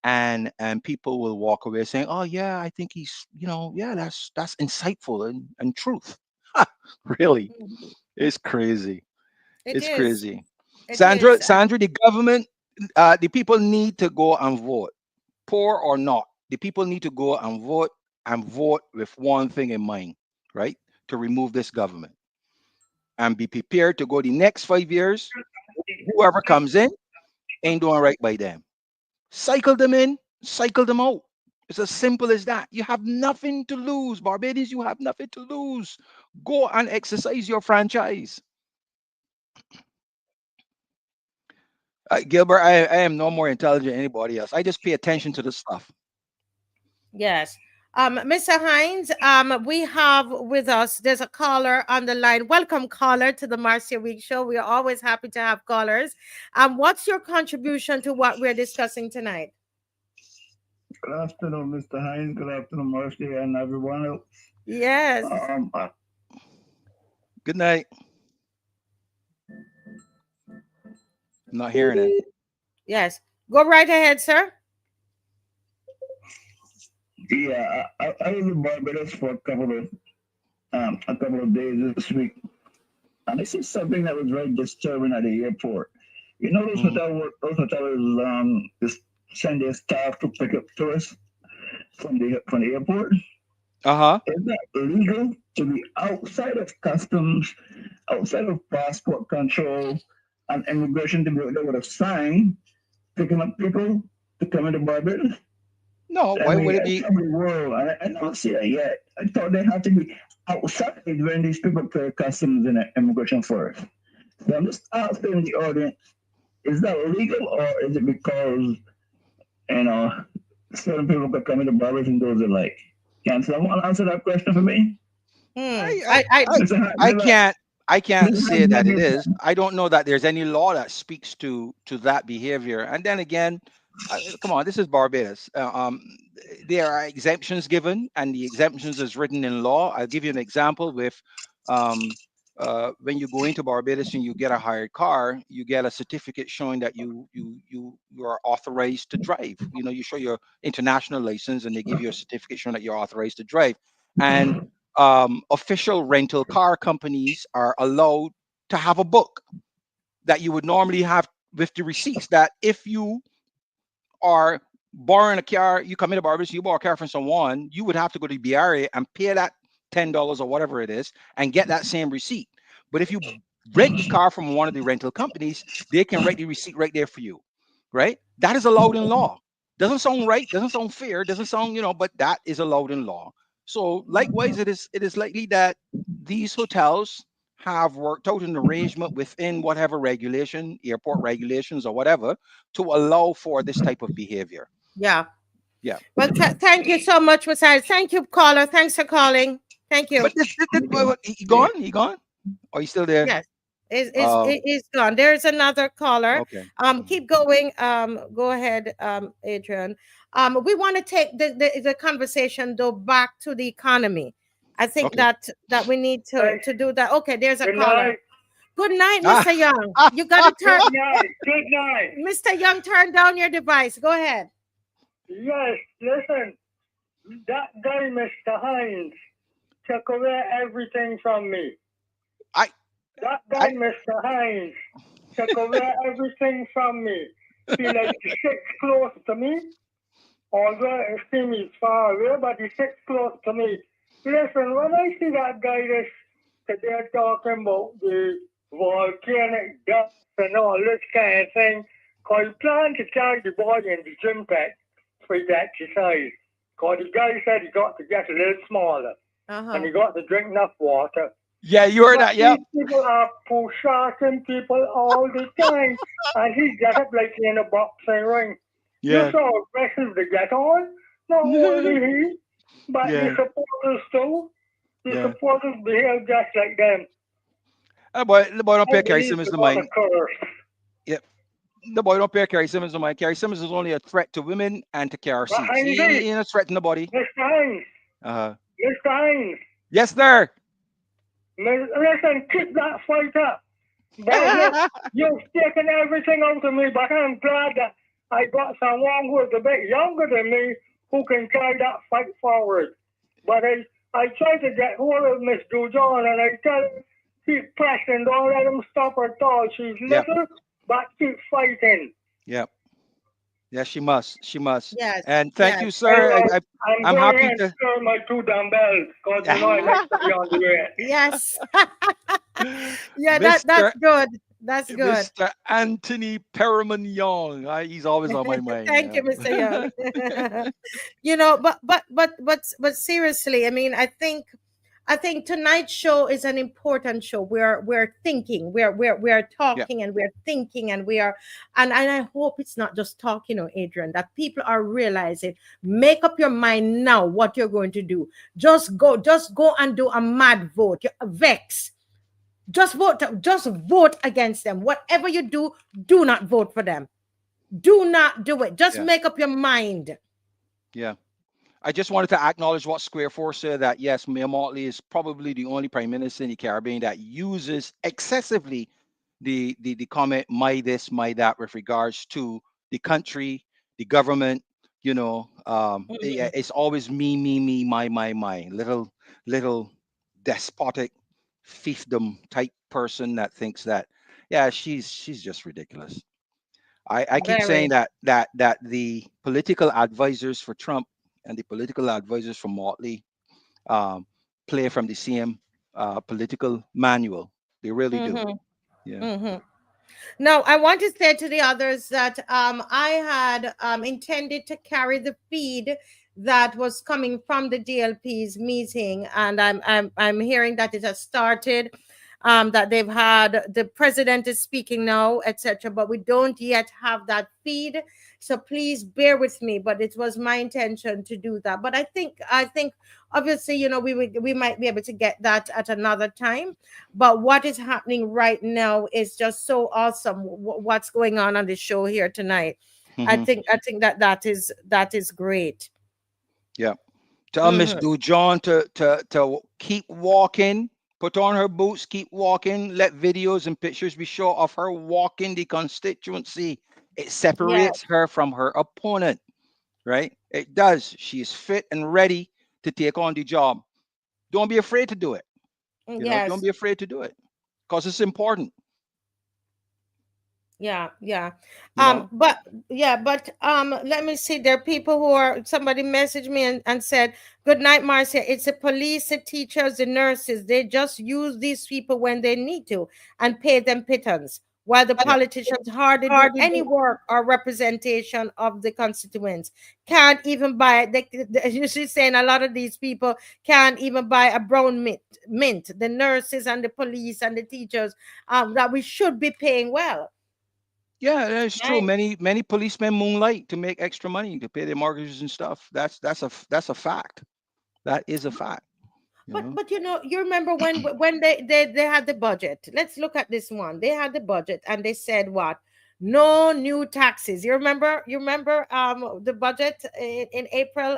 and people will walk away saying, "Oh yeah, I think he's, you know, yeah, that's insightful and truth." Really, it's crazy. It's crazy. Sandra, the government, the people need to go and vote, poor or not. The people need to go and vote with one thing in mind, right? To remove this government and be prepared to go the next 5 years. Whoever comes in ain't doing right by them. Cycle them in, cycle them out. It's as simple as that. You have nothing to lose, Barbadians. You have nothing to lose. Go and exercise your franchise. Gilbert, I am no more intelligent than anybody else. I just pay attention to the stuff. Yes. Mr. Hines, we have with us, there's a caller on the line. Welcome, caller, to the Marcia Week Show. We are always happy to have callers. What's your contribution to what we're discussing tonight? Good afternoon, Mr. Hines. Good afternoon, Marcia, and everyone else. Yes. Good night. I'm not hearing it. Yes. Go right ahead, sir. Yeah, I was in Barbados for a couple of days this week, and I see something that was very disturbing at the airport. You know, those hotels just send their staff to pick up tourists from the airport. Is that legal to be outside of customs, outside of passport control, and immigration to be they would have signed, picking up people to come into Barbados? No, why would it be? I don't see that yet. I thought they had to be outside when these people clear customs and immigration first. So I'm just asking the audience, is that legal, or is it because, you know, certain people could come into Barbados and those are like, can someone answer that question for me? I can't say that it is. I don't know that there's any law that speaks to that behavior. And then again, come on, this is Barbados. There are exemptions given, and the exemptions is written in law. I'll give you an example with when you go into Barbados and you get a hired car, you get a certificate showing that you are authorized to drive. You know, you show your international license, and they give you a certificate showing that you're authorized to drive. And official rental car companies are allowed to have a book that you would normally have with the receipts, that if you are borrowing a car, you come into Barbados, you borrow a car from someone, you would have to go to BRA and pay that $10 or whatever it is and get that same receipt. But if you rent the car from one of the rental companies, they can write the receipt right there for you, right? That is allowed in law. Doesn't sound right, doesn't sound fair, doesn't sound, you know, but that is allowed in law. So likewise, it is likely that these hotels have worked out an arrangement within whatever regulation, airport regulations or whatever, to allow for this type of behavior. Yeah. Yeah. Well, thank you so much, Messiah. Thank you, caller. Thanks for calling. Thank you. But he gone? He gone? Or he's still there? Yes. It's gone. There's another caller. Okay. Keep going. Go ahead, Adrian. We want to take the conversation though back to the economy. I think that we need to do that. Okay, there's a caller. Night. Good night, Mr. Young. You got to turn. Good night. Good night. Mr. Young, turn down your device. Go ahead. Yes, listen. That guy, Mr. Hines, took away everything from me. That guy, Mr. Hines, took away everything from me. He like sits close to me. Although it seems he's far away, but he sits close to me. Listen, when I see that guy they're talking about the volcanic dust and all this kind of thing, because he planned to carry the body in the gym pack for his exercise. Because the guy said he got to get a little smaller. And he got to drink enough water. Yeah, you heard that, yeah. People are pushing people all the time. And he got up like in a boxing ring. Yeah. You saw aggressive to get on. Not only he, but the supporters too. The supporters behave just like them. Boy, don't pay carry Mr. Mine. Yep. The boy don't pay Kerry Simmons no mind. Kerry Simmons is only a threat to women and to KRC. He ain't a threat to nobody. Mr. Hines. Uh-huh. Mr. Hines. Yes, sir. Listen, keep that fight up. But you've taken everything out of me, but I'm glad that I got someone who is a bit younger than me who can carry that fight forward. But I try to get hold of Miss DUJON and I tell her, keep pressing, don't let him stop her at all. She's little, but keep fighting. Yep. Yes, she must. She must. Yes. And thank you, sir. I'm happy to stir my 2 dumbbells because you know I like to be on the way. Yes. Yeah, that's good. That's good. Mr. Anthony Perriman Young. He's always on my mind. Thank you, Mr. Young. You know, but seriously, I mean, I think tonight's show is an important show. We're thinking, we're talking, and we're thinking, and and I hope it's not just talking, Adrian, that people are realizing. Make up your mind now what you're going to do. Just go and do a mad vote. Vex. Just vote against them. Whatever you do not vote for them. Do not do it. Just make up your mind. Yeah. I just wanted to acknowledge what Square Force said, that yes, Mayor MOTTLEY is probably the only prime minister in the Caribbean that uses excessively the comment my this, my that with regards to the country, the government. You know, it's always me, my little despotic fiefdom type person that thinks that, yeah, she's just ridiculous. I keep saying that the political advisors for Trump and the political advisors from MOTTLEY play from the same political manual. They really do. Yeah. Now, I want to say to the others that I had intended to carry the feed that was coming from the DLP's meeting, and I'm hearing that it has started. That they've had, the president is speaking now, etc. But we don't yet have that feed, so please bear with me. But it was my intention to do that. But I think obviously, you know, we might be able to get that at another time. But what is happening right now is just so awesome. What's going on the show here tonight? I think that is great. Yeah. Tell Miss DUJON to keep walking. Put on her boots, keep walking. Let videos and pictures be shown of her walking the constituency. It separates her from her opponent, right? It does. She is fit and ready to take on the job. Don't be afraid to do it. You know, don't be afraid to do it because it's important. Yeah. But let me see. There are people who are, somebody messaged me and said, good night, Marcia. It's the police, the teachers, the nurses. They just use these people when they need to and pay them pittance, while the politicians hardly do any work or representation of the constituents. Can't even buy, she's saying a lot of these people can't even buy a brown mint. The nurses and the police and the teachers that we should be paying well. Yeah, that's true. Many policemen moonlight to make extra money to pay their mortgages and stuff. That's a fact. That is a fact. But you know, you remember when they had the budget. Let's look at this one. They had the budget and they said what? No new taxes. You remember the budget in April,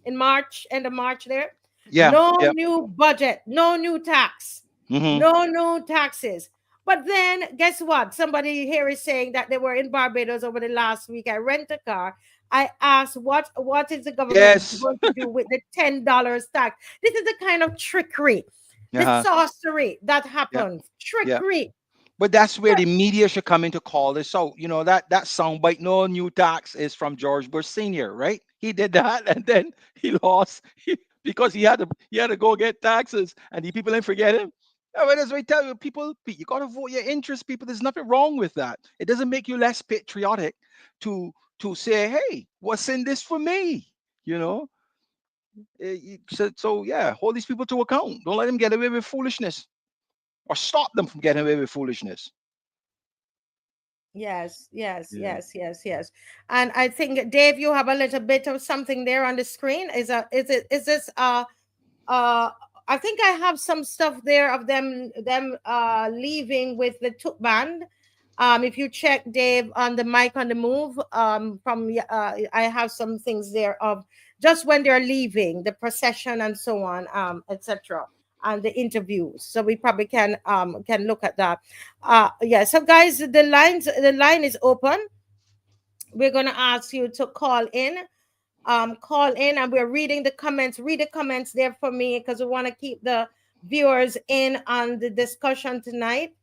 in March, end of March there? Yeah. No new budget, no new tax, no new taxes. But then, guess what? Somebody here is saying that they were in Barbados over the last week. I rent a car. I asked, what is the government going to do with the $10 tax? This is the kind of trickery, the sorcery that happens. Trickery. But that's where the media should come in to call this out. You know, that soundbite, no new tax, is from George Bush Sr., right? He did that and then he lost because he had to go get taxes, and the people didn't forget him. As I tell you, people, you got to vote your interest, people. There's nothing wrong with that. It doesn't make you less patriotic to say, hey, what's in this for me? You know? So yeah, hold these people to account. Don't let them get away with foolishness, or stop them from getting away with foolishness. Yes. And I think, Dave, you have a little bit of something there on the screen. Is this I think I have some stuff there of them leaving with the Took band. If you check Dave on the mic on the move, I have some things there of just when they're leaving the procession and so on, etc. And the interviews. So we probably can look at that. Yeah. So guys, the line is open. We're gonna ask you to call in. Call in, and we're reading the comments. Read the comments there for me, because we want to keep the viewers in on the discussion tonight.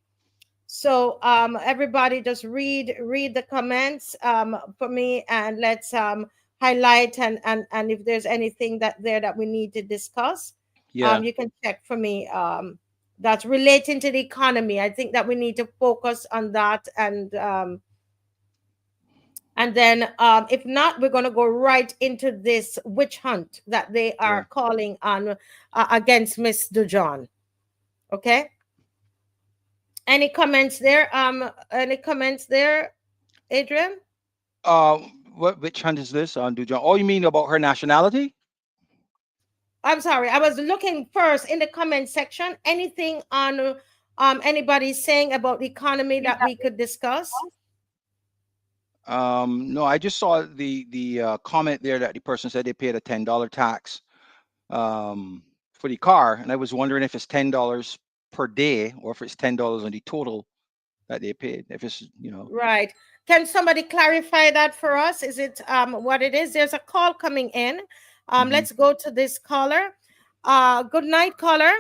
So everybody just read the comments for me, and let's highlight and if there's anything that we need to discuss, you can check for me, that's relating to the economy. I think that we need to focus on that, and then if not, we're going to go right into this witch hunt that they are calling on against Miss DUJON. Okay. Any comments there? Any comments there, Adrian? What witch hunt is this on DUJON? Oh, you mean about her nationality? I'm sorry. I was looking first in the comment section. Anything on anybody saying about the economy that we could discuss? No, I just saw the comment there that the person said they paid a $10 tax for the car, and I was wondering if it's $10 per day or if it's $10 on the total that they paid. If it's, you know, right. Can somebody clarify that for us? Is it what it is? There's a call coming in. Let's go to this caller. Good night, caller.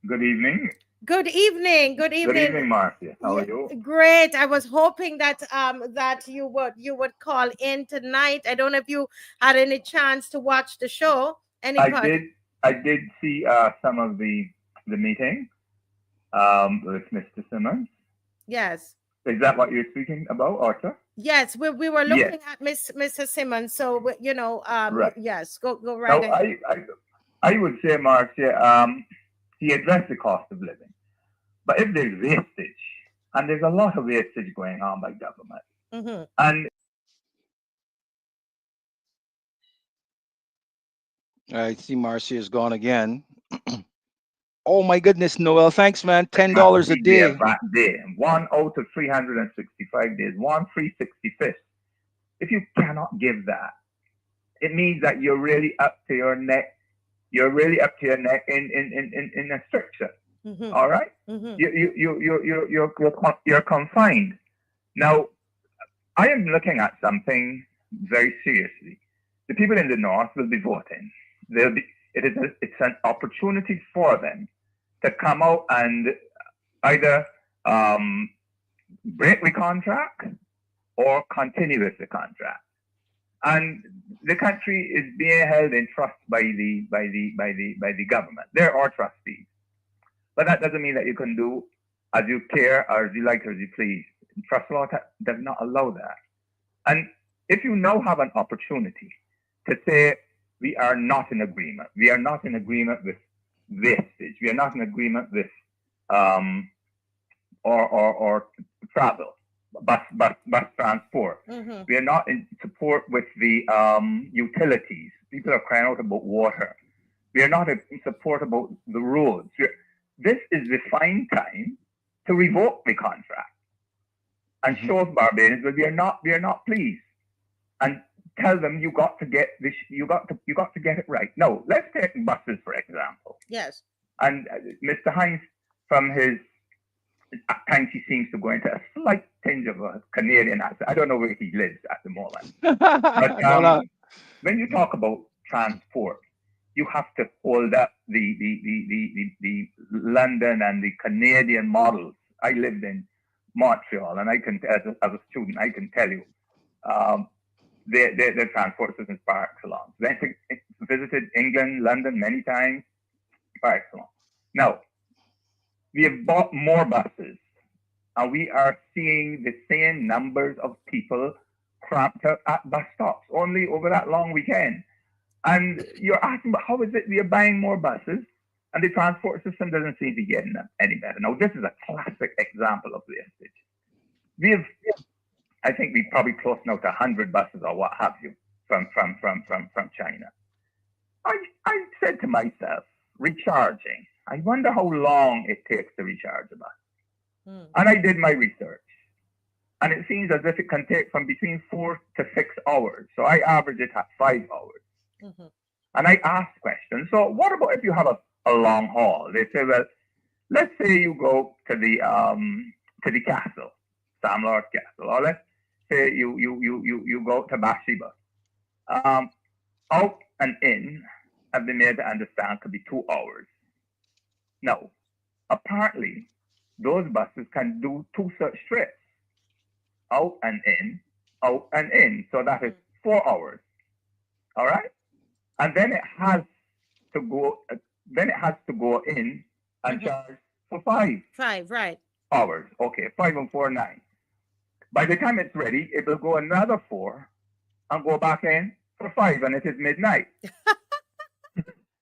Good evening. Good evening. Good evening. Good evening, Marcia. How are you? Great. I was hoping that that you would call in tonight. I don't know if you had any chance to watch the show. I did see some of the meeting with Mr. Simmons. Yes. Is that what you're speaking about, Arthur? Yes, we were looking at Mr. Simmons. So you know, right. Yes, go right ahead. I would say, Marcia, he addressed the cost of living. But if there's wastage, and there's a lot of wastage going on by government, and I see Marcia is gone again. Oh my goodness, Noel! Thanks, man. $10 a day. That day, 1 out of 365 days, 1/365th. If you cannot give that, it means that you're really up to your neck. You're really up to your neck in a structure. All right, you're confined. Now, I am looking at something very seriously. The people in the north will be voting. It's an opportunity for them to come out and either break the contract or continue with the contract. And the country is being held in trust by the government. There are trustees. But that doesn't mean that you can do as you care or as you like or as you please. Trust law does not allow that. And if you now have an opportunity to say, we are not in agreement. We are not in agreement with wastage. We are not in agreement with or travel, bus transport. We are not in support with the utilities. People are crying out about water. We are not in support about the roads. This is the fine time to revoke the contract and show Barbadians that we are not pleased, and tell them you got to get this. You got to get it right. No, let's take buses for example. Yes. And Mr. Hines, from his at times he seems to go into a slight tinge of a Canadian accent. I don't know where he lives at the moment. But when you talk about transport, you have to hold up the London and the Canadian models. I lived in Montreal, and I can, as a student, I can tell you, their transport systems par excellence. Visited England, London many times, par excellence. Now, we have bought more buses, and we are seeing the same numbers of people cramped out at bus stops only over that long weekend. And you're asking, but how is it we are buying more buses and the transport system doesn't seem to be getting any better? Now, this is a classic example of wastage. We have, I think we probably close now to 100 buses or what have you from China. I said to myself, recharging, I wonder how long it takes to recharge a bus. And I did my research. and it seems as if it can take from between 4 to 6 hours. So I average it at 5 hours. Mm-hmm. And I ask questions. So what about if you have a long haul? They say, well, let's say you go to the castle, Sam Lord's Castle, or let's say you go to Bathsheba. Out and in, have been made to understand, could be 2 hours. Now, apparently, those buses can do 2 such trips. Out and in, out and in. So that is 4 hours. All right? And then it has to go in and charge for 5. 5, right. Hours. Okay, 5 and 4, 9. By the time it's ready, it will go another 4 and go back in for 5, and it is midnight.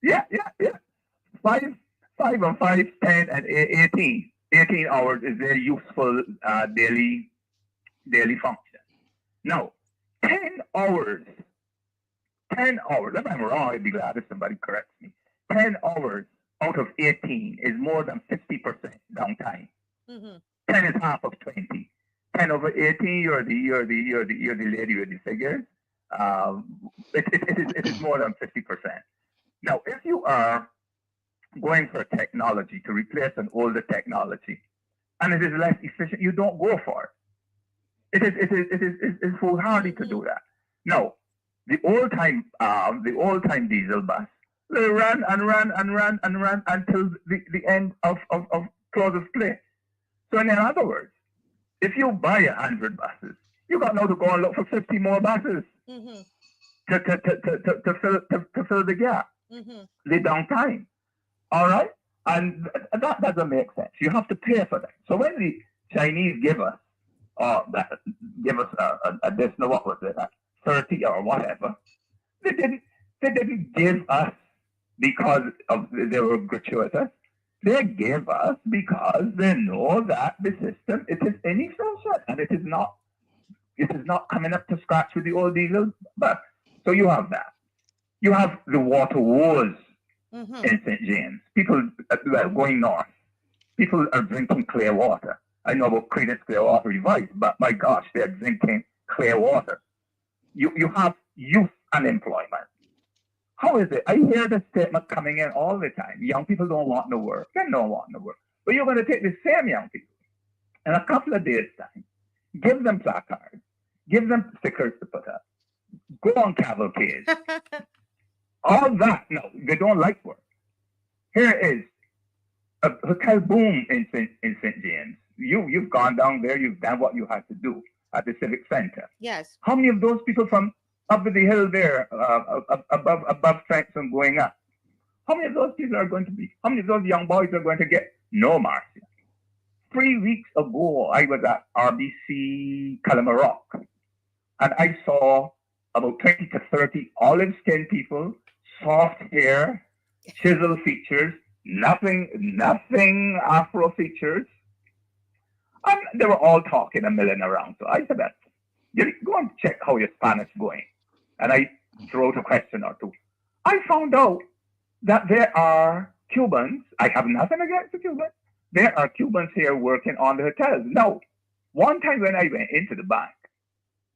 Yeah. 5 and 5, 10 and 18. 18 hours is very useful daily function. Now, 10 hours. 10 hours. If I'm wrong, I'd be glad if somebody corrects me. 10 hours out of 18 is more than 50% downtime. Mm-hmm. 10 is half of 20. 10 over 18, you're the lady with the figures. It is more than 50%. Now, if you are going for technology to replace an older technology, and it is less efficient, you don't go for it. It is foolhardy to do that. Now, the old time diesel bus will run until the end of close of play. So in other words, if you buy 100 buses, you got now to go and look for 50 more buses to fill the gap, the downtime. All right, and that doesn't make sense. You have to pay for that. So when the Chinese give us a additional, what was it, 30 or whatever, they didn't give us because they were gratuitous. They gave us because they know that the system, it is inefficient and it is not coming up to scratch with the old diesel bus. So you have that. You have the water wars in St. James. People going north. People are drinking clear water. I know about Creedence Clearwater Revive, but my gosh, they're drinking clear water. You have youth unemployment. How is it? I hear this statement coming in all the time. Young people don't want no work. They don't want no work. But you're going to take the same young people in a couple of days' time, give them placards, give them stickers to put up, go on cavalcades. All that, no, they don't like work. Here it is, a hotel boom in St. James. You've gone down there, you've done what you had to do at the Civic Center. Yes. How many of those people from up the hill there, above Frankston going up, how many of those people are going to be, how many of those young boys are going to get? No, Marcia. 3 weeks ago, I was at RBC Calamarock, and I saw about 20 to 30 olive-skinned people, soft hair, chisel features, nothing Afro features. And they were all talking and milling around. So I said, go and check how your Spanish going. And I threw out a question or two. I found out that there are Cubans. I have nothing against the Cubans. There are Cubans here working on the hotels. Now, one time when I went into the bank,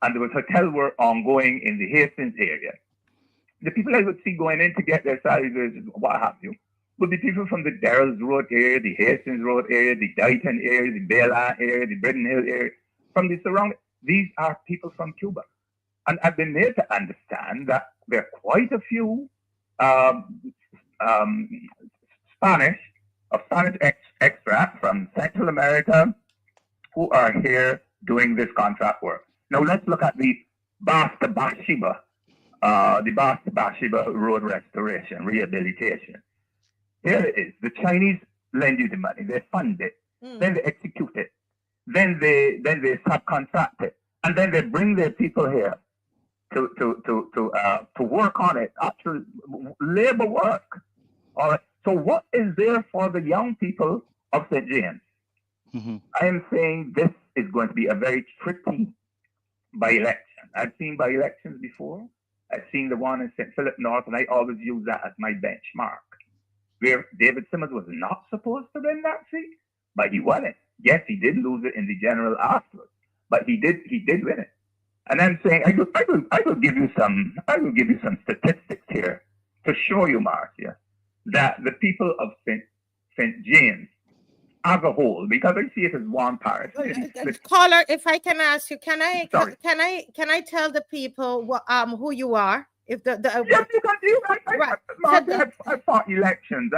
and there was hotel work ongoing in the Hastings area, the people I would see going in to get their salaries, what have you, would be people from the Darrells Road area, the Hastings Road area, the Dighton area, the Bayland area, the Britton Hill area, from the surrounding. These are people from Cuba. And I've been made to understand that there are quite a few Spanish extract from Central America who are here doing this contract work. Now let's look at the Basta Bathsheba road restoration, rehabilitation. Here it is. The Chinese lend you the money, they fund it, then they execute it, then they subcontract it, and then they bring their people here to work on it, actual labor work. All right. So what is there for the young people of St. James? I am saying this is going to be a very tricky by-election. I've seen by-elections before. I've seen the one in St. Philip North, and I always use that as my benchmark, where David Simmons was not supposed to win that seat, but he won it. Yes, he did lose it in the general afterwards, but he did win it. And I'm saying I will give you some statistics here to show you, Marcia, that the people of St. James as a whole, because I see it as one parish. Caller, if I can ask you, can I tell the people who you are? If the yes, you can do. I fought elections.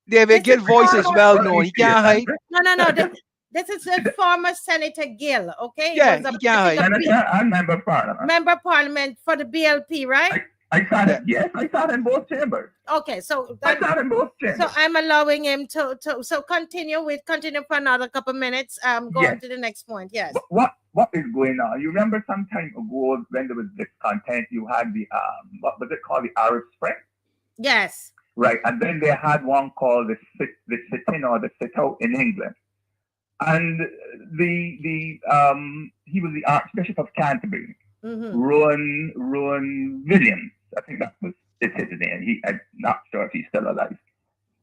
David, Gill voice is well known. He can't hide. No. This is a former Senator Gill, okay? Yeah, he can't hide. Senator and Member of Parliament. Member of Parliament for the BLP, right? I sat in both chambers. Okay, so I sat in both chambers. So I'm allowing him to continue for another couple minutes. Go on to the next point. Yes. What is going on? You remember some time ago when there was discontent, you had the what was it called, the Arab Spring? Yes. Right, and then they had one called the sit-in or the sit-out in England, and he was the Archbishop of Canterbury, Rowan Williams. I think that was his name. I'm not sure if he's still alive.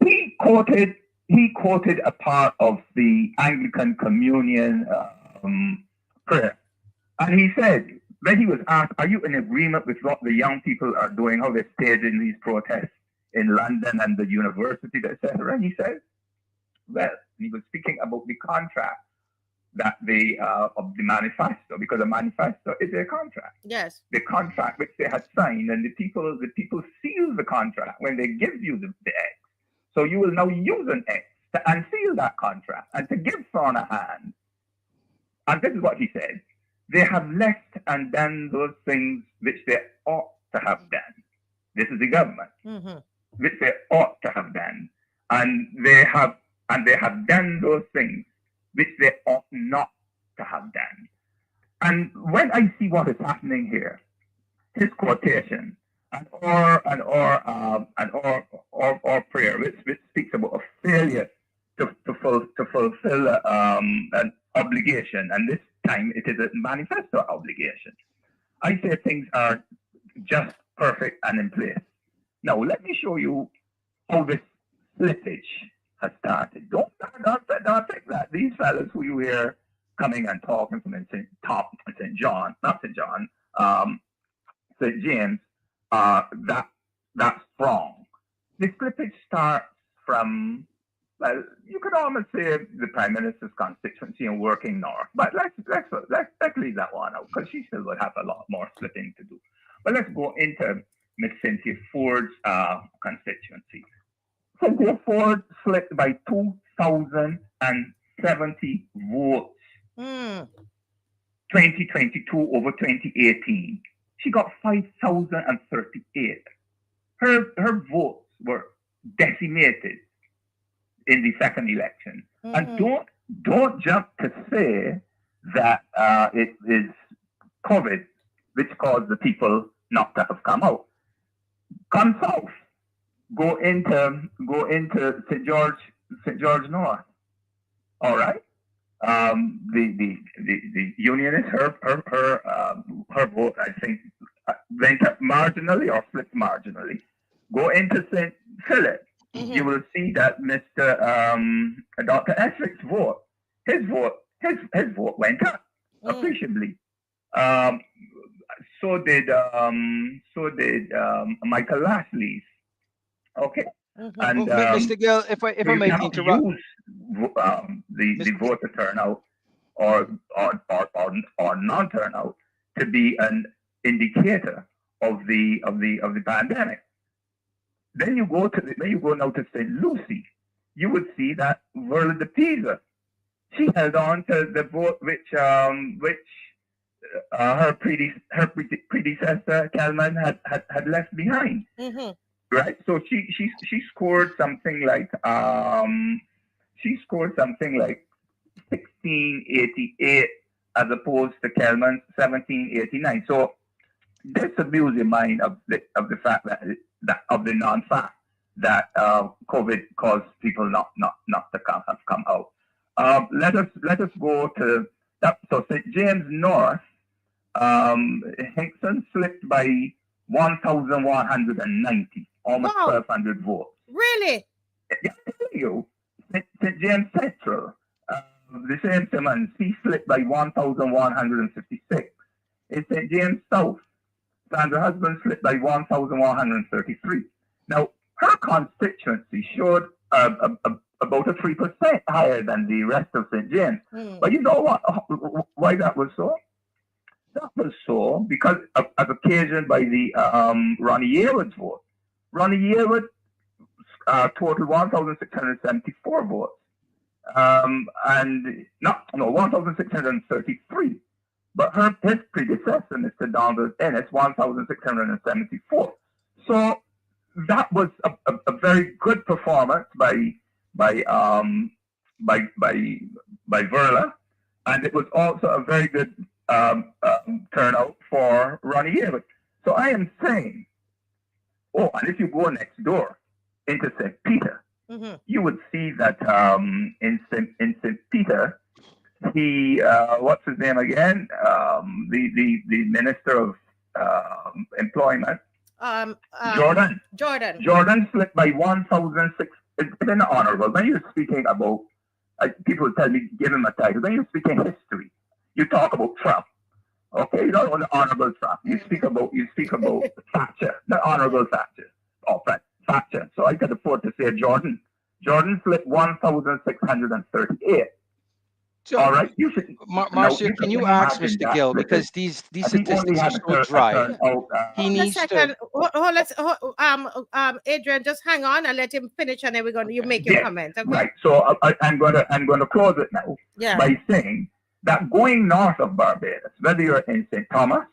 He quoted a part of the Anglican Communion prayer, and he said, when he was asked, "Are you in agreement with what the young people are doing? How they're staging these protests in London and the university, etc.?" And he said, well, he was speaking about the contract that of the manifesto, because a manifesto is a contract. Yes. The contract which they had signed, and the people seal the contract when they give you the X. So you will now use an X to unseal that contract and to give Thorn a hand. And this is what he said: they have left and done those things which they ought to have done. This is the government. Which they ought to have done, and they have done those things which they ought not to have done. And when I see what is happening here, his quotation or prayer, which speaks about a failure to fulfill an obligation, and this time it is a manifesto obligation. I say things are just perfect and in place. Now, let me show you how this slippage has started. Don't think that these fellas who you hear coming and talking from St. James, that's wrong. The slippage starts from, well, you could almost say the Prime Minister's constituency and working north, but let's leave that one out, because she still would have a lot more slipping to do. But let's go into Miss Cynthia Ford's constituency. Cynthia Ford slipped by 2,070 votes. 2022 over 2018. She got 5,038. Her votes were decimated in the second election. And don't jump to say that it is COVID which caused the people not to have come out. Come south. Go into St. George North. All right. The unionist, her vote, I think, went up marginally or flipped marginally. Go into St. Philip. You will see that Mr. Dr. Esrick's vote, his vote went up appreciably. So did Michael Lashley's. Okay. And Mr. Gill, if I may interrupt, the voter turnout or non-turnout to be an indicator of the pandemic. Then you go now to St. Lucie, you would see that Verla de Pisa, she held on to the vote which her predecessor Kelman had left behind. Right, so she scored something like 1688 as opposed to Kelman's 1789. So this abuses your mind of the fact that of the non-fact that COVID caused people not to come out. Let us go to that. So St. James North, Hinkson slipped by 1,190, almost 1,200 votes. Really? Yeah, you. St. James Central, the same Simmons, he slipped by 1,156. In St. James South, Sandra Husband slipped by 1,133. Now, her constituency showed about a 3% higher than the rest of St. James. But you know what? Why that was so? That was so because as occasioned by the Ronnie Yearwood's vote. Ronnie Yearwood totaled 1,674 votes. And 1,633. But his predecessor, Mr. Donald Ennis, 1,674. So that was a very good performance by Verla, and it was also a very good turnout for Ronnie Yearwood. So I am saying, and if you go next door into St. Peter, you would see that in St. Peter, he what's his name again? The Minister of Employment. Jordan slipped by 1,006. It's been honorable. When you're speaking about, people tell me, give him a title. When you're speaking history, you talk about Trump. Okay, you don't want the honorable Trump. You speak about Thatcher, not honorable Thatcher. Oh, Thatcher. So I can afford to say Jordan. Jordan slipped 1,638. So, all right, you should, Marcia, can you ask Mr. Gill, because these statistics are so dry, he needs to... Adrian, just hang on and let him finish, and then you make your comment. Okay? Right. So I'm going to close it now by saying that going north of Barbados, whether you're in St. Thomas,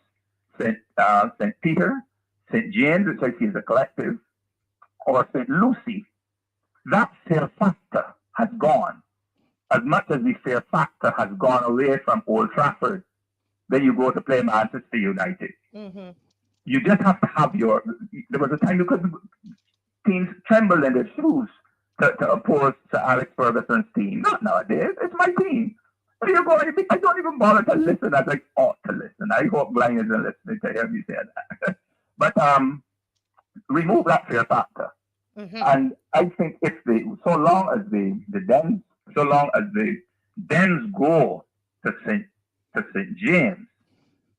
St. Peter, St. James, which I see as a collective, or St. Lucie, that fear factor has gone. As much as the fear factor has gone away from Old Trafford, then you go to play Manchester United. You just have to have there was a time you couldn't, teams trembled in their shoes to oppose Sir Alex Ferguson's team. Not nowadays, it's my team. But I don't even bother to listen as I ought to listen. I hope Glenn isn't listening to hear me say that. But remove that fear factor. And I think so long as the Dems go to St. James,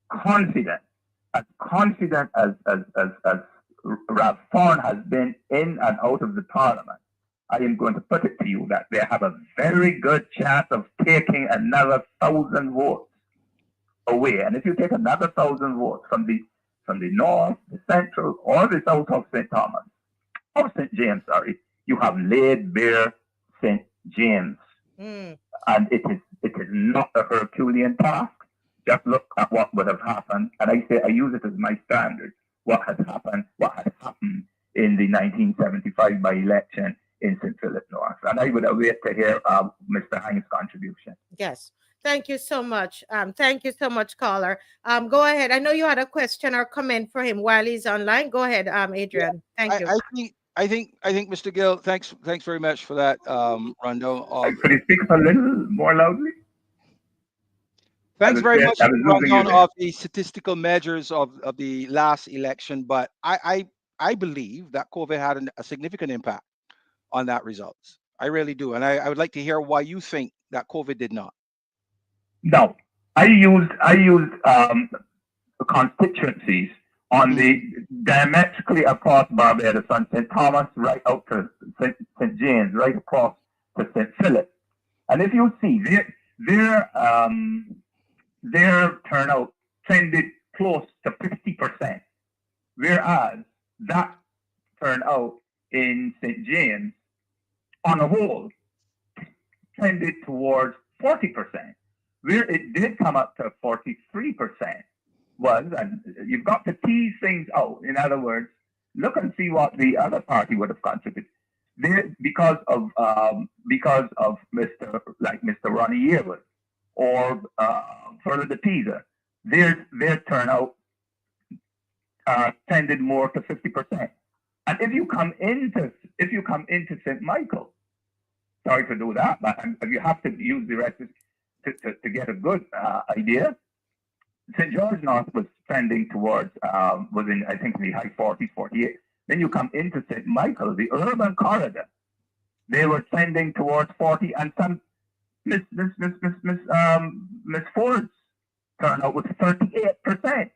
confident as Ralph Thorne has been in and out of the parliament, I am going to put it to you that they have a very good chance of taking another 1,000 votes away. And if you take another 1,000 votes from the north, the central, or the south of St. James, you have laid bare St. James. And it is not a Herculean task. Just look at what would have happened. And I use it as my standard. What had happened in the 1975 by-election in St. Philip North. And I would await to hear Mr. Hines' contribution. Yes. Thank you so much. Thank you so much, caller. Go ahead. I know you had a question or comment for him while he's online. Go ahead, Adrian. Thank you. I think Mr. Gill, thanks very much for that, Rondo. Could you speak a little more loudly? Thanks very much for the rundown of the statistical measures of the last election, but I believe that COVID had a significant impact on that results. I really do, and I would like to hear why you think that COVID did not. No, I used constituencies on the diametrically across Barbados, on St. Thomas right out to St. James, right across to St. Philip. And if you see, their turnout trended close to 50%, whereas that turnout in St. James, on a whole, trended towards 40%, where it did come up to 43%. And you've got to tease things out. In other words, look and see what the other party would have contributed. Because of Mr. Ronnie Yearwood or Further de Pisa, their turnout tended more to 50%. And if you come into St. Michael, sorry to do that, but you have to use the rest to get a good idea. St. George North was trending towards, was in, I think, the high 40s, 48. Then you come into St. Michael, the urban corridor, they were trending towards 40, and Miss Ford's turnout was 38%,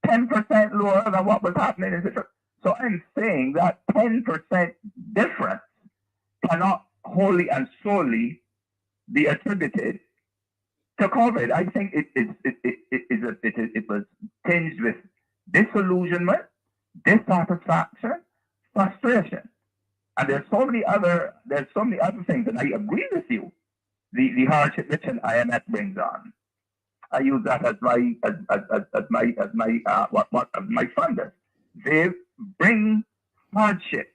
10% lower than what was happening in the. So I'm saying that 10% difference cannot wholly and solely be attributed to COVID. I think it was tinged with disillusionment, dissatisfaction, frustration, and there's so many other things. And I agree with you. The hardship which an IMF brings on, I use that as my funders. They bring hardship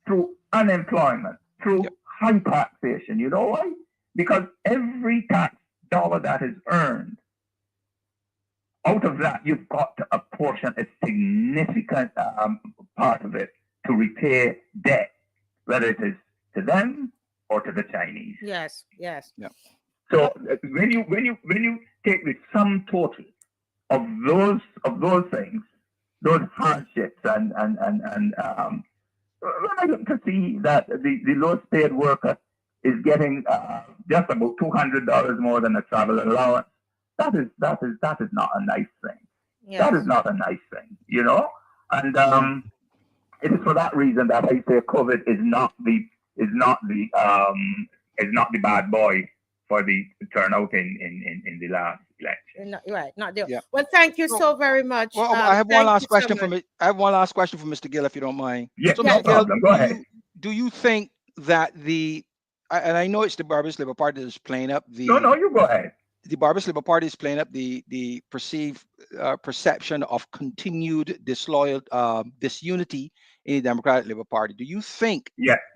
through unemployment, through high taxation. You know why? Because every tax dollar that is earned, out of that, you've got to apportion a significant part of it to repay debt, whether it is to them or to the Chinese. Yes, yes. Yeah. So when you take the sum total of those things, those hardships, and when I look to see that the lowest paid worker is getting just about $200 more than a travel allowance, that is not a nice thing. Yes. That is not a nice thing, you know. And it is for that reason that I say COVID is not the bad boy for the turnout in the last election. Right, not the. Yeah. Well, thank you so very much. Well, I have one last question for me. I have one last question for Mr. Gill, if you don't mind. Yes, so, no problem. Go ahead. Do you think that and I know it's the Barbados Labour Party that's playing up the. No, you go ahead. The Barbados Labour Party is playing up the perceived perception of continued disunity in the Democratic Labour Party. Do you think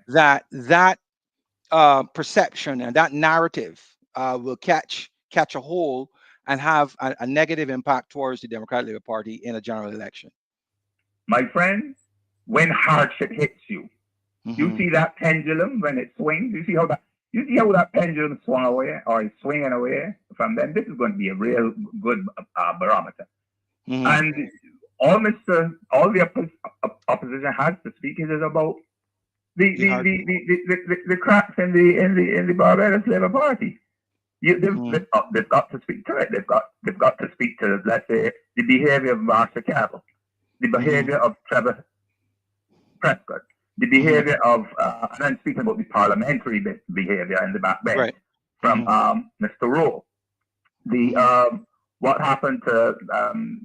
that perception and that narrative will catch a hold and have a negative impact towards the Democratic Labour Party in a general election? My friend, when hardship hits you, you see that pendulum when it swings. You see how that pendulum swung away or is swinging away from them. This is going to be a real good barometer. And all the opposition has to speak is about the cracks in the Barbados Labour Party. They've got to speak to it. They've got to speak to, let's say, the behavior of Marsha Cabell, the behavior of Trevor Prescott, the behavior of, and I'm speaking about the parliamentary behavior in the back bench from Mr. Rowe. What happened to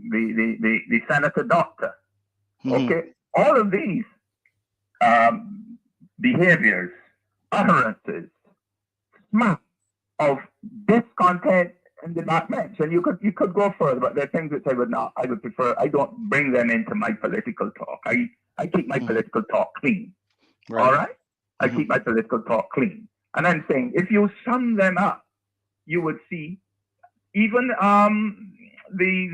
the Senator Doctor? Okay, all of these behaviors, utterances, smack of discontent in the back bench, and you could go further, but there are things which I would prefer. I don't bring them into my political talk. I keep my political talk clean. Right. All right, I keep my political talk clean, and I'm saying if you sum them up, you would see even the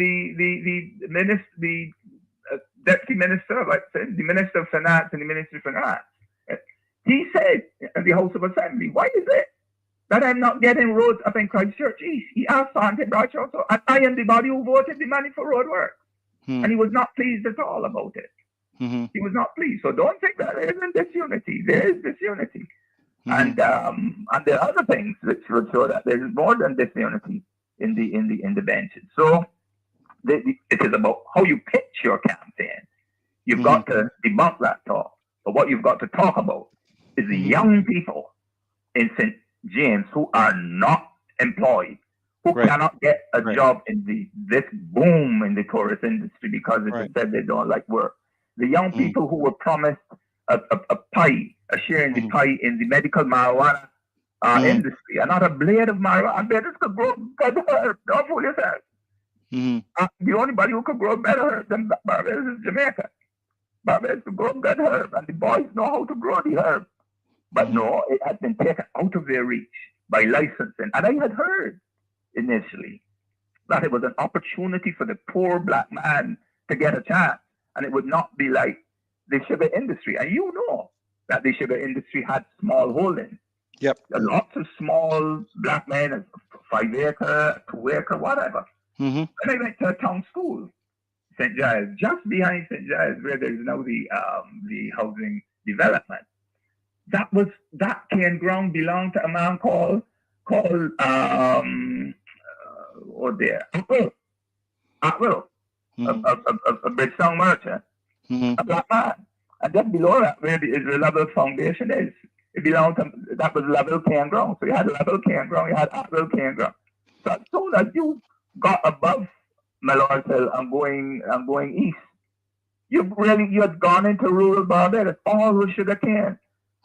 deputy minister, like the minister of finance and the minister of finance. He said in the House of Assembly, why is it that I'm not getting roads up in Christchurch East? He asked Sante Bradshaw also, and I am the body who voted the money for road work. And he was not pleased at all about it. He was not pleased. So don't think that there isn't disunity. There is disunity. And there are other things which would show that there is more than disunity in the benches. So it is about how you pitch your campaign. You've got to debunk that talk. But what you've got to talk about is the young people in St. James who are not employed, who cannot get a job in this boom in the tourist industry because it said they don't like work. The young people who were promised a pie, a share in the pie in the medical marijuana industry, and not a blade of marijuana. Better could grow better herb. Don't fool yourself. The only body who could grow better herb than Barbados is Jamaica. Barbados could grow good herb, and the boys know how to grow the herb. But no, it had been taken out of their reach by licensing. And I had heard initially that it was an opportunity for the poor black man to get a chance, and it would not be like the sugar industry. And you know that the sugar industry had small holdings. Yep. Lots of small black men, 5 acre, 2 acre, whatever. And I went to a town school, St. Giles, just behind St. Giles, where there is now the housing development. That cane ground belonged to a man called called Atwell, a Bridgetown merchant, a black man. And just below that, where the Israel Level Foundation is, it belonged to, that was level campground. So you had level campground, you had Atwell campground. So as soon as you got above Mallory's Hill and going east, you had gone into rural Barbados, all with sugar cane.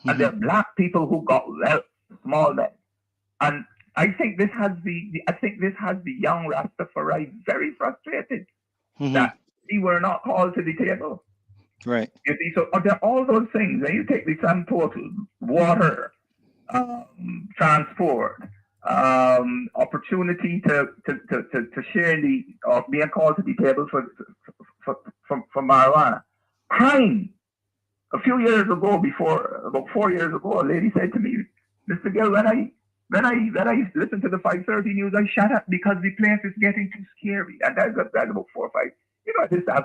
And there are black people who got wealth, small men. And I think this has the young Rastafari very frustrated that we were not called to the table. Right. You see, so there are all those things. And you take the sum total: water, transport, opportunity to share the or being called to the table for marijuana, crime. A few years ago, about 4 years ago, a lady said to me, "Mr. Gill, when I listen to the 5:30 news, I shut up because the place is getting too scary." And that's about 4 or 5. You know, this has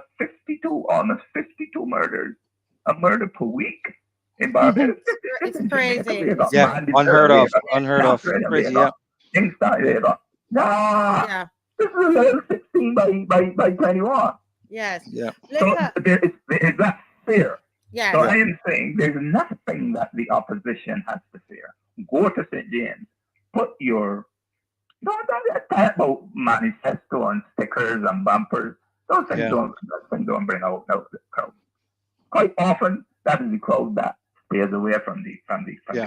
almost 52 murders, a murder per week in Barbados. It's crazy. Yeah, unheard of. Crazy, yeah. Nah, this is a little 16 by 21. Yes. Yeah. So there is that fear. Yes. So I am saying there's nothing that the opposition has to fear. Go to St. James, put your don't talk about manifesto and stickers and bumpers. Those things don't bring out the crowd. Quite often, that is the crowd that stays away from the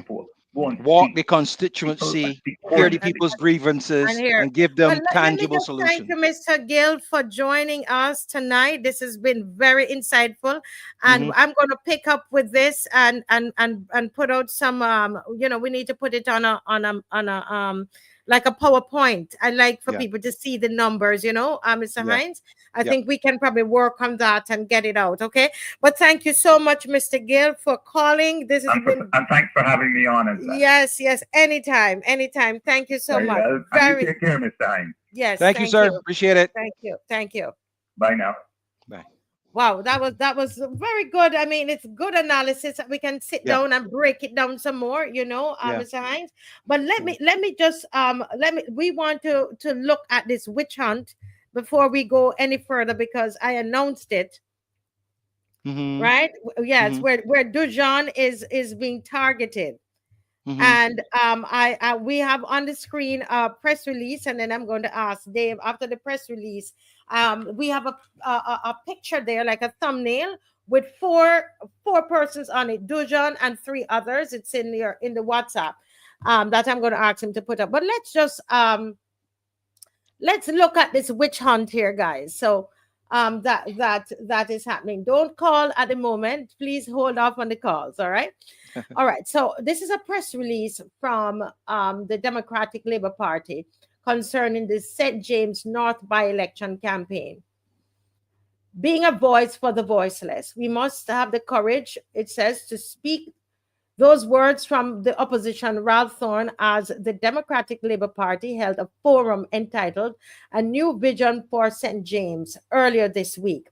polls. Walk the constituency, hear the people's grievances, and give them tangible solutions. Thank you, Mr. Gill, for joining us tonight. This has been very insightful, and I'm going to pick up with this and put out some. We need to put it on a like a PowerPoint. I like for people to see the numbers, Mr. Hines. I think we can probably work on that and get it out, okay? But thank you so much, Mr. Gill, for calling. This has been... And thanks for having me on. Yes, anytime. Thank you so much. Very... Take care, Mr. Hines. Yes, thank you, sir. Appreciate it. Thank you. Bye now. Bye. Wow, that was very good. I mean, it's good analysis that we can sit down and break it down some more, Mr. Hines. But let me just we want to look at this witch hunt before we go any further, because I announced it. Right? Yes, where DUJON is being targeted. And we have on the screen a press release, and then I'm going to ask Dave after the press release. We have a picture there, like a thumbnail with four persons on it, DUJON and 3 others. It's in the WhatsApp that I'm going to ask him to put up. But let's look at this witch hunt here, guys. So that is happening. Don't call at the moment. Please hold off on the calls. All right. All right. So this is a press release from the Democratic Labour Party concerning the St. James North by-election campaign. Being a voice for the voiceless, we must have the courage, it says, to speak those words from the opposition, Ralph Thorne, as the Democratic Labour Party held a forum entitled A New Vision for St. James earlier this week,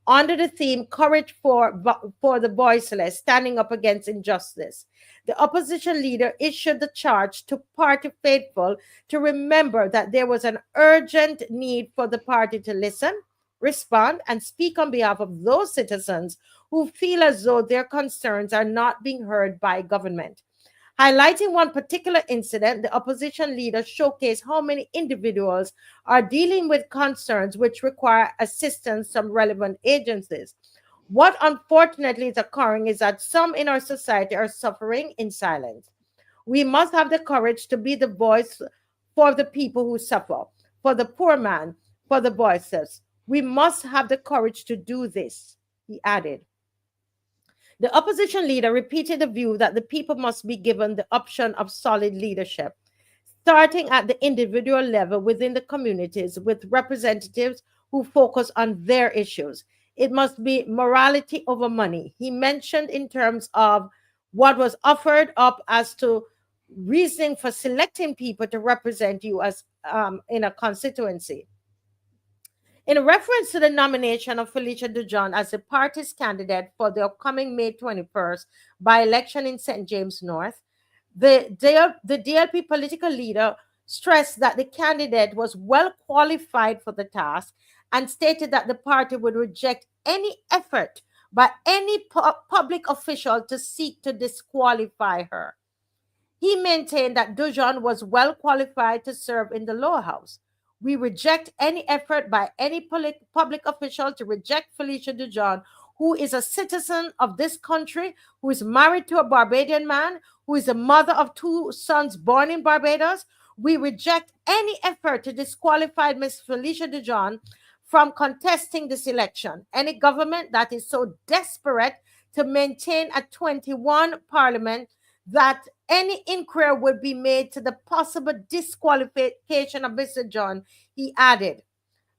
under the theme Courage for the Voiceless, Standing Up Against Injustice. The opposition leader issued the charge to party faithful to remember that there was an urgent need for the party to listen, respond, and speak on behalf of those citizens who feel as though their concerns are not being heard by government. Highlighting one particular incident, the opposition leader showcased how many individuals are dealing with concerns which require assistance from relevant agencies. What unfortunately is occurring is that some in our society are suffering in silence. We must have the courage to be the voice for the people who suffer, for the poor man, for the voiceless. We must have the courage to do this, he added. The opposition leader repeated the view that the people must be given the option of solid leadership, starting at the individual level within the communities with representatives who focus on their issues. It must be morality over money. He mentioned in terms of what was offered up as to reasoning for selecting people to represent you as in a constituency. In reference to the nomination of Felicia DUJON as the party's candidate for the upcoming May 21st by-election in St. James North, The DLP political leader stressed that the candidate was well qualified for the task and stated that the party would reject any effort by any public official to seek to disqualify her. He maintained that DUJON was well qualified to serve in the lower house. We reject any effort by any public official to reject Felicia DUJON, who is a citizen of this country, who is married to a Barbadian man, who is a mother of 2 sons born in Barbados. We reject any effort to disqualify Ms. Felicia DUJON from contesting this election. Any government that is so desperate to maintain a 21 parliament that any inquiry would be made to the possible disqualification of Mr. John, he added.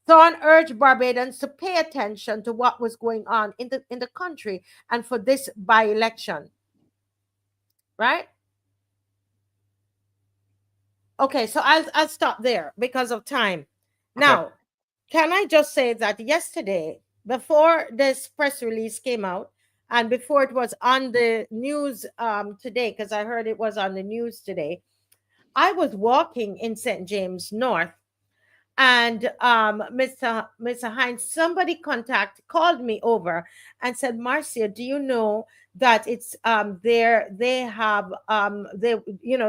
Thorne urged Barbadians to pay attention to what was going on in the country and for this by-election. Right? Okay, so I'll stop there because of time. Now, can I just say that yesterday, before this press release came out, and before it was on the news today, because I heard it was on the news today, I was walking in St. James North, and Mr. Hines, somebody called me over and said, Marcia, do you know that it's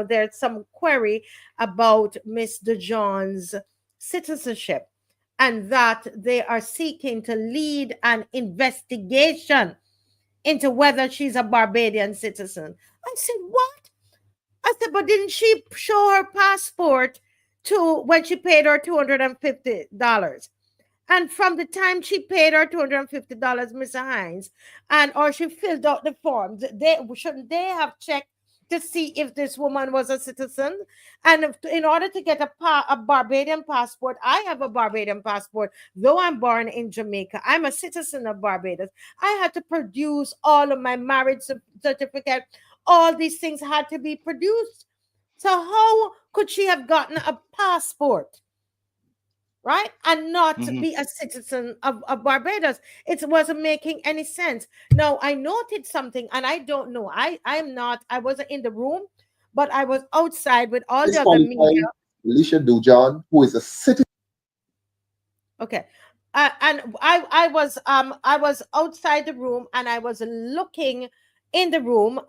there's some query about Miss DUJON's citizenship, and that they are seeking to lead an investigation into whether she's a Barbadian citizen. I said, what? I said, but didn't she show her passport to when she paid her $250? And from the time she paid her $250, Mr. Hines, or she filled out the forms, shouldn't they have checked to see if this woman was a citizen? And in order to get a Barbadian passport, I have a Barbadian passport, though I'm born in Jamaica. I'm a citizen of Barbados. I had to produce all of my marriage certificate. All these things had to be produced. So how could she have gotten a passport, right, and not be a citizen of Barbados? It wasn't making any sense. Now, I noted something, and I don't know. I wasn't in the room, but I was outside with all the other media. Felicia DUJON, who is a citizen. Okay. And I was outside the room, and I was looking in the room.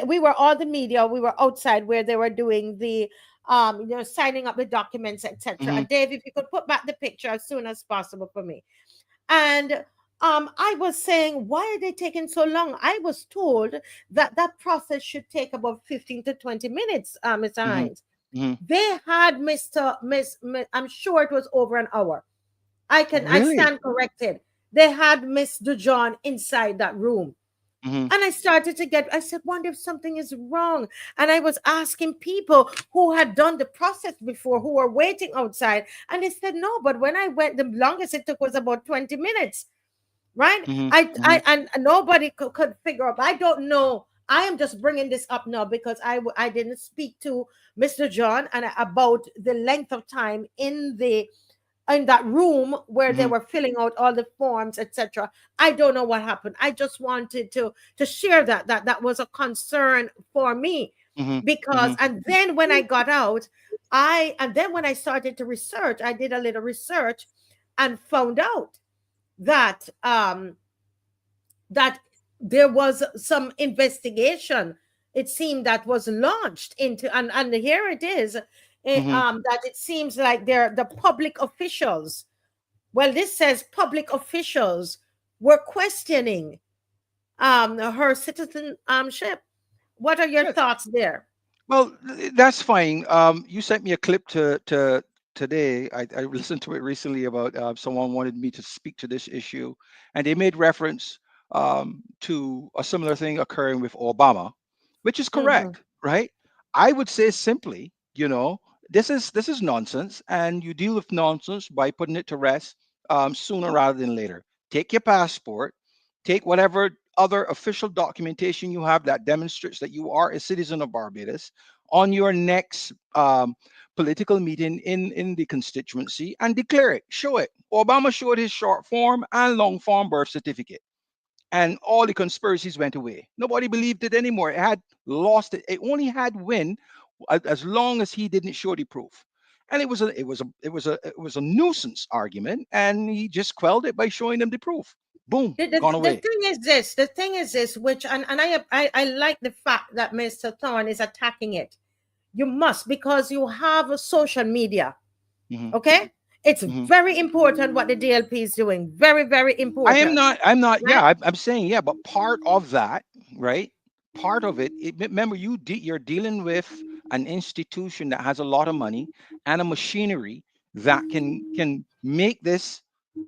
We were all the media. We were outside where they were doing the signing up the documents, etc. And Dave, if you could put back the picture as soon as possible for me. And I was saying, why are they taking so long? I was told that that process should take about 15 to 20 minutes, Mr. Hines. They had I'm sure it was over an hour. I stand corrected. They had Miss DUJON inside that room. And I started to I said, wonder if something is wrong. And I was asking people who had done the process before, who were waiting outside. And they said, no, but when I went, the longest it took was about 20 minutes. Right? And nobody could figure out. I don't know. I am just bringing this up now because I didn't speak to Mr. John and about the length of time in that room where they were filling out all the forms, etc. I don't know what happened. I just wanted to share that was a concern for me because and then when I got out, when I started to research, I did a little research and found out that that there was some investigation, it seemed, that was launched into, and here it is. That it seems like they're the public officials. Well, this says public officials were questioning her citizenship. What are your thoughts there? Well, that's fine. You sent me a clip to today. I listened to it recently about someone wanted me to speak to this issue, and they made reference to a similar thing occurring with Obama, which is correct, right? I would say simply, this is nonsense, and you deal with nonsense by putting it to rest sooner rather than later. Take your passport, take whatever other official documentation you have that demonstrates that you are a citizen of Barbados on your next political meeting in the constituency, and declare it. Show it. Obama showed his short form and long form birth certificate. and all the conspiracies went away. Nobody believed it anymore. It had lost it. It only had win as long as he didn't show the proof. And it was a nuisance argument, and he just quelled it by showing them the proof. Boom, gone away. The thing is this, which and I like the fact that Mr. Thorne is attacking it. You must, because you have a social media. Okay? It's very important what the DLP is doing. Very, very important. I'm not, right? yeah, I'm saying, yeah, but part of that, right? Part of it, remember, you're dealing with an institution that has a lot of money and a machinery that can make this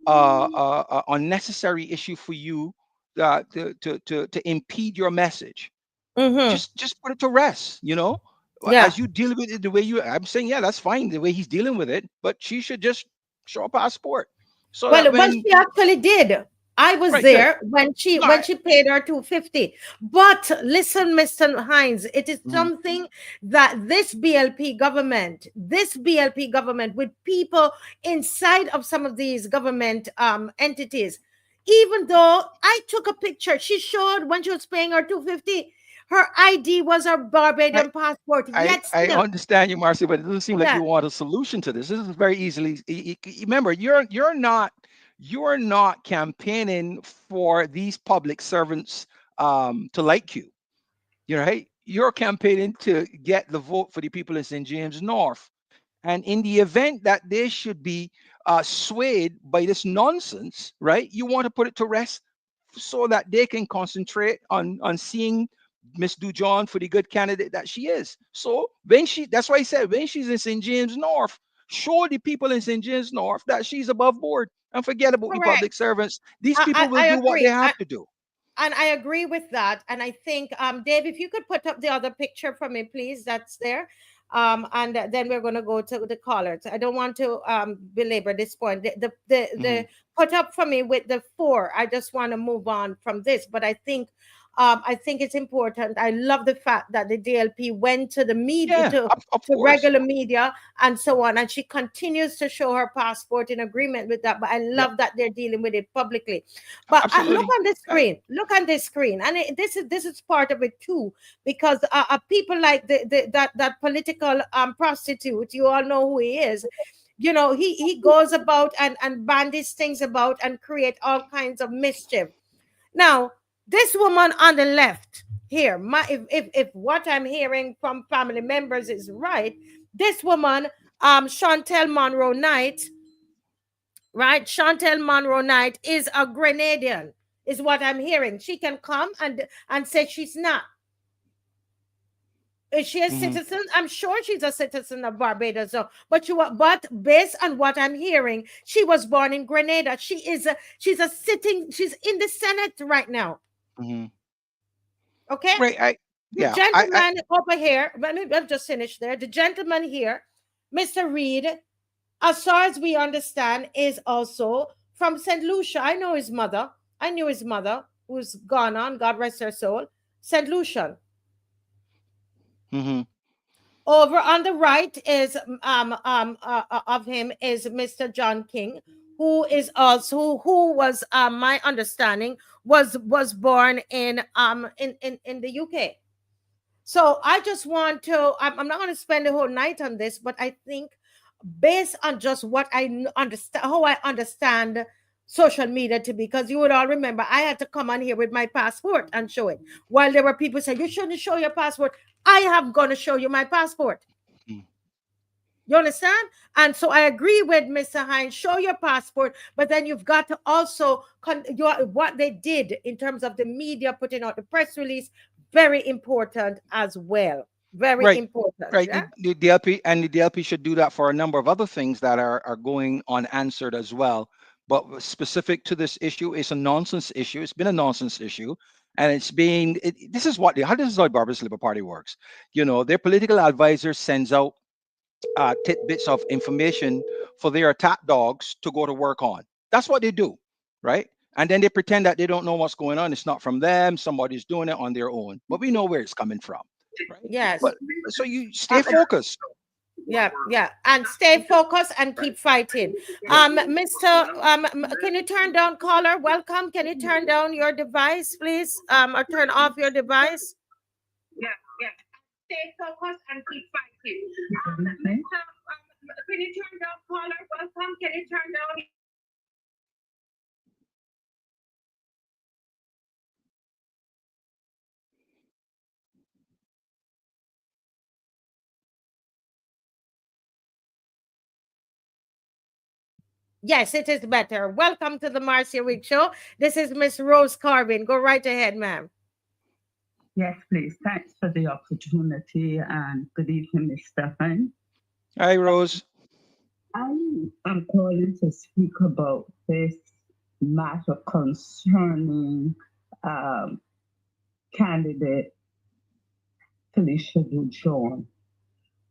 unnecessary issue for you to impede your message. Just put it to rest, you know? Yeah. As you deal with it the way I'm saying, yeah, that's fine, the way he's dealing with it, but she should just show a passport. So well, she actually did. I was there when she paid her $250. But listen, Mr. Hines, it is something that this BLP government with people inside of some of these government entities, even though I took a picture, she showed when she was paying her $250. Her ID was her Barbadian passport. I understand you, Marcy, but it doesn't seem like you want a solution to this. This is very easily. Remember, you're not campaigning for these public servants to like you. You're right. You're campaigning to get the vote for the people in St. James North. And in the event that they should be swayed by this nonsense, right? You want to put it to rest so that they can concentrate on seeing Miss DUJON for the good candidate that she is. So that's why I said, when she's in St. James North, show the people in St. James North that she's above board and forget about the public servants. These people will do what they have to do. And I agree with that. And I think, Dave, if you could put up the other picture for me, please, that's there. And then we're going to go to the callers. I don't want to belabor this point. The put up for me with the 4. I just want to move on from this. But I think it's important. I love the fact that the DLP went to the media, to regular media and so on. And she continues to show her passport in agreement with that. But I love that they're dealing with it publicly. But look on the screen. Look on this screen. And this is part of it too, because people like that political prostitute, you all know who he is. You know, he goes about and bandies things about and create all kinds of mischief. Now, this woman on the left here, if what I'm hearing from family members is right, this woman, CHANTAL MUNROE Knight, right? CHANTAL MUNROE Knight is a Grenadian, is what I'm hearing. She can come and say she's not. Is she a citizen? I'm sure she's a citizen of Barbados. So, but based on what I'm hearing, she was born in Grenada. She's in the Senate right now. Okay. Right. The gentleman over here. Let me just finish there. The gentleman here, Mr. Reid, as far as we understand, is also from St. Lucia. I knew his mother, who's gone on. God rest her soul. St. Lucian. Over on the right is of him is Mr. John King, who was my understanding was born in the UK. So I just want to, I'm not going to spend the whole night on this, but I think based on just what I understand, how I understand social media to be, because you would all remember I had to come on here with my passport and show it, while there were people saying you shouldn't show your passport. I am going to show you my passport. You understand? And so I agree with Mr. Hines, show your passport, but then you've got to also what they did in terms of the media putting out the press release, very important as well. Very important. Right. Yeah? The DLP should do that for a number of other things that are going unanswered as well. But specific to this issue, it's a nonsense issue. It's been a nonsense issue. And this is how Barbados Labour Party works. You know, their political advisor sends out tidbits of information for their attack dogs to go to work on. That's what they do, right? And then they pretend that they don't know what's going on. It's not from them. Somebody's doing it on their own. But we know where it's coming from. Right? Yes. So you stay focused. Yeah, and stay focused and keep fighting. Mr. Can you turn down caller? Welcome. Can you turn down your device, please? Or turn off your device? Yeah. Stay focused and keep fighting. Can you turn down caller? Welcome. Can you turn down? Yes, it is better. Welcome to the Marcia Week Show. This is Miss Rose Corbin. Go right ahead, ma'am. Yes, please. Thanks for the opportunity and good evening, Mr. Hines. Hi, Rose. I'm calling to speak about this matter concerning candidate Felicia DUJON.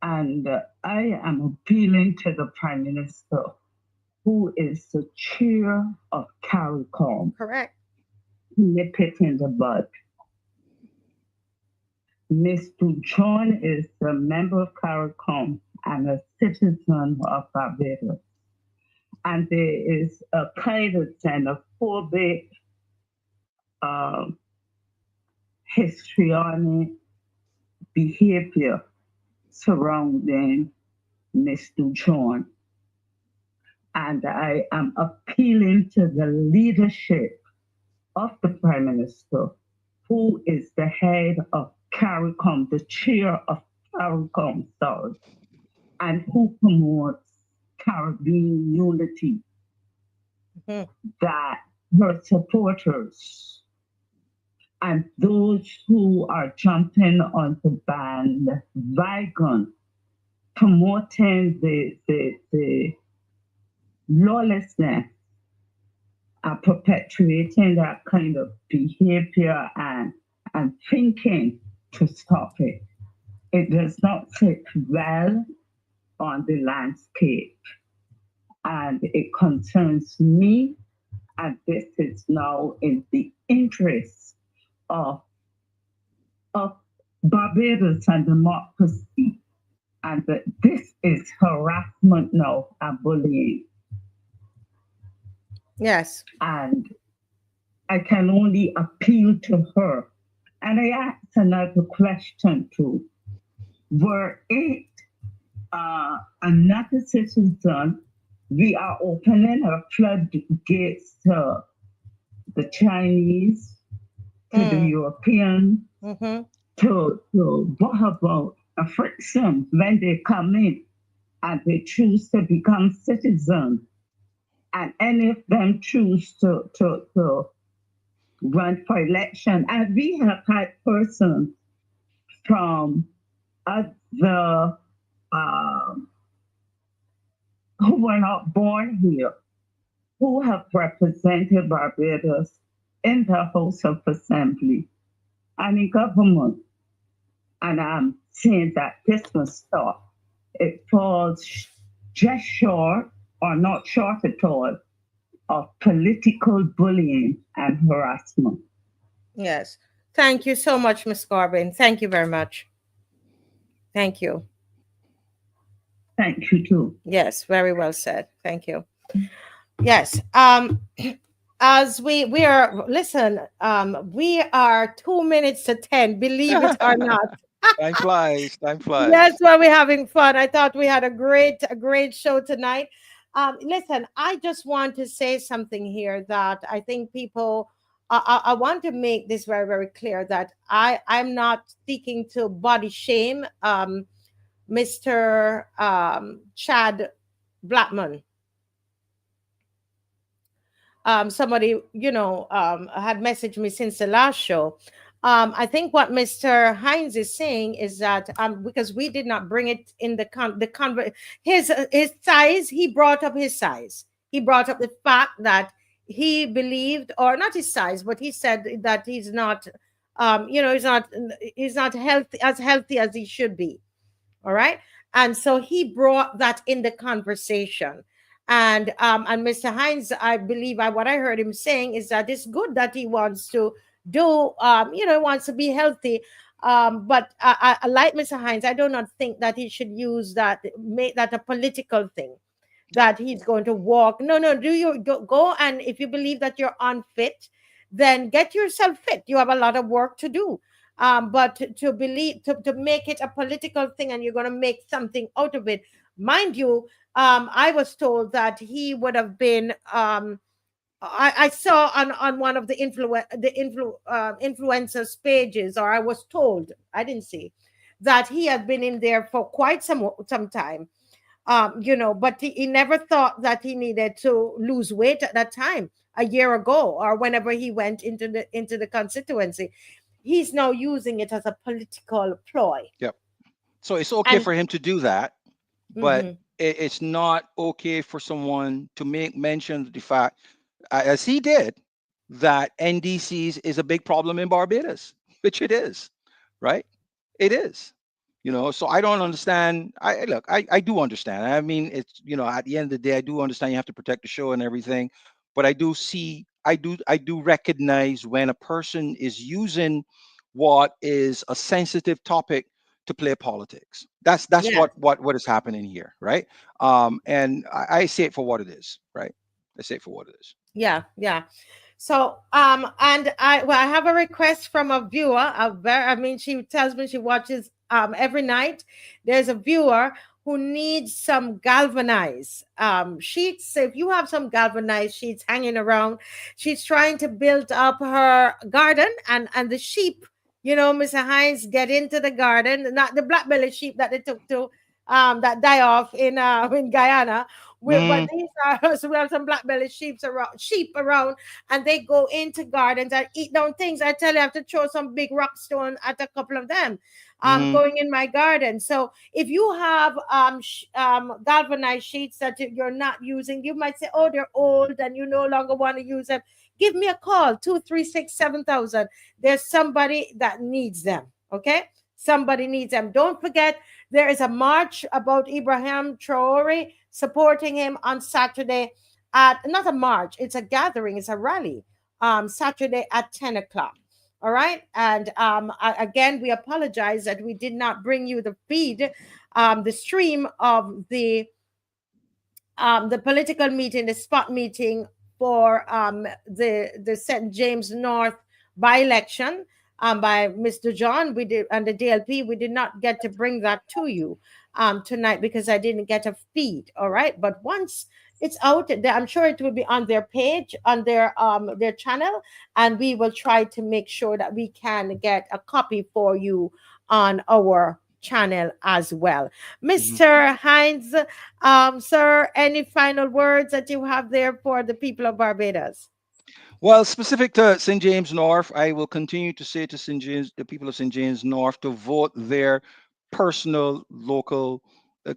And I am appealing to the Prime Minister, who is the chair of CARICOM. Correct. Nip it in the bud. Ms. DUJON is a member of CARICOM and a citizen of Barbados. And there is a kind of xenophobic histrionic behavior surrounding Ms. DUJON. And I am appealing to the leadership of the Prime Minister, who is the head of CARICOM, the chair of CARICOM, sorry, and who promotes Caribbean unity, that her supporters and those who are jumping on the bandwagon, promoting the lawlessness and perpetuating that kind of behavior and thinking to stop it. It does not sit well on the landscape. And it concerns me, and this is now in the interest of Barbados and democracy. And that this is harassment now and bullying. Yes. And I can only appeal to her. And I ask another question too. Were it another citizen, we are opening our floodgates to the Chinese, to the Europeans, to what about a friction when they come in and they choose to become citizens, and any of them choose to run for election. And we have had persons from other who were not born here, who have represented Barbados in the House of Assembly and in government. And I'm saying that this must stop. It falls just short, or not short at all, of political bullying and harassment. Yes. Thank you so much, Ms. Corbin. Thank you very much. Thank you. Thank you too. Yes, very well said. Thank you. Yes. As we are, listen, we are 2 minutes to 10, believe it or not. Time flies. Time flies. Yes, well, we're having fun. I thought we had a great show tonight. Listen, I just want to say something here that I think people, I want to make this very, very clear that I'm not seeking to body shame Mr. Chad Blackman. Somebody, had messaged me since the last show. I think what Mr. Hines is saying is that because we did not bring it in his size, he brought up his size. He brought up the fact that he believed, or not his size, but he said that he's not, he's not healthy as he should be. All right. And so he brought that in the conversation. And Mr. Hines, I believe what I heard him saying is that it's good that he wants to do, wants to be healthy. But like Mr. Hines, I do not think that he should use that, make that a political thing, that he's going to walk. No, do you go, and if you believe that you're unfit, then get yourself fit. You have a lot of work to do. But to believe, to make it a political thing and you're going to make something out of it, mind you, I was told that he would have been I saw on one of the influencers pages, or I was told, I didn't see, that he had been in there for quite some time. But he never thought that he needed to lose weight at that time, a year ago, or whenever he went into the constituency. He's now using it as a political ploy. Yep. So it's okay for him to do that, but Mhm. it's not okay for someone to make mention of the fact, as he did, that NDCs is a big problem in Barbados, which it is, right? It is. So I don't understand. I do understand. I mean, it's, at the end of the day, I do understand you have to protect the show and everything, but I do recognize when a person is using what is a sensitive topic to play politics. That's Yeah. what is happening here, right? And I say it for what it is, right? I say it for what it is. Yeah. So, and I have a request from a viewer. She tells me she watches every night. There's a viewer who needs some galvanized sheets. So if you have some galvanized sheets hanging around, she's trying to build up her garden, and the sheep, Mr. Hines, get into the garden, not the black belly sheep that they took to that die off in Guyana. But these are so we have some black belly sheep around, and they go into gardens and eat down things. I tell you, I have to throw some big rock stone at a couple of them going in my garden. So if you have galvanized sheets that you're not using, you might say, oh, they're old and you no longer want to use them. Give me a call, 236-7000. There's somebody that needs them. Okay, somebody needs them. Don't forget, there is a march about Ibrahim Traore, supporting him on Saturday not a march, it's a gathering, it's a rally, Saturday at 10 o'clock. All right. And again, we apologize that we did not bring you the feed, the stream of the political meeting, the spot meeting for the St. James North by-election by Mr. John. We did, and the DLP, we did not get to bring that to you tonight because I didn't get a feed. All right. But once it's out there, I'm sure it will be on their page, on their channel, and we will try to make sure that we can get a copy for you on our channel as well. Mr. Hines, sir, any final words that you have there for the people of Barbados? Well, specific to St. James North, I will continue to say to the people of St. James North, to vote their personal, local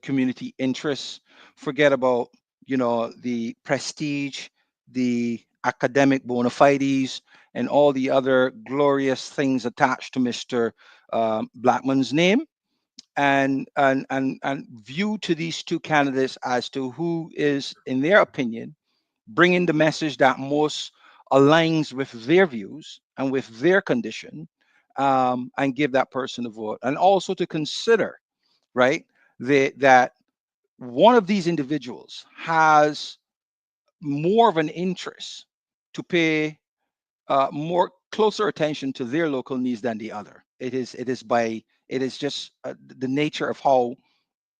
community interests. Forget about, the prestige, the academic bona fides, and all the other glorious things attached to Mr. Blackman's name. And view to these two candidates as to who is, in their opinion, bringing the message that most aligns with their views and with their condition, and give that person a vote. And also to consider, right, that one of these individuals has more of an interest to pay more closer attention to their local needs than the other. It is just the nature of how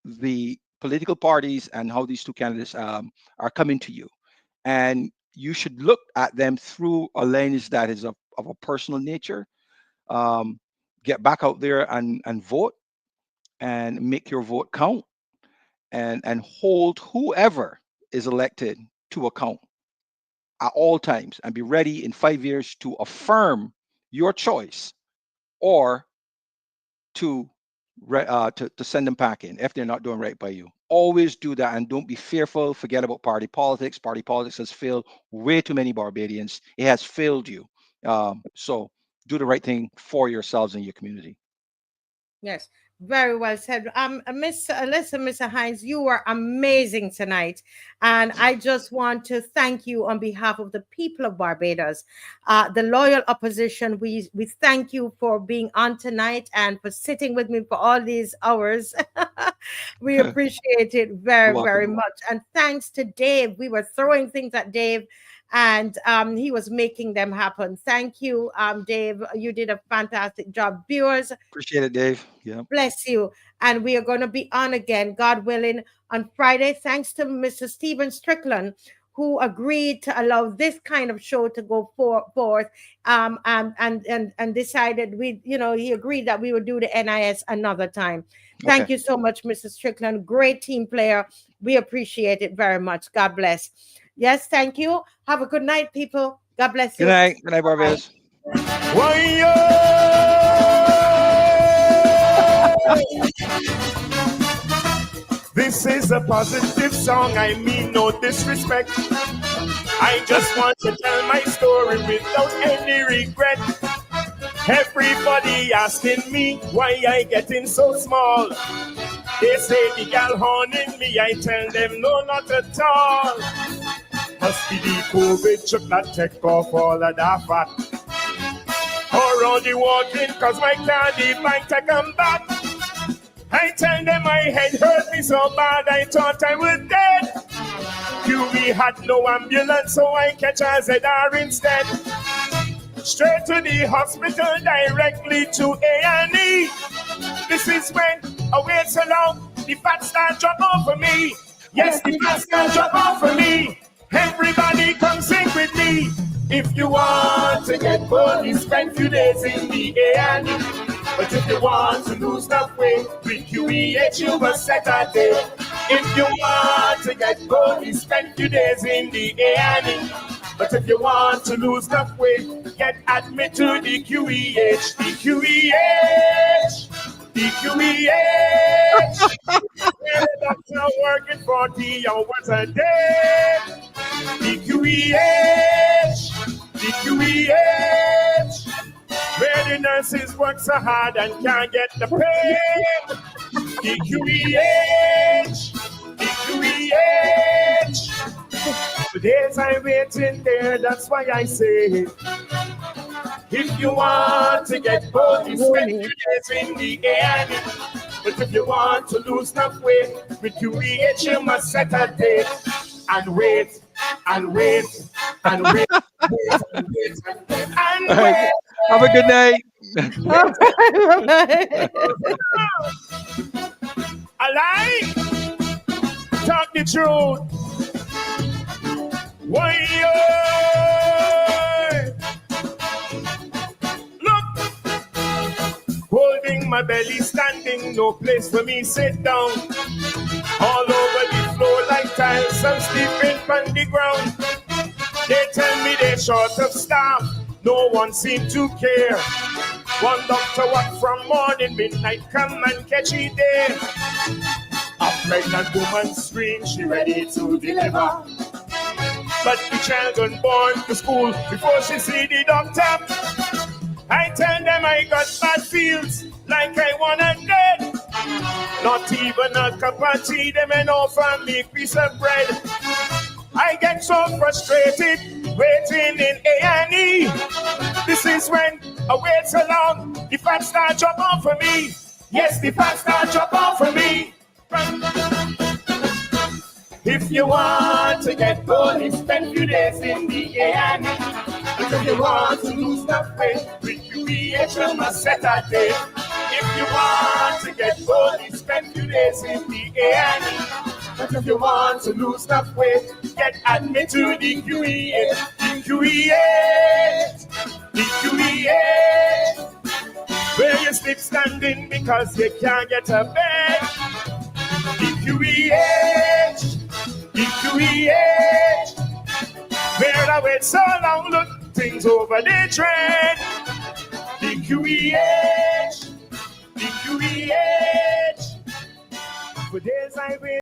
the political parties and how these two candidates are coming to you. And you should look at them through a lens that is of a personal nature. Get back out there and vote, and make your vote count, and hold whoever is elected to account at all times, and be ready in 5 years to affirm your choice, or to send them packing if they're not doing right by you. Always do that, and don't be fearful. Forget about party politics. Party politics has failed way too many Barbadians. It has failed you. So do the right thing for yourselves and your community. Yes. Very well said. Listen, Mr. Hines, you were amazing tonight. And I just want to thank you on behalf of the people of Barbados, the loyal opposition. We thank you for being on tonight and for sitting with me for all these hours. We appreciate it very, very much. And thanks to Dave. We were throwing things at Dave, and he was making them happen. Thank you, Dave. You did a fantastic job. Viewers, appreciate it, Dave. Yeah, bless you. And we are going to be on again, God willing, on Friday. Thanks to Mr. Stephen Strickland, who agreed to allow this kind of show to go forth, and decided he agreed that we would do the NIS another time. Thank you so much, Mr. Strickland. Great team player. We appreciate it very much. God bless. Yes, thank you. Have a good night, people. God bless you. Good night. Good night, Barbados. This is a positive song, I mean no disrespect. I just want to tell my story without any regret. Everybody asking me why I getting so small. They say the gal horning me, I tell them no, not at all. Must be the COVID should not take off all of that fat. Or only walking cause my candy bank to come back. I tell them my head hurt me so bad I thought I was dead. We had no ambulance so I catch a ZR instead. Straight to the hospital directly to A&E. This is when I wait so long, the fat start drop off for me. Yes, the fat start drop off for me. Everybody come sing with me. If you want to get body, spend few days in the A&E. But if you want to lose that weight, with QEH you must set a day. If you want to get body, spend few days in the A&E. But if you want to lose that weight, get admitted to the QEH, the QEH, the QEH. Where the doctor working 40 hours a day. The QEH, the QEH. Where the nurses work so hard and can't get the pay. The QEH, the QEH. The days I waiting there, that's why I say, if you want to get body, spend few days in the A&E. But if you want to lose enough weight, with QEH you must set a date. And wait, and wait, and wait, wait, and wait, and wait. Have a good night. I lie. Talk the truth. Why? Look, holding my belly, standing, no place for me, sit down. All over the floor like tiles, I'm sleeping on the ground. They tell me they're short of staff, no one seems to care. One doctor work from morning, midnight, come and catch it there. A pregnant woman screams, she ready to deliver. But the child got born to school before she see the doctor. I tell them I got bad feels, like I wanna dead. Not even a cup of tea, them and offer me a piece of bread. I get so frustrated, waiting in A&E. This is when I wait so long, the fat start drop off for me. Yes, the fat start drop off for me. If you want to get body, spend few days in the A&E. But if you want to lose enough weight, with QEH you must set a day. If you want to get body, spend few days in the A&E. But if you want to lose enough weight, get admitted to the QEH, the QEH, the QEH. Where you sleep standing because you can't get a bed. The QEH, the QEH. Where I wait so long, look, things over the trend. The QEH, the QEH. For days I wait.